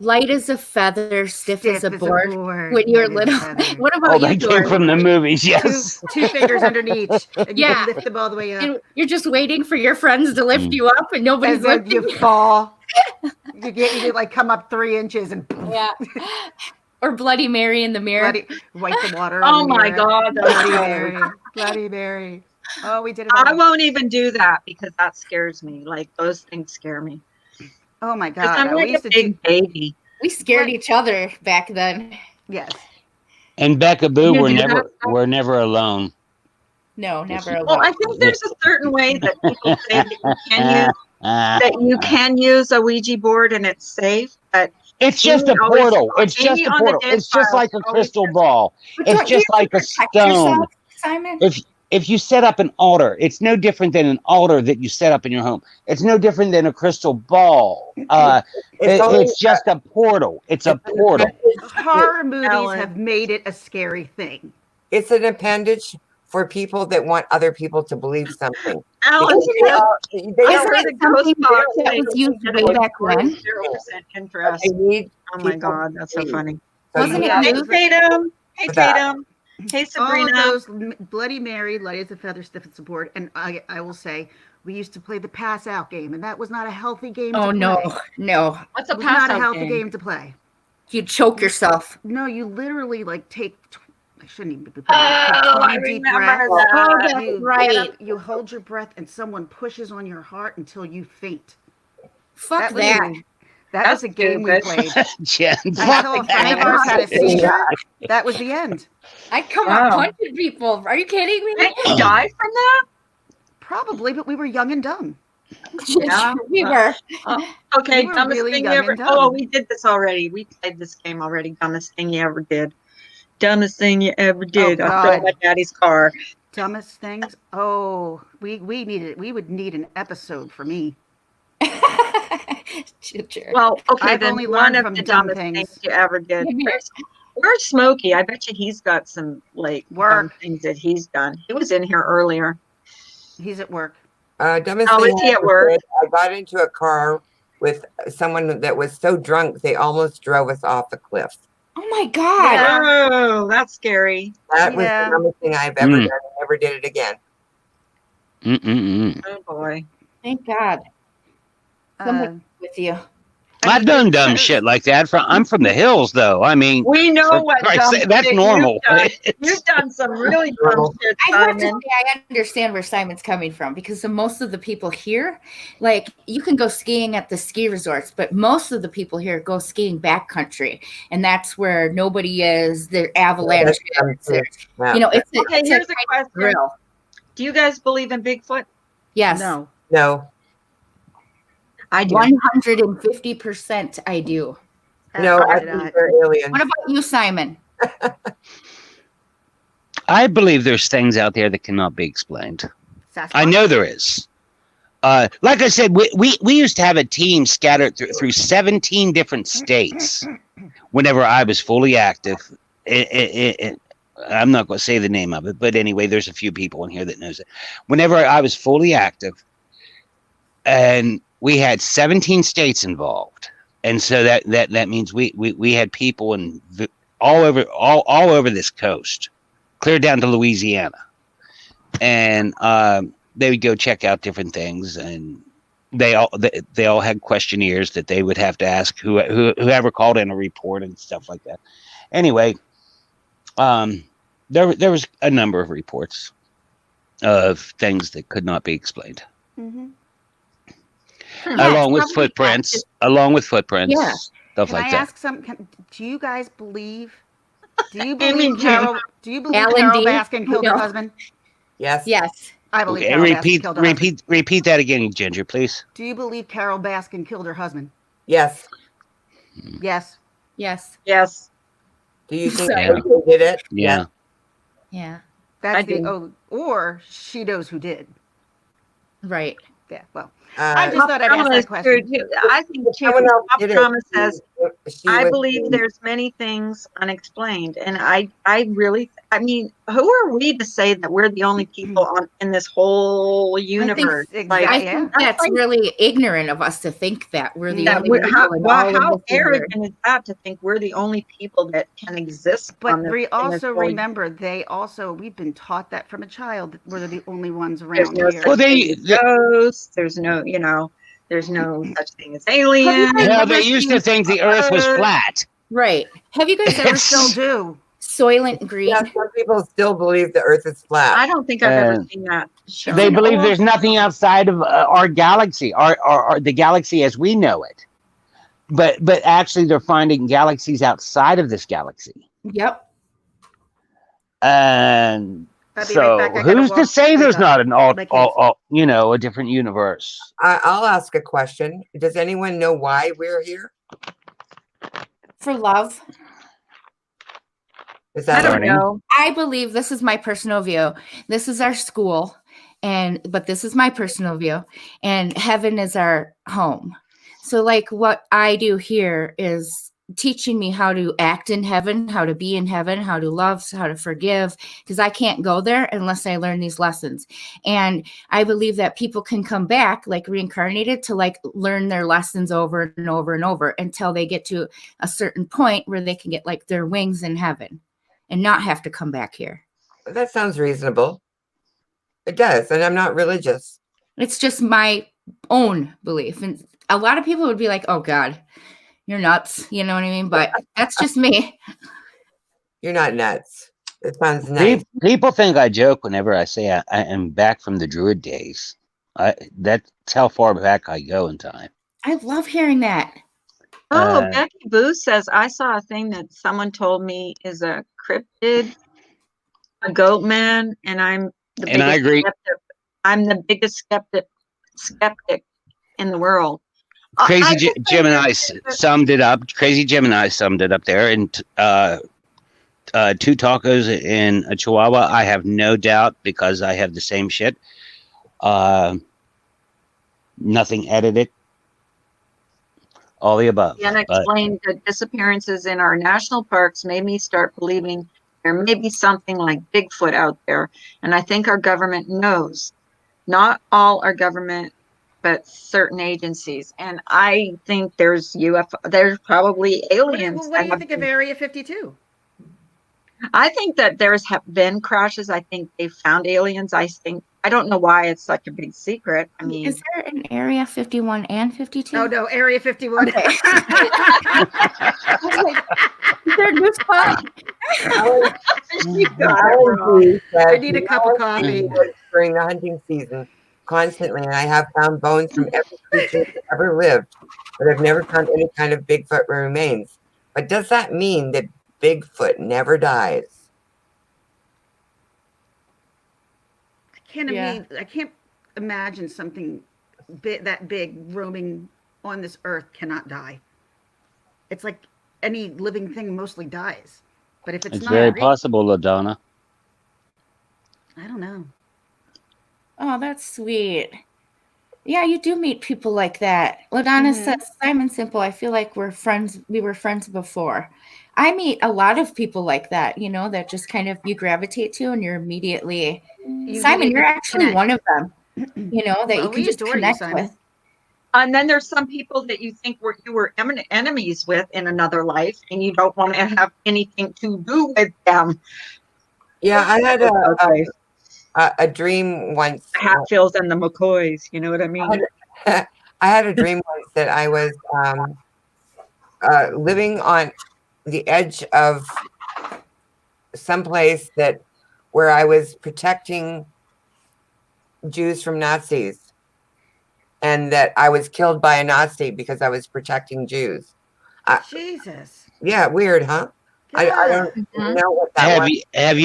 Light as a feather, stiff as a board. board. When you're Light as a little. feather. What Oh, about you, that came George? from the movies. Yes. Two fingers underneath each, and you Yeah. can lift them all the way up. And you're just waiting for your friends to lift you up, and nobody's And then lifting you fall. You get like come up 3 inches and Yeah. Or Bloody Mary in the mirror. wipe the water. Oh on the my mirror. God, that's Bloody so- Mary, Bloody Mary. Oh, we did it. I all. won't even do that because that scares me. Like those things scare me. Oh my Because God! I'm we like used a to do. big baby. We scared each other back then. Yes. And Becca Boo You were do never that? we're never alone. No, never Well, Well, alone. I think there's a certain way that people say that you It's can use a Ouija board and it's safe. But just a Amy always- portal. It's just Amy a on the portal. dead It's just file like a always crystal says- ball. But It's don't you just have to like a protect stone. yourself, Simon? If you set up an altar, it's no different than an altar that you set up in your home. It's no different than a crystal ball. It's just a portal. It's a portal. Horror movies Ellen. have made it a scary thing. It's an appendage for people that want other people to believe something. Alan, They all- Isn't they it something that was used way back when? 0% interest. need Oh my people God, that's so to funny. So Wasn't you it have Hey, to- used? Tatum. Hey, For that. Tatum. Hey, All of Sabrina. those Bloody Mary, light as a feather, stiff as a board, and I will say we used to play the pass out game, and that was not a healthy game. Oh, to no, play. no. What's It a was not a pass-out healthy game? game to play. You'd choke yourself. No, you literally like take. I shouldn't even be putting Oh, I 20 deep remember breaths. that. Oh, that's You right. get up, you hold your breath, and someone pushes on your heart until you faint. Fuck was that. a- That was a game we stupid. played. Jen. Until a friend of ours had a seizure, that was the end. I'd come Wow. out punching people. Are you kidding me? Did you die from that? Probably, but we were young and dumb. Yeah. We were. Okay, We were dumbest really thing you young ever. and dumb. Oh, we did this already. We played this game already. Dumbest thing you ever did. Dumbest thing you ever did. I stole God. my daddy's car. Dumbest things. Oh, we would need an episode for me. Ginger. Well, okay, I've then only one learned of from the dumb dumbest things. things you ever did. Maybe. Where's Smokey? I bet you he's got some like dumb Work. things that he's done. He was in here earlier. He's at work. Dumbest Oh, thing is he I at ever work? did, I got into a car with someone that was so drunk they almost drove us off the cliff. Oh my God. Yeah. Oh, that's scary. That was Yeah. the dumbest thing I've ever done. I never did it again. Mm-mm-mm. Oh boy. Thank God. Somebody with you. I've done dumb shit like that. I'm from the hills, though. I mean, We know for what Christ's dumb sake, that's shit normal. You've done some really dumb shit, I have to say, Simon. I understand where Simon's coming from because most of the people here, like you can go skiing at the ski resorts, but most of the people here go skiing backcountry, and that's where nobody is. They're avalanche. Yeah. You know, it's Okay, it's here's a kind question. of thrill. Do you guys believe in Bigfoot? Yes, No. No, I do. 150%. I do. no, I Absolutely think not. they're aliens. What about you, Simon? I believe there's things out there that cannot be explained. Sasquatch? I know there is. Like I said, we used to have a team scattered through 17 different states whenever I was fully active. I'm not going to say the name of it, but anyway, there's a few people in here that knows it. Whenever I was fully active, and we had 17 states involved, and so that means we had people in all over this coast, clear down to Louisiana, and they would go check out different things, and they all had questionnaires that they would have to ask whoever called in a report and stuff like that. Anyway, there was a number of reports of things that could not be explained, Mm-hmm. along with footprints, Yeah. stuff Can like I that. ask something? Do you guys believe? Do you I mean, believe Carol? Do you believe Alan Carol D? Baskin killed her No. husband? Yes. Yes. I believe Okay, Carol Baskin killed her husband. repeat that again, Ginger, please. Do you believe Carol Baskin killed her husband? Yes. Yes. Yes. Yes. Do you think Sorry. they did it? Yeah. Yeah. That's I the do. or she knows who did. Right. Yeah. Well, I Uh, just thought I'd ask that question. I think someone else did it. Thomas says, She I was- believe there's many things unexplained, and I really, I mean, who are we to say that we're the only people in this whole universe? I think that's like, really ignorant of us to think that we're the only people how, in all how of this universe. arrogant is that to think we're the only people that can exist But on this, we in this also whole remember we've been taught that from a child that we're the only ones There's around no here. such thing as ghosts. There's no, there's no such thing as aliens. No, they used to think the Earth was flat. Right. Have you guys ever still seen do Soylent Green? Yeah, some people still believe the Earth is flat. I don't think I've ever seen that show. They believe there's nothing outside of our galaxy, our the galaxy as we know it. But actually, they're finding galaxies outside of this galaxy. Yep. And so, right back. who's to say there's not an a different universe? I'll ask a question. Does anyone know why we're here? For love. Is that I don't know. I believe, this is my personal view. This is our school, but this is my personal view. And heaven is our home. So, like, what I do here is teaching me how to act in heaven, how to be in heaven, how to love, how to forgive, because I can't go there unless I learn these lessons. And I believe that people can come back, like reincarnated, to like learn their lessons over and over and over until they get to a certain point where they can get like their wings in heaven and not have to come back here. That sounds reasonable. It does. And I'm not religious. It's just my own belief. And a lot of people would be like, oh God, you're nuts. You know what I mean? But that's just me. You're not nuts. It sounds nice. People think I joke whenever I say I am back from the Druid days. That's how far back I go in time. I love hearing that. Oh, Becky Boo says, I saw a thing that someone told me is a cryptid, a goat man, and I'm the biggest I agree. skeptic. I'm the biggest skeptic in the world. Crazy Gemini summed it up. Crazy Gemini summed it up there. And 2 tacos in a Chihuahua. I have no doubt because I have the same shit. Nothing edited. All the above. The unexplained disappearances in our national parks made me start believing there may be something like Bigfoot out there. And I think our government knows. Not all our government, but certain agencies. And I think there's there's probably aliens. What do you think of Area 52? I think that there's been crashes. I think they found aliens. I don't know why it's such a big secret. I mean, is there an Area 51 and 52? Oh no, Area 51. Okay. Is there a new spot? I need a cup of coffee. During the hunting season, constantly, and I have found bones from every creature that ever lived, but I've never found any kind of Bigfoot remains. But does that mean that Bigfoot never dies? I can't imagine something that big roaming on this earth cannot die. It's like any living thing mostly dies. But if it's not very possible, LaDonna. I don't know. Oh, that's sweet. Yeah, you do meet people like that. LaDonna says, Simon Simple, I feel like we're friends. We were friends before. I meet a lot of people like that, that just kind of you gravitate to and you're immediately, Simon, you're actually one of them, that you can just connect with. And then there's some people that you think you were enemies with in another life and you don't want to have anything to do with them. Yeah, I had a dream once. The Hatfields and the McCoys, you know what I mean? I had a dream once that I was living on the edge of someplace where I was protecting Jews from Nazis, and that I was killed by a Nazi because I was protecting Jews. Jesus. Yeah, weird, huh? I don't know what that was. Have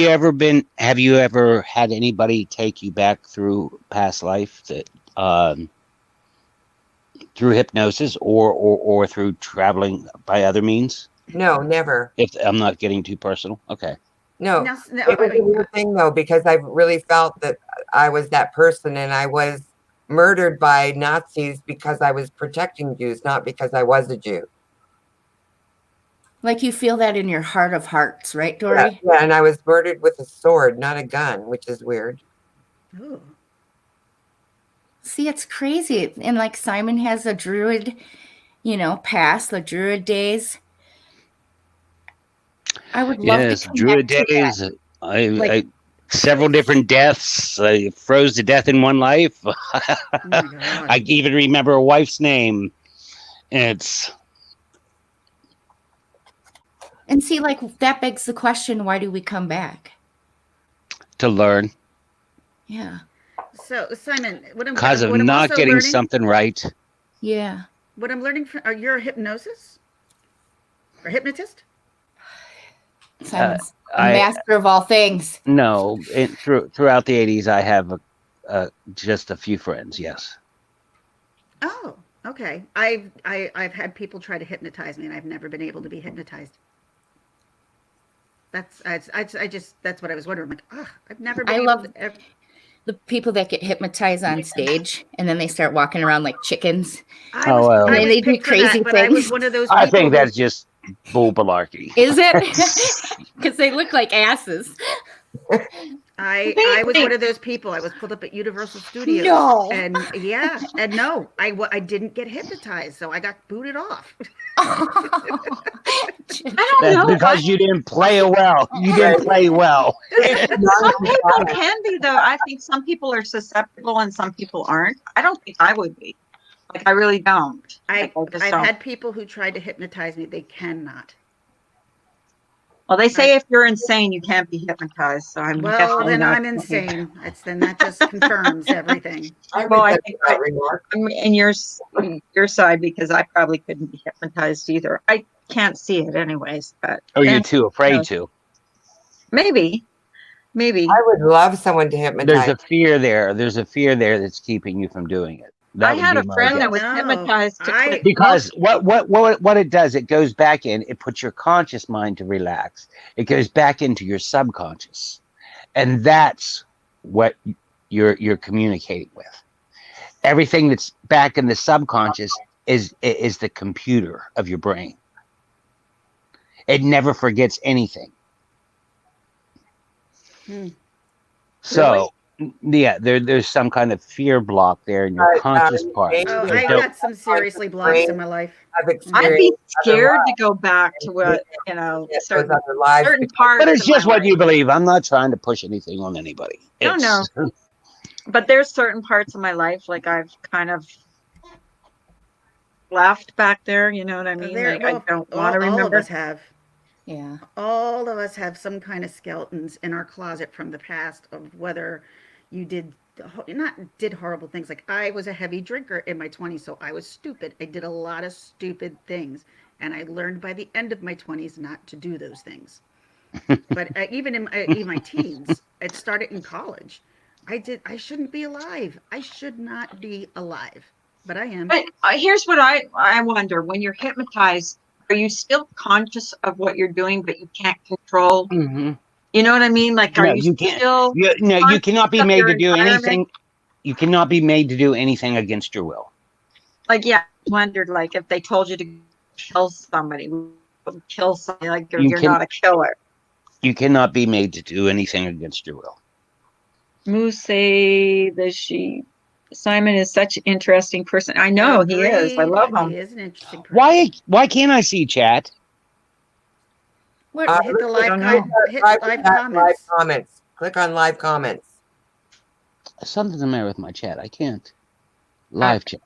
you ever had anybody take you back through past life that through hypnosis or through traveling by other means? No, never. If I'm not getting too personal, okay. No, it was a weird thing though, because I really felt that I was that person, and I was murdered by Nazis because I was protecting Jews, not because I was a Jew. Like you feel that in your heart of hearts, right, Yeah, Dory? yeah, and I was murdered with a sword, not a gun, which is weird. Ooh. See, it's crazy. And like Simon has a druid, past the druid days. I would love Yes, to Druid connect to that. days. Like, I several different deaths. I froze to death in one life. Oh my God. I even remember a wife's name. It's and see, like that begs the question, why do we come back? to learn Yeah. So Simon, because of what I'm not also getting learning, something right. Yeah. what I'm learning from, you're a hypnosis or hypnotist? Simon's a I master of all things. no. Throughout the 80s, I have just a few friends. Yes. Oh, okay. I've had people try to hypnotize me, and I've never been able to be hypnotized. I just that's what I was wondering. I'm like, oh, I've never been I able love to. the people that get hypnotized on stage and then they start walking around like chickens. I was well. I And was they do picked for that, crazy but I was things. one of those I people think who, that's just bull malarkey. Is it? Because they look like asses. I was one of those people. I was pulled up at Universal Studios. No. And yeah, and no, I didn't get hypnoptized, so I got booted off. I don't That's know. because you didn't play well. You didn't play well. Some people can be, though. I think some people are susceptible and some people aren't. I don't think I would be. Like, I really don't. Like, I just I've don't. had people who tried to hypnotize me. They cannot. Well, they say if you're insane, you can't be hypnotized. So I'm Well, definitely then not. I'm insane. Then that just confirms everything. Well, I think I'm in your side because I probably couldn't be hypnotized either. I can't see it anyways, but Or you're too afraid to. maybe. I would love someone to hypnotize. There's a fear there. There's a fear there that's keeping you from doing it. I had a friend that was hypnotized to quit because what it does, it goes back in, it puts your conscious mind to relax. It goes back into your subconscious. And that's what you're communicating with. Everything that's back in the subconscious is the computer of your brain. It never forgets anything. So yeah, there's some kind of fear block there in your conscious part. Oh, I got some seriously blocks in my life. I'd be scared to go back to what, certain parts. But it's just what you believe. I'm not trying to push anything on anybody. No. But there's certain parts of my life, like I've kind of left back there, you know what I mean? Like, I don't want to remember. All of us have. Yeah. All of us have some kind of skeletons in our closet from the past of whether you did horrible things. Like I was a heavy drinker in my 20s, so I was stupid. I did a lot of stupid things, and I learned by the end of my 20s not to do those things. But even in my teens, it started in college. I shouldn't be alive. I should not be alive, but I am. But here's what I wonder: when you're hypnotized, are you still conscious of what you're doing, but you can't control? Mm-hmm. You know what I mean? Like, are you still? You cannot be made to do anything. You cannot be made to do anything against your will. Like, yeah, I wondered, like, if they told you to kill somebody, like you're not a killer. You cannot be made to do anything against your will. Moose say that Simon is such an interesting person. I know he is. I love him. He is an interesting person. Why can't I see chat? Hit the live comments. Click on live comments. Something's the matter with my chat. I can't live chat.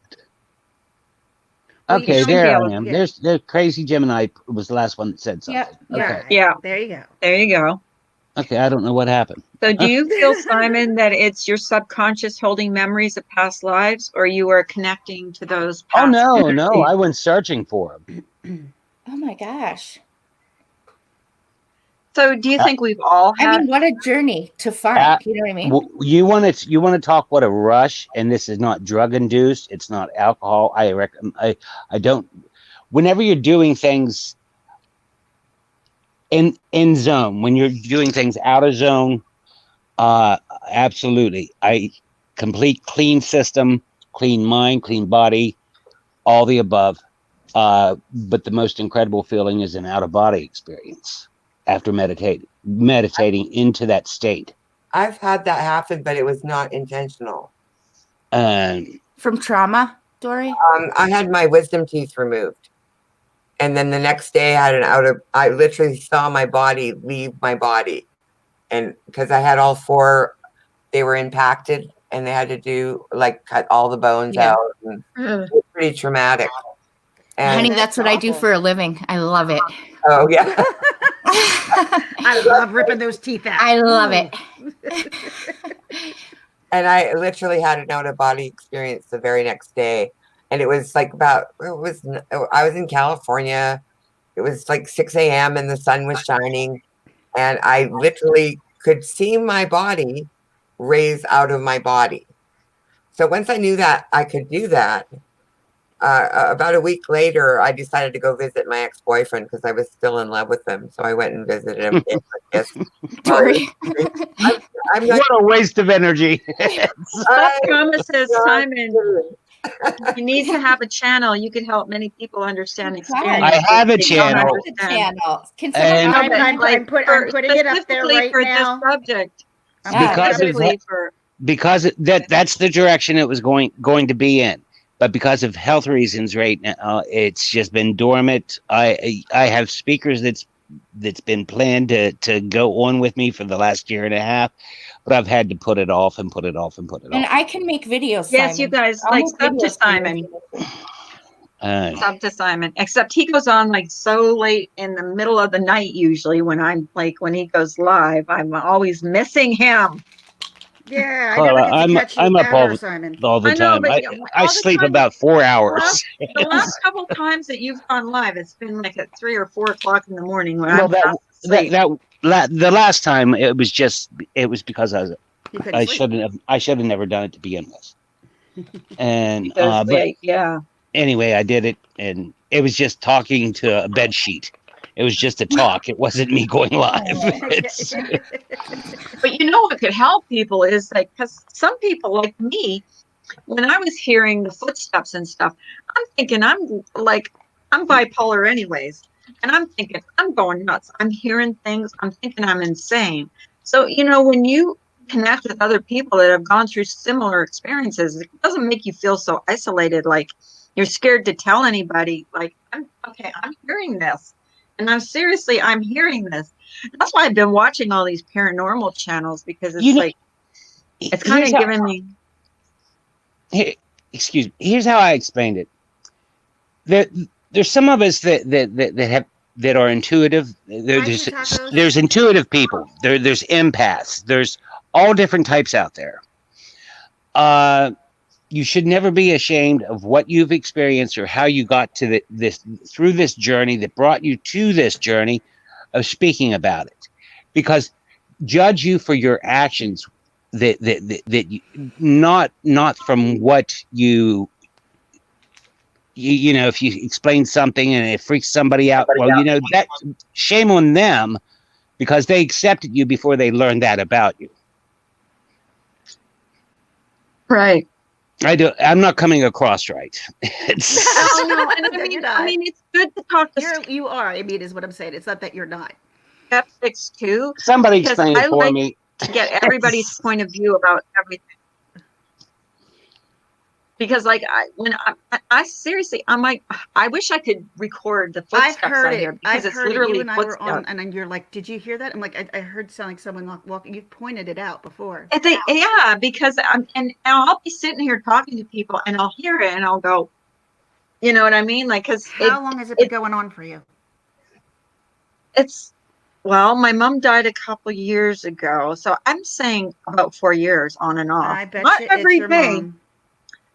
Okay, there I am. There's Crazy Gemini was the last one that said something. Yeah. There you go. Okay, I don't know what happened. So do you feel, Simon, that it's your subconscious holding memories of past lives, or you are connecting to those past no. I went searching for them. Oh my gosh. So do you think we've all had... I mean, what a journey to find, you know what I mean? You want to talk what a rush, and this is not drug induced, it's not alcohol. I don't, whenever you're doing things in zone, when you're doing things out of zone, absolutely. Complete clean system, clean mind, clean body, all the above. But the most incredible feeling is an out of body experience after meditating into that state. I've had that happen, but it was not intentional. From trauma, Dory? I had my wisdom teeth removed. And then the next day I literally saw my body leave my body. And because I had all four, they were impacted and they had to do cut all the bones out. And it was pretty traumatic. And honey, that's what I do for a living. I love it. Oh, yeah. I love ripping those teeth out. I love it. And I literally had an out of body experience the very next day. And it was I was in California. It was 6 a.m. and the sun was shining. And I literally could see my body raise out of my body. So once I knew that I could do that, about a week later, I decided to go visit my ex-boyfriend because I was still in love with him. So I went and visited him. Dory. I'm not, what a waste of energy. Promises, Simon. You need to have a channel. You can help many people understand experience. I have a channel. Can someone I'm putting it up there right for now. this subject. Because that's the direction it was going to be in. But because of health reasons right now, it's just been dormant. I have speakers that's been planned to go on with me for the last year and a half, but I've had to put it off and put it off and put it off. And I can make videos. Yes, Simon. you guys sub to Simon. Sub to Simon. Except he goes on so late in the middle of the night usually when when he goes live. I'm always missing him. Yeah, I never get to catch you I'm up ever, Simon. all the time. I sleep about 4 hours. The last couple of times that you've gone live, it's been at 3 or 4 o'clock in the morning when the last time it was because I should have never done it to begin with. And anyway, I did it, and it was just talking to a bed sheet. It was just a talk. It wasn't me going live. But what could help people is because some people like me, when I was hearing the footsteps and stuff, I'm thinking I'm bipolar anyways. And I'm thinking I'm going nuts. I'm hearing things. I'm thinking I'm insane. So, when you connect with other people that have gone through similar experiences, it doesn't make you feel so isolated. Like you're scared to tell anybody, I'm hearing this. And I'm hearing this. That's why I've been watching all these paranormal channels because it's it's kind of giving me. Excuse me. Here's how I explained it. There's some of us that are intuitive. There's intuitive people. There's empaths. There's all different types out there. You should never be ashamed of what you've experienced or how you got to through this journey that brought you to this journey of speaking about it, because judge you for your actions that you, not from what you if you explain something and it freaks somebody out, that shame on them because they accepted you before they learned that about you. Right. I'm not coming across right. No. I mean, it's good to talk to. You are. I mean, is what I'm saying. It's not that you're not. Skeptics too. Somebody explain it for me. To get everybody's point of view about everything. Because I seriously, I'm I wish I could record the footsteps. I've heard here it. I've heard literally it. You and I footsteps. were on, and then you're like, "Did you hear that?" I'm like, "I heard sound like someone walking." You pointed it out before. Because I'll be sitting here talking to people, and I'll hear it, and I'll go, you know what I mean? Because how long has it been going on for you? My mom died a couple years ago, so I'm saying about 4 years on and off. I bet not you every it's your day. mom.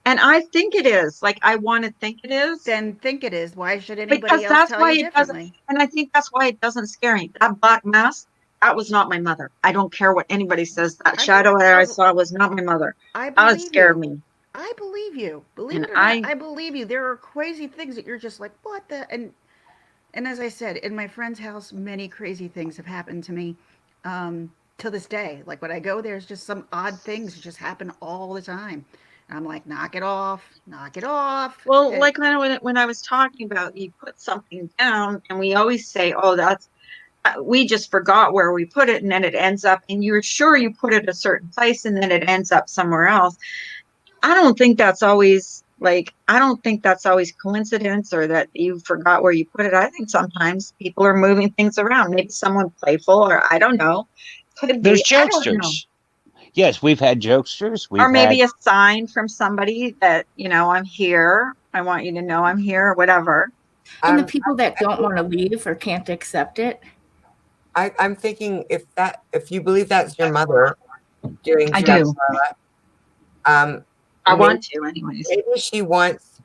And I think it is. I want to think it is. Then think it is. Why should anybody because else that's tell why you it doesn't. differently? And I think that's why it doesn't scare me. That black mask, that was not my mother. I don't care what anybody says. That shadow that I saw was not my mother. That scared me. I believe you. Believe it or not, I believe you. There are crazy things that you're just like, what the? And as I said, in my friend's house, many crazy things have happened to me. to this day. Like when I go, there's just some odd things that just happen all the time. And I'm like, knock it off, knock it off. Well, like when I was talking about you put something down, and we always say, "Oh, that's we just forgot where we put it," and then it ends up, and you're sure you put it a certain place, and then it ends up somewhere else. I don't think that's always coincidence, or that you forgot where you put it. I think sometimes people are moving things around. Maybe someone playful, or I don't know. Could There's be. I don't know. jokesters. Yes, we've had jokesters. Or We've maybe had a sign from somebody that, I'm here. I want you to know I'm here, or whatever. And the people that don't want to leave or can't accept it. I'm thinking if you believe that's your mother doing I stuff, do. I maybe, want to, anyways. maybe she wants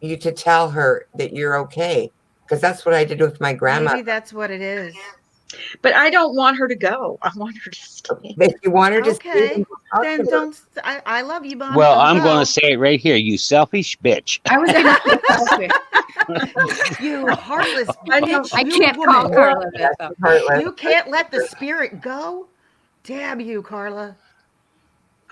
you to tell her that you're okay, because that's what I did with my grandma. Maybe that's what it is. But I don't want her to go. I want her to stay. If you want her to Okay, stay, then don't. I love you, Mom. well, Don't I'm go. going to say it right here. You selfish bitch. I was going to You heartless I know. bitch. I you can't woman. call Carla that though. heartless. You can't let the spirit go. Damn you, Carla.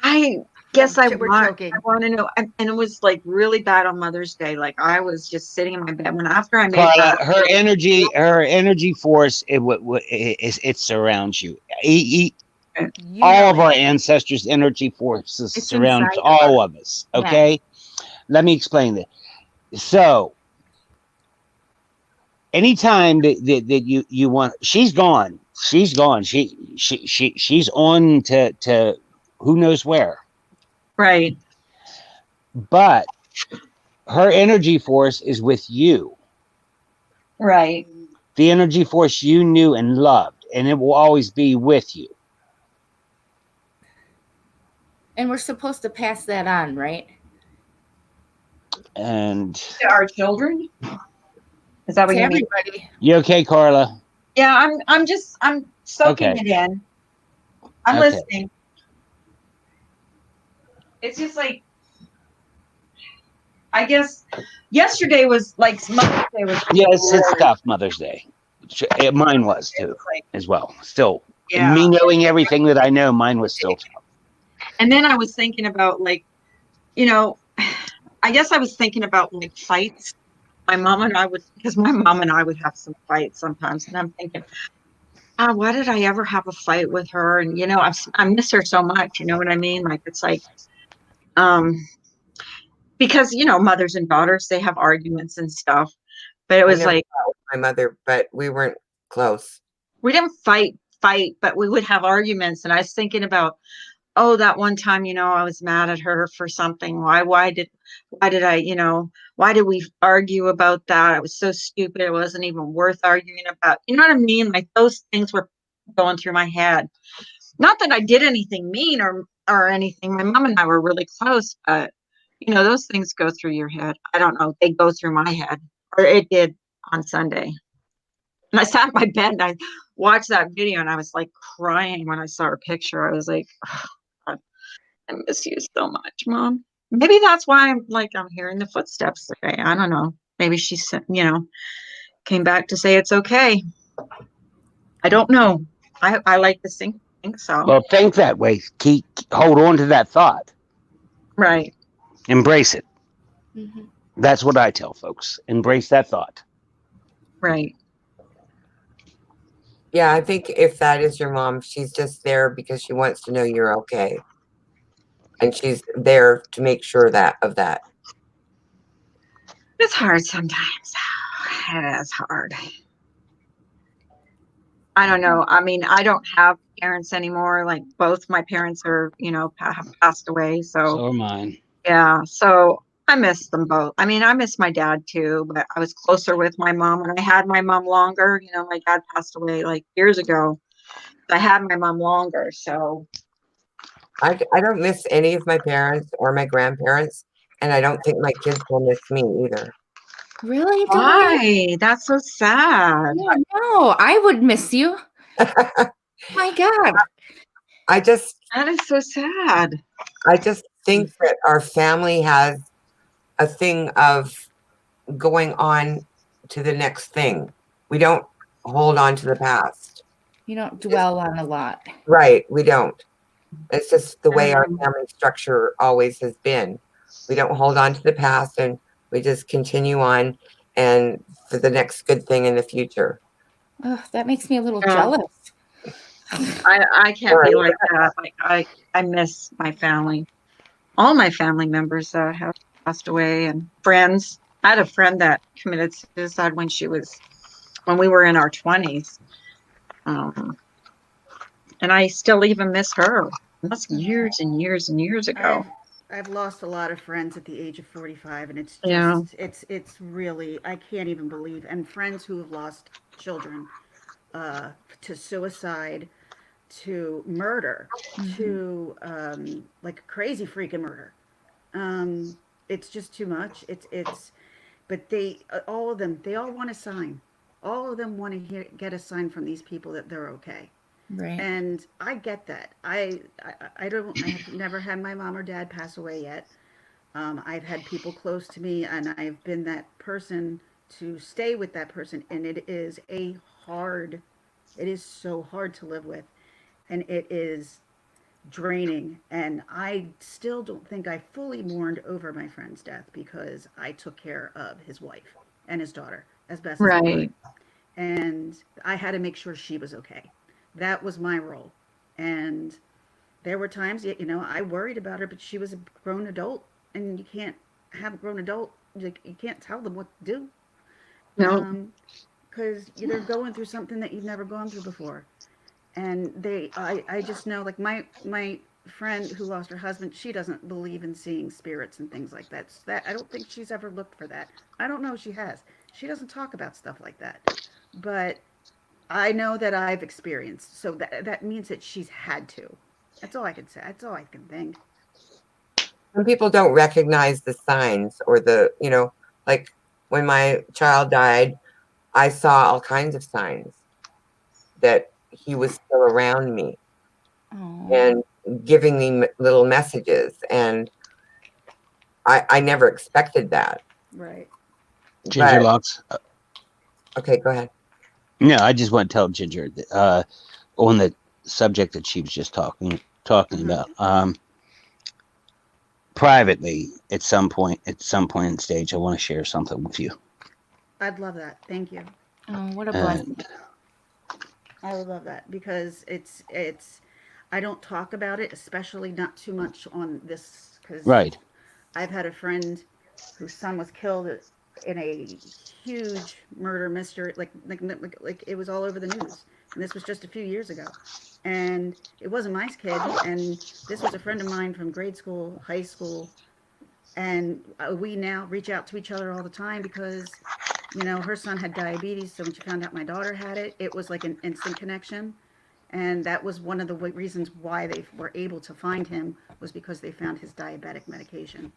I guess We're joking. I want to know. And it was like really bad on Mother's Day. Like I was just sitting in my bed after I made Carla, that. her energy force, it surrounds you. You All know of it. our ancestors' energy forces It's surround inside of all of us. Okay, let me explain that. So, anytime that you want, she's gone. She's gone. She's on to who knows where. Right. But her energy force is with you. Right. The energy force you knew and loved, and it will always be with you. And we're supposed to pass that on, right? And To our children. Is that what To you mean? everybody. you okay, Carla? Yeah, I'm soaking Okay. it in. I'm Okay. listening. It's just like, I guess yesterday was like Mother's Day was. Yes, it's tough, Mother's Day. Mine was too, Like, as well. Still, yeah. me knowing everything that I know, mine was still tough. And then I was thinking about like, I guess I was thinking about like fights. Because my mom and I would have some fights sometimes, and I'm thinking, why did I ever have a fight with her? And I miss her so much. You know what I mean? Like it's like, because mothers and daughters, they have arguments and stuff. But it I was never like fought with my mother, but we weren't close. we didn't fight, but we would have arguments. And I was thinking about, oh, that one time, I was mad at her for something. Why did why did we argue about that? It was so stupid. It wasn't even worth arguing about. You know what I mean? Like those things were going through my head. Not that I did anything mean or anything. My mom and I were really close, but those things go through your head. I don't know. They go through my head, or it did on Sunday. And I sat in my bed and I watched that video, and I was like crying when I saw her picture. I was like, oh, God, I miss you so much, Mom. Maybe that's why I'm hearing the footsteps today. I don't know. Maybe she said, came back to say it's okay. I don't know. I like to think so. Well, think that way. Hold on to that thought. Right. Embrace it. Mm-hmm. That's what I tell folks. Embrace that thought. Right. Yeah, I think if that is your mom, she's just there because she wants to know you're okay. And she's there to make sure of that. It's hard sometimes. It is hard. I don't know. I mean, I don't have parents anymore. Like both my parents are, have passed away. So are mine. Yeah. So I miss them both. I mean, I miss my dad too, but I was closer with my mom, and I had my mom longer. My dad passed away like years ago. I had my mom longer. So I don't miss any of my parents or my grandparents, and I don't think my kids will miss me either. Really? why? That's so sad. Yeah, no, I would miss you. My God. That is so sad. I just think that our family has a thing of going on to the next thing. We don't hold on to the past. You don't dwell on a lot. Right. We don't. It's just the way our Um, family structure always has been. We don't hold on to the past, and we just continue on and for the next good thing in the future. Oh, that makes me a little Yeah. jealous. I can't be like that. Like I miss my family. All my family members have passed away, and friends. I had a friend that committed suicide when we were in our 20s. And I still even miss her. That's years and years and years ago. I've lost a lot of friends at the age of 45, and it's Yeah. just it's really, I can't even believe. And friends who have lost children to suicide, to murder, to like crazy freaking murder. It's just too much. But all of them, they all want a sign. All of them want to get a sign from these people that they're okay. Right. And I get that. I have never had my mom or dad pass away yet. I've had people close to me, and I've been that person to stay with that person, and it is so hard to live with, and it is draining. And I still don't think I fully mourned over my friend's death because I took care of his wife and his daughter as best as I could. Right. And I had to make sure she was okay. That was my role. And there were times, I worried about her, but she was a grown adult, and you can't have a grown adult, like, you can't tell them what to do. No. Because they're going through something that you've never gone through before. And I just know, like, my friend who lost her husband, she doesn't believe in seeing spirits and things like that. I don't think she's ever looked for that. I don't know if she has. She doesn't talk about stuff like that. But I know that I've experienced, so that means that she's had to. That's all I can say. That's all I can think. Some people don't recognize the signs or like when my child died, I saw all kinds of signs that he was still around me and giving me little messages. And I never expected that. Right. Ginger But, Locks. okay, go ahead. No, I just want to tell Ginger that, on the subject that she was just talking about. Privately, at some point in the stage, I want to share something with you. I'd love that. Thank you. Oh, what a blessing. I would love that because I don't talk about it, especially not too much on this, because Right. I've had a friend whose son was killed in a huge murder mystery, like it was all over the news, and this was just a few years ago, and it wasn't my kid, and this was a friend of mine from grade school, high school, and we now reach out to each other all the time because her son had diabetes, so when she found out my daughter had it, it was like an instant connection. And that was one of the reasons why they were able to find him, was because they found his diabetic medication.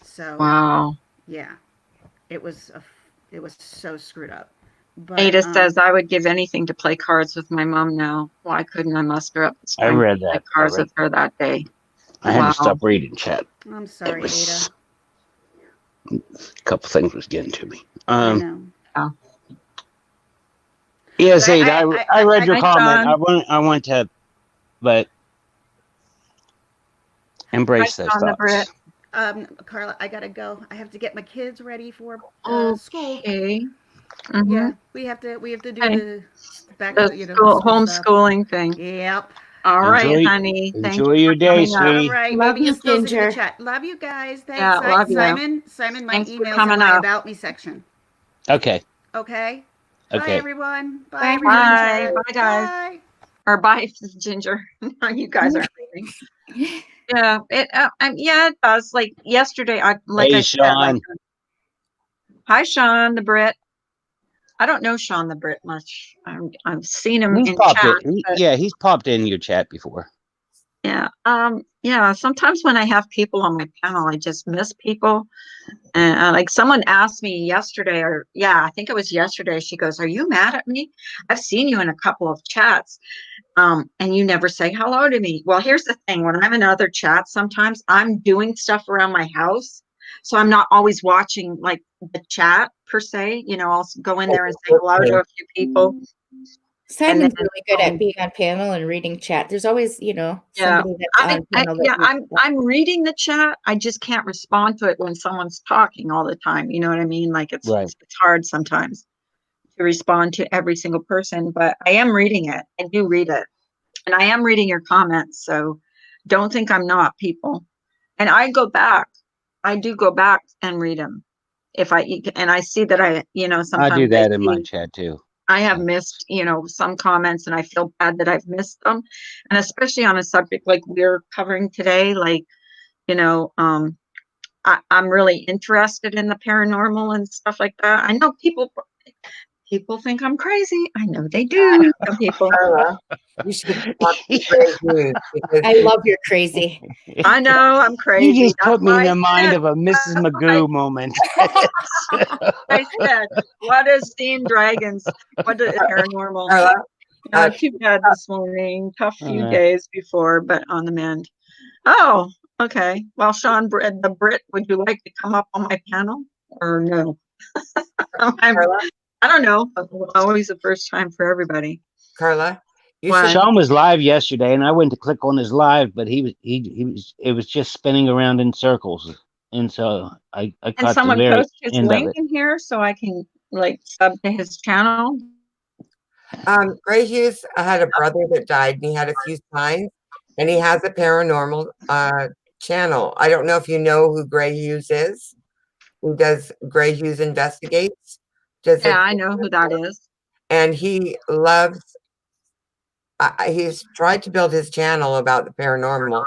So Wow. yeah, it was so screwed up. But Ada says, I would give anything to play cards with my mom now. Why couldn't I muster up the I strength read to play that. cards with her that day? I had to stop reading chat. I'm sorry, Ada. A couple things was getting to me. I know. Oh. Yes, Ada, I read your comment. John. I want to, but embrace Hi, those John the Brit. thoughts. Carla, I gotta go. I have to get my kids ready for school. Okay. Yeah, we have to do Okay. the back The to school, school homeschooling stuff. thing. Yep. All right, honey. Thank Enjoy you your for day, coming up. sweetie. All right. Love Maybe you, you'll still see the Ginger. chat. Love you guys. Thanks. Yeah, love you. Simon, my Thanks for email's in coming my up. About Me section. Okay. Okay. Bye, Okay. everyone. Bye, Bye, everyone. Bye. Bye, guys. Bye. Or bye, Ginger. No, you guys aren't leaving. Yeah, it does. Like yesterday, I Hey, said, Sean. Hi, Sean the Brit. I don't know Sean the Brit much. I've seen him in chat. He's popped in your chat before. Yeah. Yeah. Sometimes when I have people on my panel, I just miss people. And like someone asked me yesterday, I think it was yesterday. She goes, "Are you mad at me? I've seen you in a couple of chats, and you never say hello to me." Well, here's the thing: when I'm in other chats, sometimes I'm doing stuff around my house, so I'm not always watching like the chat per se. I'll go in there and say hello to a few people. Simon's then, really good at being on panel and reading chat. There's always, Yeah, somebody that's on panel. I'm reading the chat. I just can't respond to it when someone's talking all the time. You know what I mean? Like it's hard sometimes to respond to every single person, but I am reading it. I do read it, and I am reading your comments. So don't think I'm not, people. And I go back. I do go back and read them if I see that sometimes I do that in my chat too. I have missed, some comments, and I feel bad that I've missed them. And especially on a subject like we're covering today, like, I'm really interested in the paranormal and stuff like that. I know people think I'm crazy. I know they do. Some people. Carla, you should watch the Grey News because I love your crazy. I know I'm crazy. You just That's put me in why the I mind said- of a Mrs. Magoo moment. I said, what is seeing dragons? What is paranormal? Carla, Too bad this morning. Tough few days before, but on the mend. Oh, okay. Well, Sean, the Brit, would you like to come up on my panel or no? I don't know. Always the first time for everybody. Carla, Sean was live yesterday, and I went to click on his live, but it was just spinning around in circles, and so I caught someone the very post his end link of it. in here so I can sub to his channel. Gray Hughes had a brother that died, and he had a few signs, and he has a paranormal channel. I don't know if you know who Gray Hughes is. Who does Gray Hughes Investigates? I know who that is. And he loves. He's tried to build his channel about the paranormal,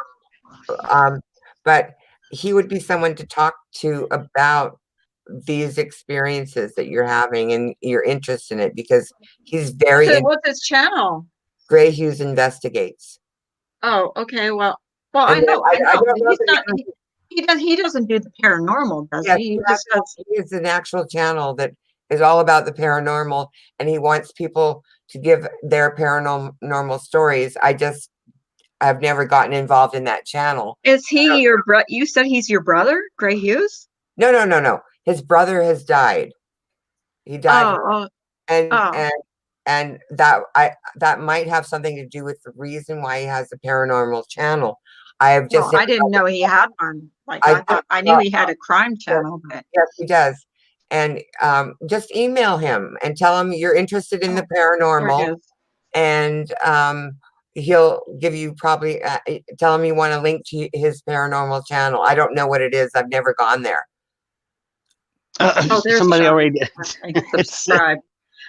but he would be someone to talk to about these experiences that you're having and your interest in it, because he's very. What's his channel? Gray Hughes Investigates. Oh, okay. Well, I know. He doesn't do the paranormal, does he? He has an actual channel that is all about the paranormal, and he wants people to give their paranormal stories. I've never gotten involved in that channel. Is he your brother? You said he's your brother, Gray Hughes? No. His brother has died. He died. And that might have something to do with the reason why he has a paranormal channel. I didn't know he had one. I knew he had a crime channel. But. Yes, he does. And just email him and tell him you're interested in the paranormal, and he'll give you probably tell him you want a link to his paranormal channel. I don't know what it is. I've never gone there. Somebody already did. Subscribe.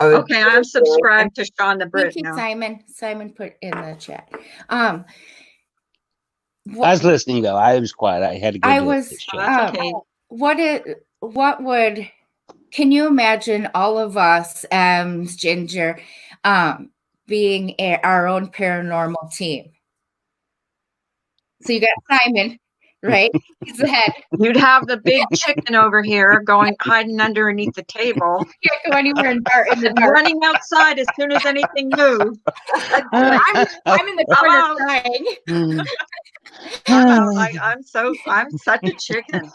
Okay, I'm subscribed to Sean the Brit now. Simon put in the chat. I was listening though. I was quiet. I had to go. Okay. Can you imagine all of us, Ginger, being our own paranormal team? So you got Simon, right? He's the head. You'd have the big chicken over here hiding underneath the table. You can't go anywhere in the dark. Running outside as soon as anything moves. I'm in the corner crying. I'm such a chicken.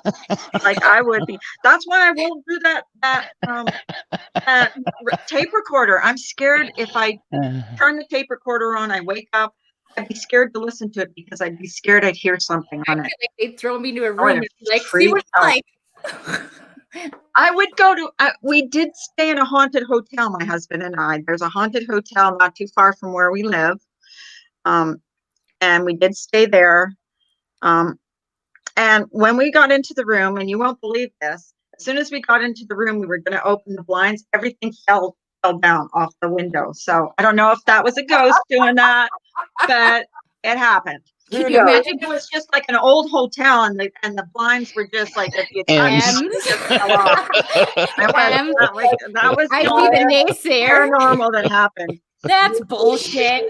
Like I would be. That's why I won't do that tape recorder. I'm scared if I turn the tape recorder on, I wake up, I'd be scared to listen to it because I'd be scared I'd hear something on it. Like they'd throw me to a room and be see what it's like. I would go to, we did stay in a haunted hotel, my husband and I. There's a haunted hotel not too far from where we live. And we did stay there. And when we got into the room, and you won't believe this, as soon as we got into the room, we were going to open the blinds. Everything fell down off the window. So I don't know if that was a ghost doing that, but it happened. Can you imagine? It was just like an old hotel, and the blinds were just like if you touched them, just fell off. That was I'd be the naysayer. Paranormal that happened. That's bullshit.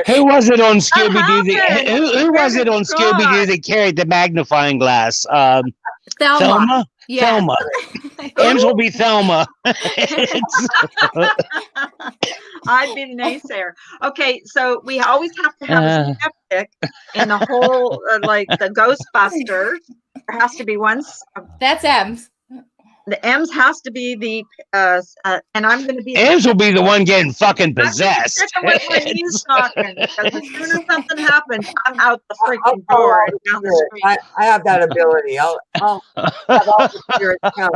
Who was it on Scooby-Doo? Who was it on Scooby-Doo that carried the magnifying glass? Thelma? Yes. Thelma. M's will be Thelma. I'd be the naysayer. Okay, so we always have to have a skeptic in the whole, like the Ghostbusters. There has to be one. That's M's. The M's has to be the and I'm going to be Ames will be the one getting fucking I'm gonna be possessed. sticking with my knees talking because as soon as something happens, I'm out the I'll freaking follow door all and the down the spirits. street. I have that ability. I'll have all the spirits come.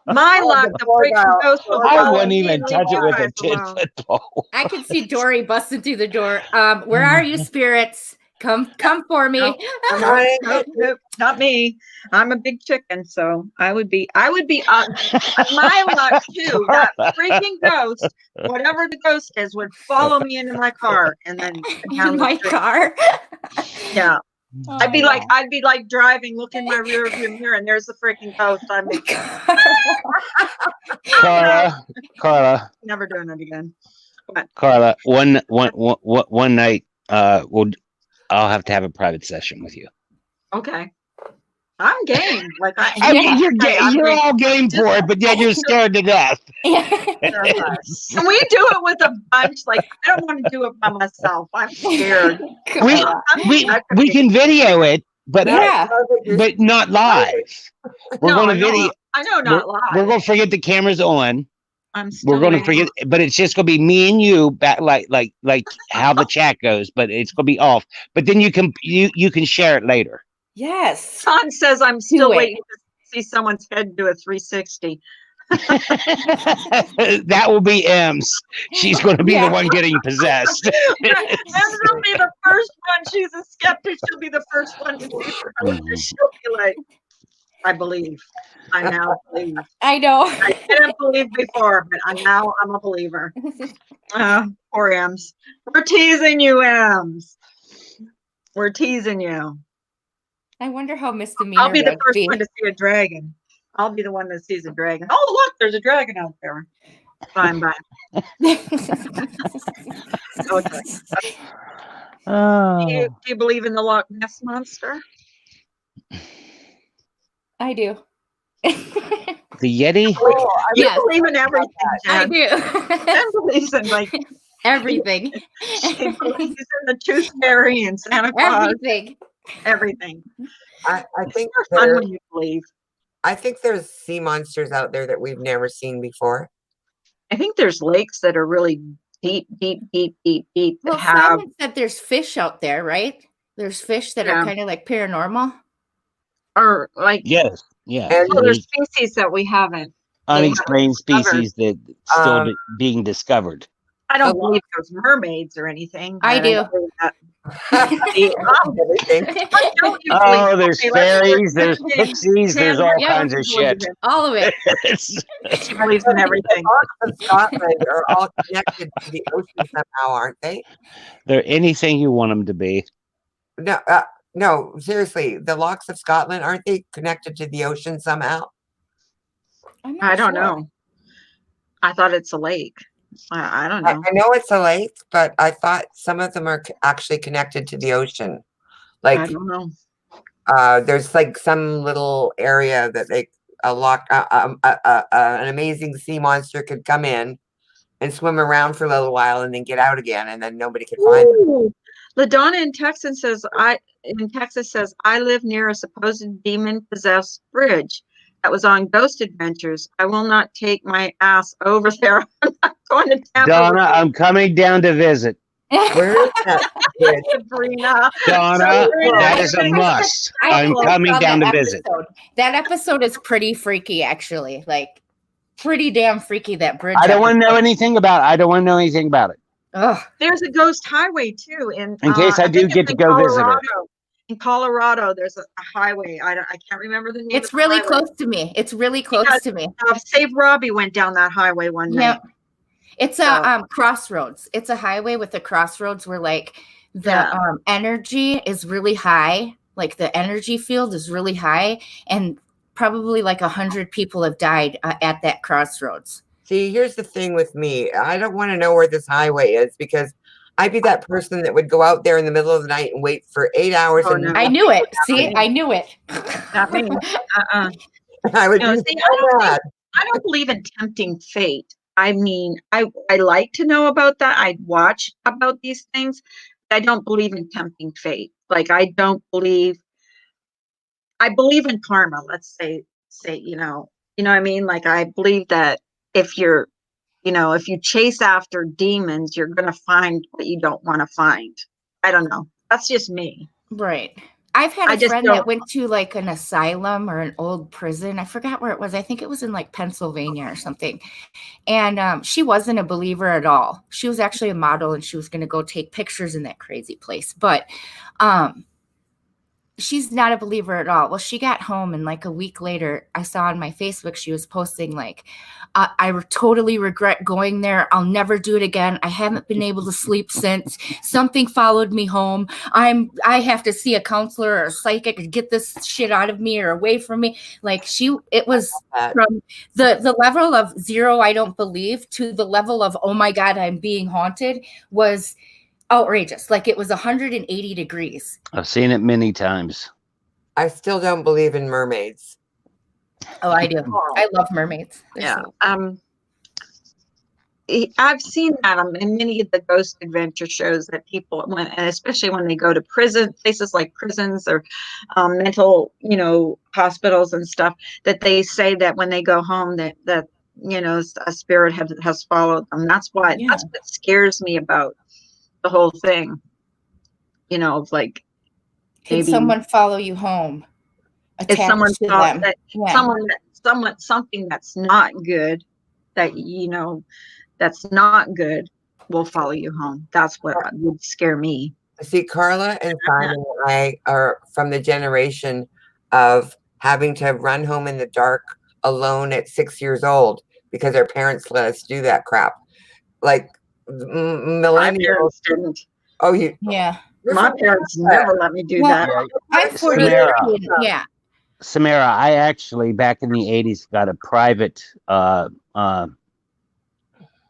My I'll luck, the freaking ghost will I follow wouldn't me even and leave touch it you with a guys alone. 10-foot pole. I can see Dory busting through the door. Where are you, spirits? Come for me. I'm No, running. no, not me. I'm a big chicken, so I would be my luck too. That freaking ghost, whatever the ghost is, would follow me into my car and then down In the my street. car. Yeah. Oh, I'd be wow. like driving, look in my rear view mirror, and there's the freaking ghost. I'm Carla, never doing it again. Carla, one night, I'll have to have a private session with you. Okay. I'm game. Like I mean, you're all game for it, but yet you're scared to death. Can we do it with a bunch? Like, I don't want to do it by myself. I'm scared. We can video it, but Yeah. but not live. We're going to video. I know not live. We're going to forget the cameras on. We're going to forget, but it's just going to be me and you back, like how the chat goes. But it's going to be off. But then you can share it later. Yes. Sean says I'm still waiting to see someone's head do a 360. That will be Ems. She's going to be the one getting possessed. Ems will be the first one. She's a skeptic. She'll be the first one to see her. She'll be like, I believe. I now believe. I know. I didn't believe before, but I'm a believer. Poor Ems. We're teasing you, Ems. We're teasing you. I wonder how misdemeanor. I'll be the first one to see a dragon. I'll be the one that sees a dragon. Oh, look, there's a dragon out there. Fine, bye. Okay. Do you believe in the Loch Ness Monster? I do. The Yeti? You believe in everything, Jen. I do. Jen believes in like everything. She believes in the Tooth Fairy and Santa Claus. Everything. I think fun when you believe. I think there's sea monsters out there that we've never seen before. I think there's lakes that are really deep. Well, Simon said there's fish out there, right? There's fish that are kind of like paranormal. Or like yes, yeah. Well, there's species that we haven't. Unexplained species that still being discovered. I don't believe there's mermaids or anything. I do. There's fairies, there's pixies, there's all kinds of shit. All of it. She believes in everything. The locks of Scotland are all connected to the ocean somehow, aren't they? They're anything you want them to be. No, no, seriously, the locks of Scotland, aren't they connected to the ocean somehow? I don't know. I thought it's a lake. I don't know. I know it's a lake, but I thought some of them are actually connected to the ocean. Like, I don't know. There's like some little area that an amazing sea monster could come in and swim around for a little while and then get out again, and then nobody could find them. LaDonna in Texas says, I live near a supposed demon-possessed bridge that was on Ghost Adventures. I will not take my ass over there. I'm not going to Tampa. Donna, I'm coming down to visit. Where is that? Sabrina. Donna, that is a must. I'm coming down to visit. That episode is pretty freaky, actually. Like, pretty damn freaky, that bridge. I don't want to know anything about it. Ugh. There's a ghost highway, too. In case I do get to go visit her. In Colorado, there's a highway. I can't remember the name. It's really close to me. It's really close to me. Save Robbie went down that highway one night. It's a crossroads. It's a highway with a crossroads where like the energy is really high. Like the energy field is really high, and probably like 100 people have died at that crossroads. See, here's the thing with me. I don't want to know where this highway is because I'd be that person that would go out there in the middle of the night and wait for 8 hours. I knew it. See, I knew it. Not me. I would be so mad. I don't believe in tempting fate. I mean, I like to know about that. I'd watch about these things. But I don't believe in tempting fate. Like I believe in karma. Let's say, You know what I mean? Like, I believe that if you're, if you chase after demons, you're going to find what you don't want to find. I don't know. That's just me. Right. I've had I a just friend don't. that went to like an asylum or an old prison. I forgot where it was. I think it was in like Pennsylvania or something. And she wasn't a believer at all. She was actually a model and she was going to go take pictures in that crazy place. But she's not a believer at all. Well, she got home and like a week later, I saw on my Facebook, she was posting like, I totally regret going there. I'll never do it again. I haven't been able to sleep since. Something followed me home. I have to see a counselor or a psychic to get this shit out of me or away from me. Like it was from the level of 0, I don't believe, to the level of, oh my God, I'm being haunted, was outrageous. Like it was 180 degrees. I've seen it many times. I still don't believe in mermaids. Oh, I do. I love mermaids. Yeah. I've seen that in many of the ghost adventure shows that people, and especially when they go to places like prisons or mental, hospitals and stuff, that they say that when they go home that a spirit has followed them. That's what scares me about the whole thing. Like, can someone follow you home? If someone to thought them. that something that's not good, that that's not good, will follow you home. That's what would scare me. See, Carla and Simon and I are from the generation of having to run home in the dark alone at 6 years old because our parents let us do that crap. Like millennials. My parents didn't. Oh, yeah. My parents never let me do that. I'm 48. Yeah. Samara, I actually back in the 80s got a private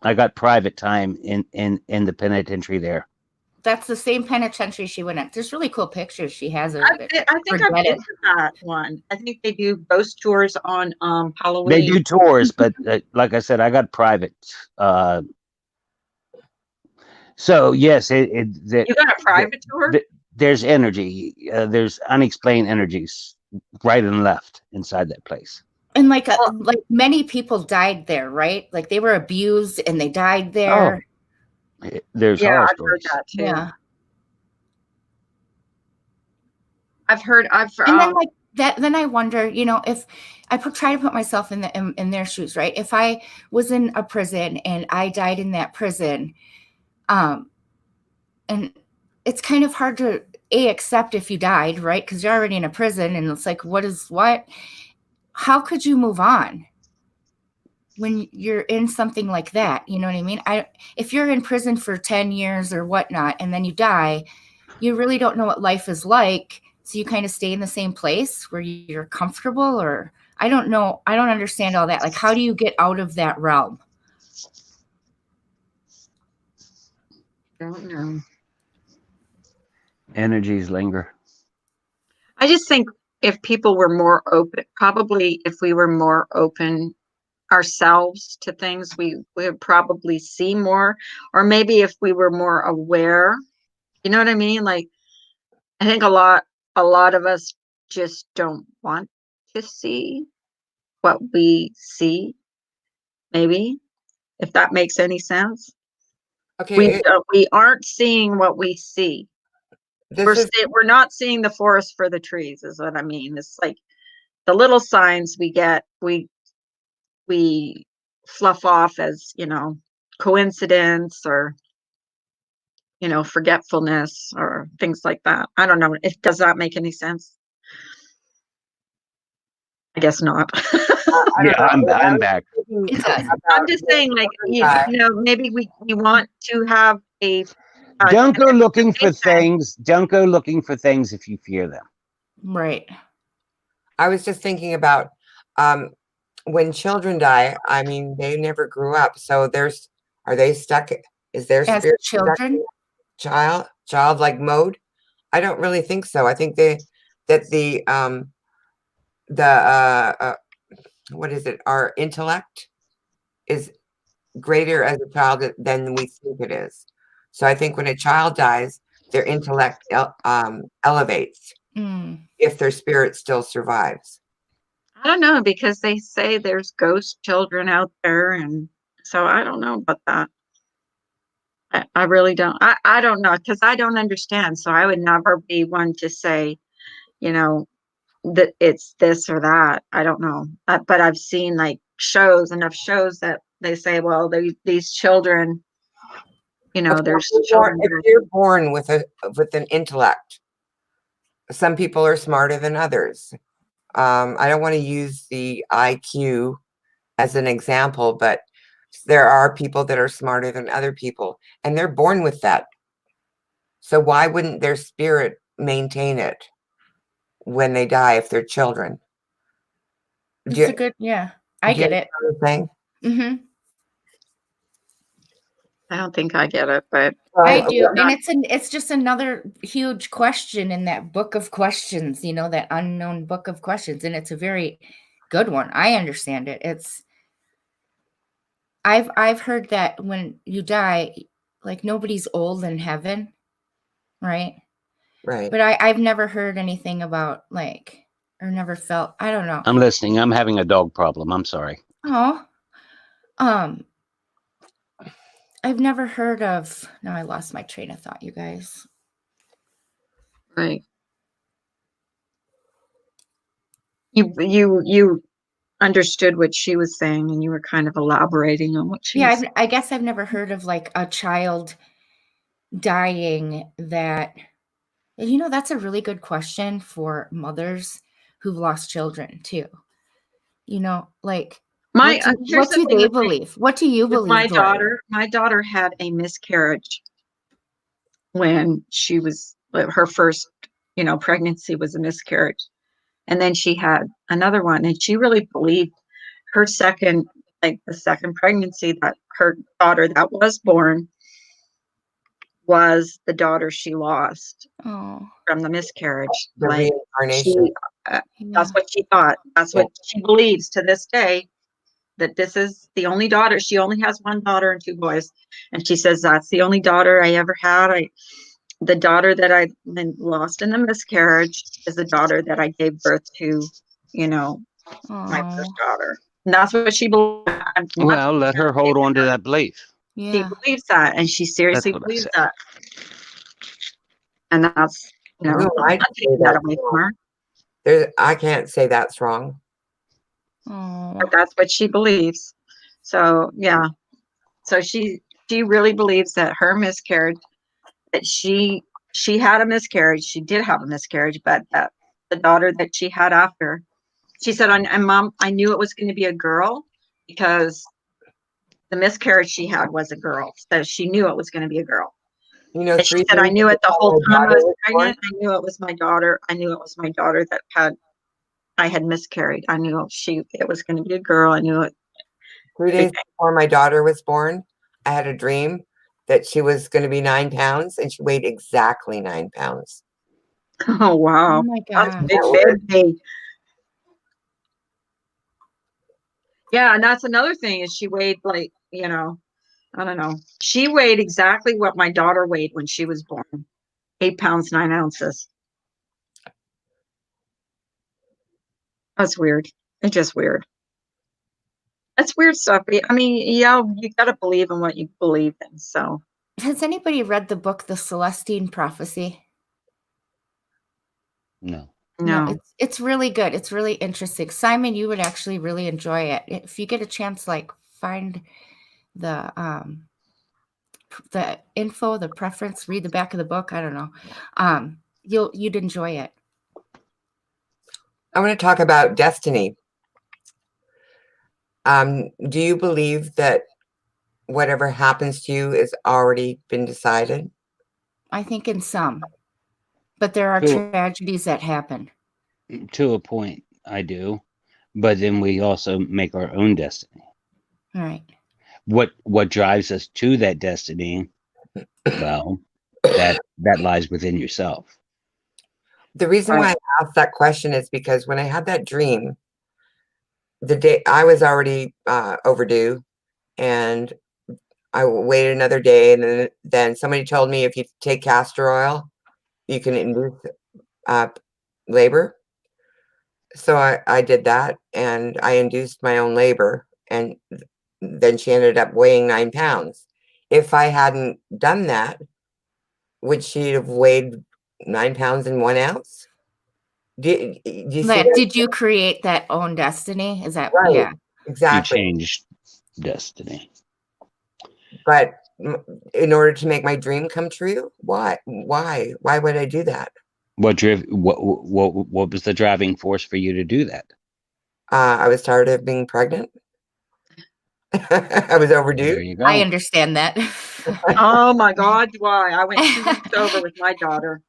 I got private time in the penitentiary there. That's the same penitentiary she went at. There's really cool pictures she has of it. I think I've been to that one. I think they do ghost tours on Halloween. They do tours, but like I said, I got private. So yes, you got a private tour. There's energy. There's unexplained energies right and left inside that place. And like many people died there, right? Like they were abused and they died there. Oh. There's horror I've stories. heard that too. Yeah. I've and then like that. Then I wonder, if I try to put myself in their shoes, right? If I was in a prison and I died in that prison, and it's kind of hard to accept if you died, right? Because you're already in a prison, and it's like, what? How could you move on when you're in something like that? You know what I mean? If you're in prison for 10 years or whatnot, and then you die, you really don't know what life is like. So you kind of stay in the same place where you're comfortable, or I don't know. I don't understand all that. Like, how do you get out of that realm? I don't know. Energies linger. I just think if people were more open, probably if we were more open ourselves to things, we would probably see more. Or maybe if we were more aware, you know what I mean? Like, I think a lot of us just don't want to see what we see. Maybe, if that makes any sense. Okay. We aren't seeing what we see. We're not seeing the forest for the trees, is what I mean. It's like the little signs we get, we fluff off as, coincidence or, forgetfulness or things like that. I don't know. Does that make any sense? I guess not. I'm back. I'm just saying, like, maybe we want to have a. Don't go looking for things. Don't go looking for things if you fear them. Right. I was just thinking about when children die. I mean, they never grew up, so are they stuck? Is there as children childlike mode? I don't really think so. I think what is it? Our intellect is greater as a child than we think it is. So I think when a child dies, their intellect elevates if their spirit still survives. I don't know, because they say there's ghost children out there, and so I don't know about that. I really don't. I don't know, because I don't understand. So I would never be one to say, you know, that it's this or that. I don't know. But I've seen like enough shows that they say, well, these children, there's children. If you're born with an intellect, some people are smarter than others. I don't want to use the IQ as an example, but there are people that are smarter than other people, and they're born with that. So why wouldn't their spirit maintain it when they die if they're children? It's a good, yeah. I get it. Mm-hmm. I don't think I get it, but I do, and it's just another huge question in that book of questions, that unknown book of questions, and it's a very good one. I understand it. I've heard that when you die, like nobody's old in heaven, right? Right. But I've never heard anything about or never felt. I don't know. I'm listening. I'm having a dog problem. I'm sorry. Oh, I've never heard of. Now I lost my train of thought, you guys. Right. You understood what she was saying, and you were kind of elaborating on what she was saying. I guess I've never heard of like a child dying that. That's a really good question for mothers who've lost children too. What do they believe? What do you believe? My daughter had a miscarriage when she was her first, pregnancy was a miscarriage. And then she had another one, and she really believed the second pregnancy, that her daughter that was born was the daughter she lost from the miscarriage. The reincarnation. That's what she thought. That's what she believes to this day, that this is the only daughter. She only has one daughter and two boys. And she says, that's the only daughter I ever had. The daughter that I lost in the miscarriage is the daughter that I gave birth to, my first daughter. And that's what she believes. Well, let her hold on to that belief. Yeah. She believes that, and she seriously believes that. And that's, I can't say that's wrong. But that's what she believes. So yeah. So she really believes that her miscarriage, that she had a miscarriage. She did have a miscarriage, but that the daughter that she had after, she said, and Mom, I knew it was going to be a girl because the miscarriage she had was a girl. So she knew it was going to be a girl. She said, I knew it the whole time I was pregnant. I knew it was my daughter. I knew it was my daughter that I had miscarried. I knew it was going to be a girl. I knew it. 3 days before my daughter was born, I had a dream that she was going to be 9 pounds, and she weighed exactly 9 pounds. Oh, wow. Oh, my God. That's big. Yeah, and that's another thing is she weighed I don't know. She weighed exactly what my daughter weighed when she was born. 8 pounds, 9 ounces. That's weird. It's just weird. That's weird stuff. I mean, yeah, you got to believe in what you believe in. So, has anybody read the book, The Celestine Prophecy? No. It's really good. It's really interesting. Simon, you would actually really enjoy it. If you get a chance, find the info, the preference, read the back of the book. I don't know. You'd enjoy it. I want to talk about destiny. Do you believe that whatever happens to you has already been decided? I think in some, but there are tragedies that happen. To a point, I do, but then we also make our own destiny. Right. What drives us to that destiny? Well, that lies within yourself. The reason why I asked that question is because when I had that dream, the day I was already overdue, and I waited another day, and then somebody told me if you take castor oil, you can induce labor. So I did that, and I induced my own labor, and then she ended up weighing 9 pounds. If I hadn't done that, would she have weighed 9 pounds and 1 ounce? Do you see that? Did you create that own destiny? Is that Right. yeah? You Exactly. changed destiny. But in order to make my dream come true, why would I do that? What was the driving force for you to do that? I was tired of being pregnant. I was Well, overdue. there you go. I understand that. Oh my God, why? I went 2 weeks over with my daughter.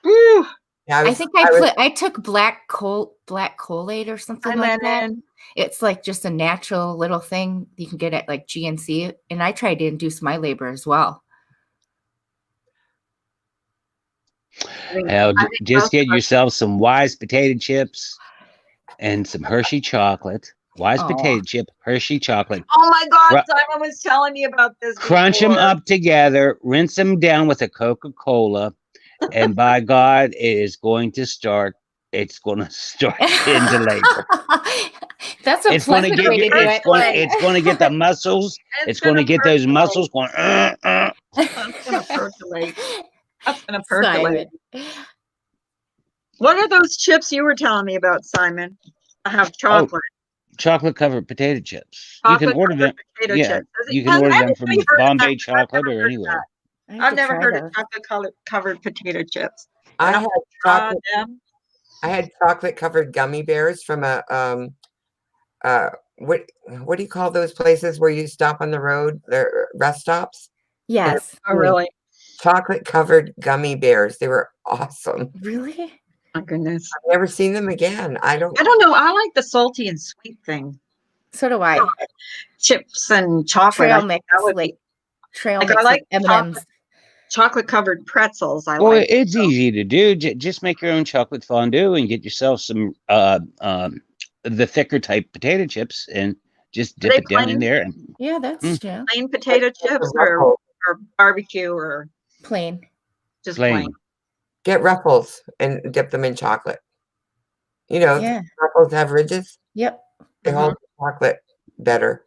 Whew. Yeah, I think I took black Kool-Aid or something Hi, like that. Lennon. It's like just a natural little thing you can get at like GNC, and I tried to induce my labor as well. Hell, I think just most get of us- yourself some Wise potato chips and some Hershey chocolate. Wise Aw. potato chip, Hershey chocolate. Oh my God, Cru- Simon was telling me about this Crunch them before. up together, rinse them down with a Coca-Cola, and by God, it's going to start you into labor. That's a It's going to pleasant get way you. to do it. It's going to get the muscles. It's going to get those muscles going. That's gonna percolate. That's gonna percolate. Simon. What are those chips you were telling me about, Simon? I have chocolate. Chocolate covered potato chips. You can order them. Potato Yeah, chips. you can order them from Anybody heard of Bombay that? Chocolate I've or never heard of anywhere. that. I've never heard of chocolate covered potato chips. I had chocolate. Them. I had chocolate covered gummy bears from a what do you call those places where you stop on the road? They're rest stops. Yes. Oh, really? Chocolate covered gummy bears. They were awesome. Really? My goodness. I've never seen them again. I don't know. I like the salty and sweet thing. So do I. Chips and chocolate. Trail mix, trail mix, I like M&Ms. Chocolate covered pretzels. Well, it's easy to do. Just make your own chocolate fondue and get yourself some the thicker type potato chips and just dip it down in there. And, yeah, that's true. Plain potato chips or barbecue or plain. Just plain. Get Ruffles and dip them in chocolate. You know, Ruffles have ridges. Yep. They hold chocolate better.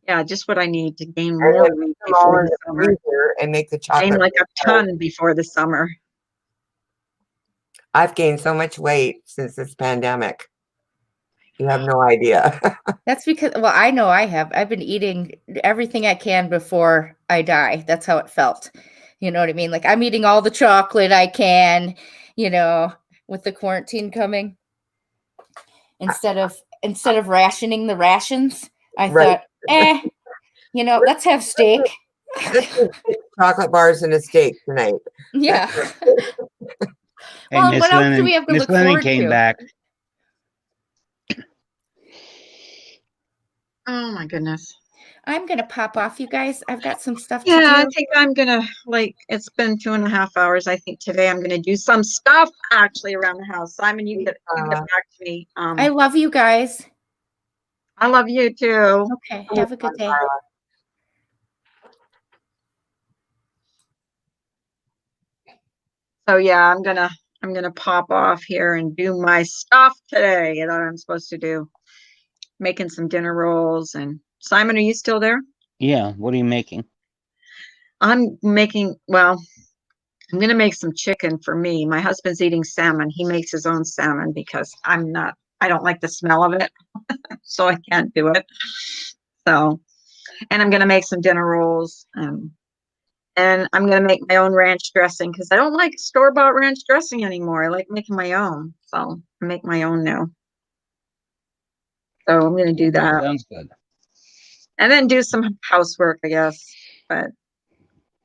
Yeah, just what I need to gain more weight before the summer. And make the chocolate. Gain like a ton before the summer. I've gained so much weight since this pandemic. You have no idea. That's because, well, I know I have. I've been eating everything I can before I die. That's how it felt. You know what I mean? Like I'm eating all the chocolate I can, you know, with the quarantine coming. Instead of rationing the rations, I thought, you know, let's have steak. Chocolate bars and a steak tonight. Yeah. Hey, well, what else do we have to look forward came to? back. Oh my goodness. I'm gonna pop off, you guys. I've got some stuff to do. Yeah, I think I'm gonna it's been 2.5 hours. I think today I'm gonna do some stuff actually around the house. Simon, you get back to me. I love you guys. I love you too. Okay, have a good day. So yeah, I'm gonna pop off here and do my stuff today that I'm supposed to do. Making some dinner rolls. And Simon, are you still there? Yeah. What are you making? I'm gonna make some chicken for me. My husband's eating salmon. He makes his own salmon because I don't like the smell of it. So I can't do it. So, and I'm gonna make some dinner rolls. And I'm going to make my own ranch dressing because I don't like store-bought ranch dressing anymore. I like making my own. So I make my own now. So I'm going to do that. Sounds good. And then do some housework, I guess. But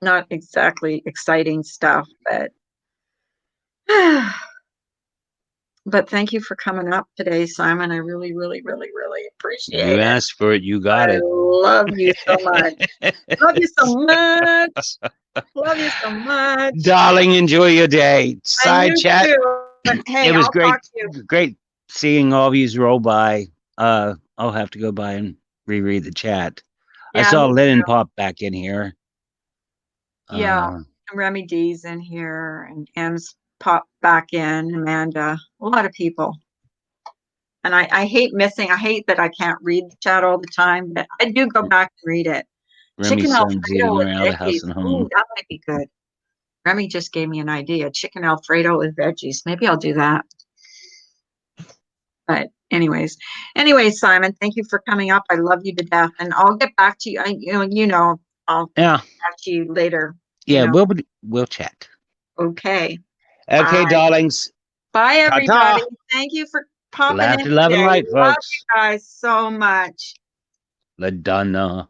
not exactly exciting stuff. But thank you for coming up today, Simon. I really, really, really, really appreciate it. You asked for it. You got it. Love you so much. Love you so much. Love you so much. Darling, enjoy your day. Side chat. Hey, it was I'll great seeing all of you roll by. I'll have to go by and reread the chat. Yeah, I saw Lennon pop back in here. Yeah, Remy D's in here and M's popped back in, Amanda, a lot of people. And I hate missing. I hate that I can't read the chat all the time, but I do go back and read it. Remy Chicken sends Alfredo in with or out of veggies. house and Ooh, home. that might be good. Remy just gave me an idea. Chicken Alfredo with veggies. Maybe I'll do that. But anyways, Simon, thank you for coming up. I love you to death, and I'll get back to you. I'll Yeah. talk to you later. Yeah, we'll chat. Okay. Okay, Bye. darlings. Bye, everybody. Ta-ta. Thank you for popping Laugh in to love and today. light, Love folks. you guys so much. LaDonna.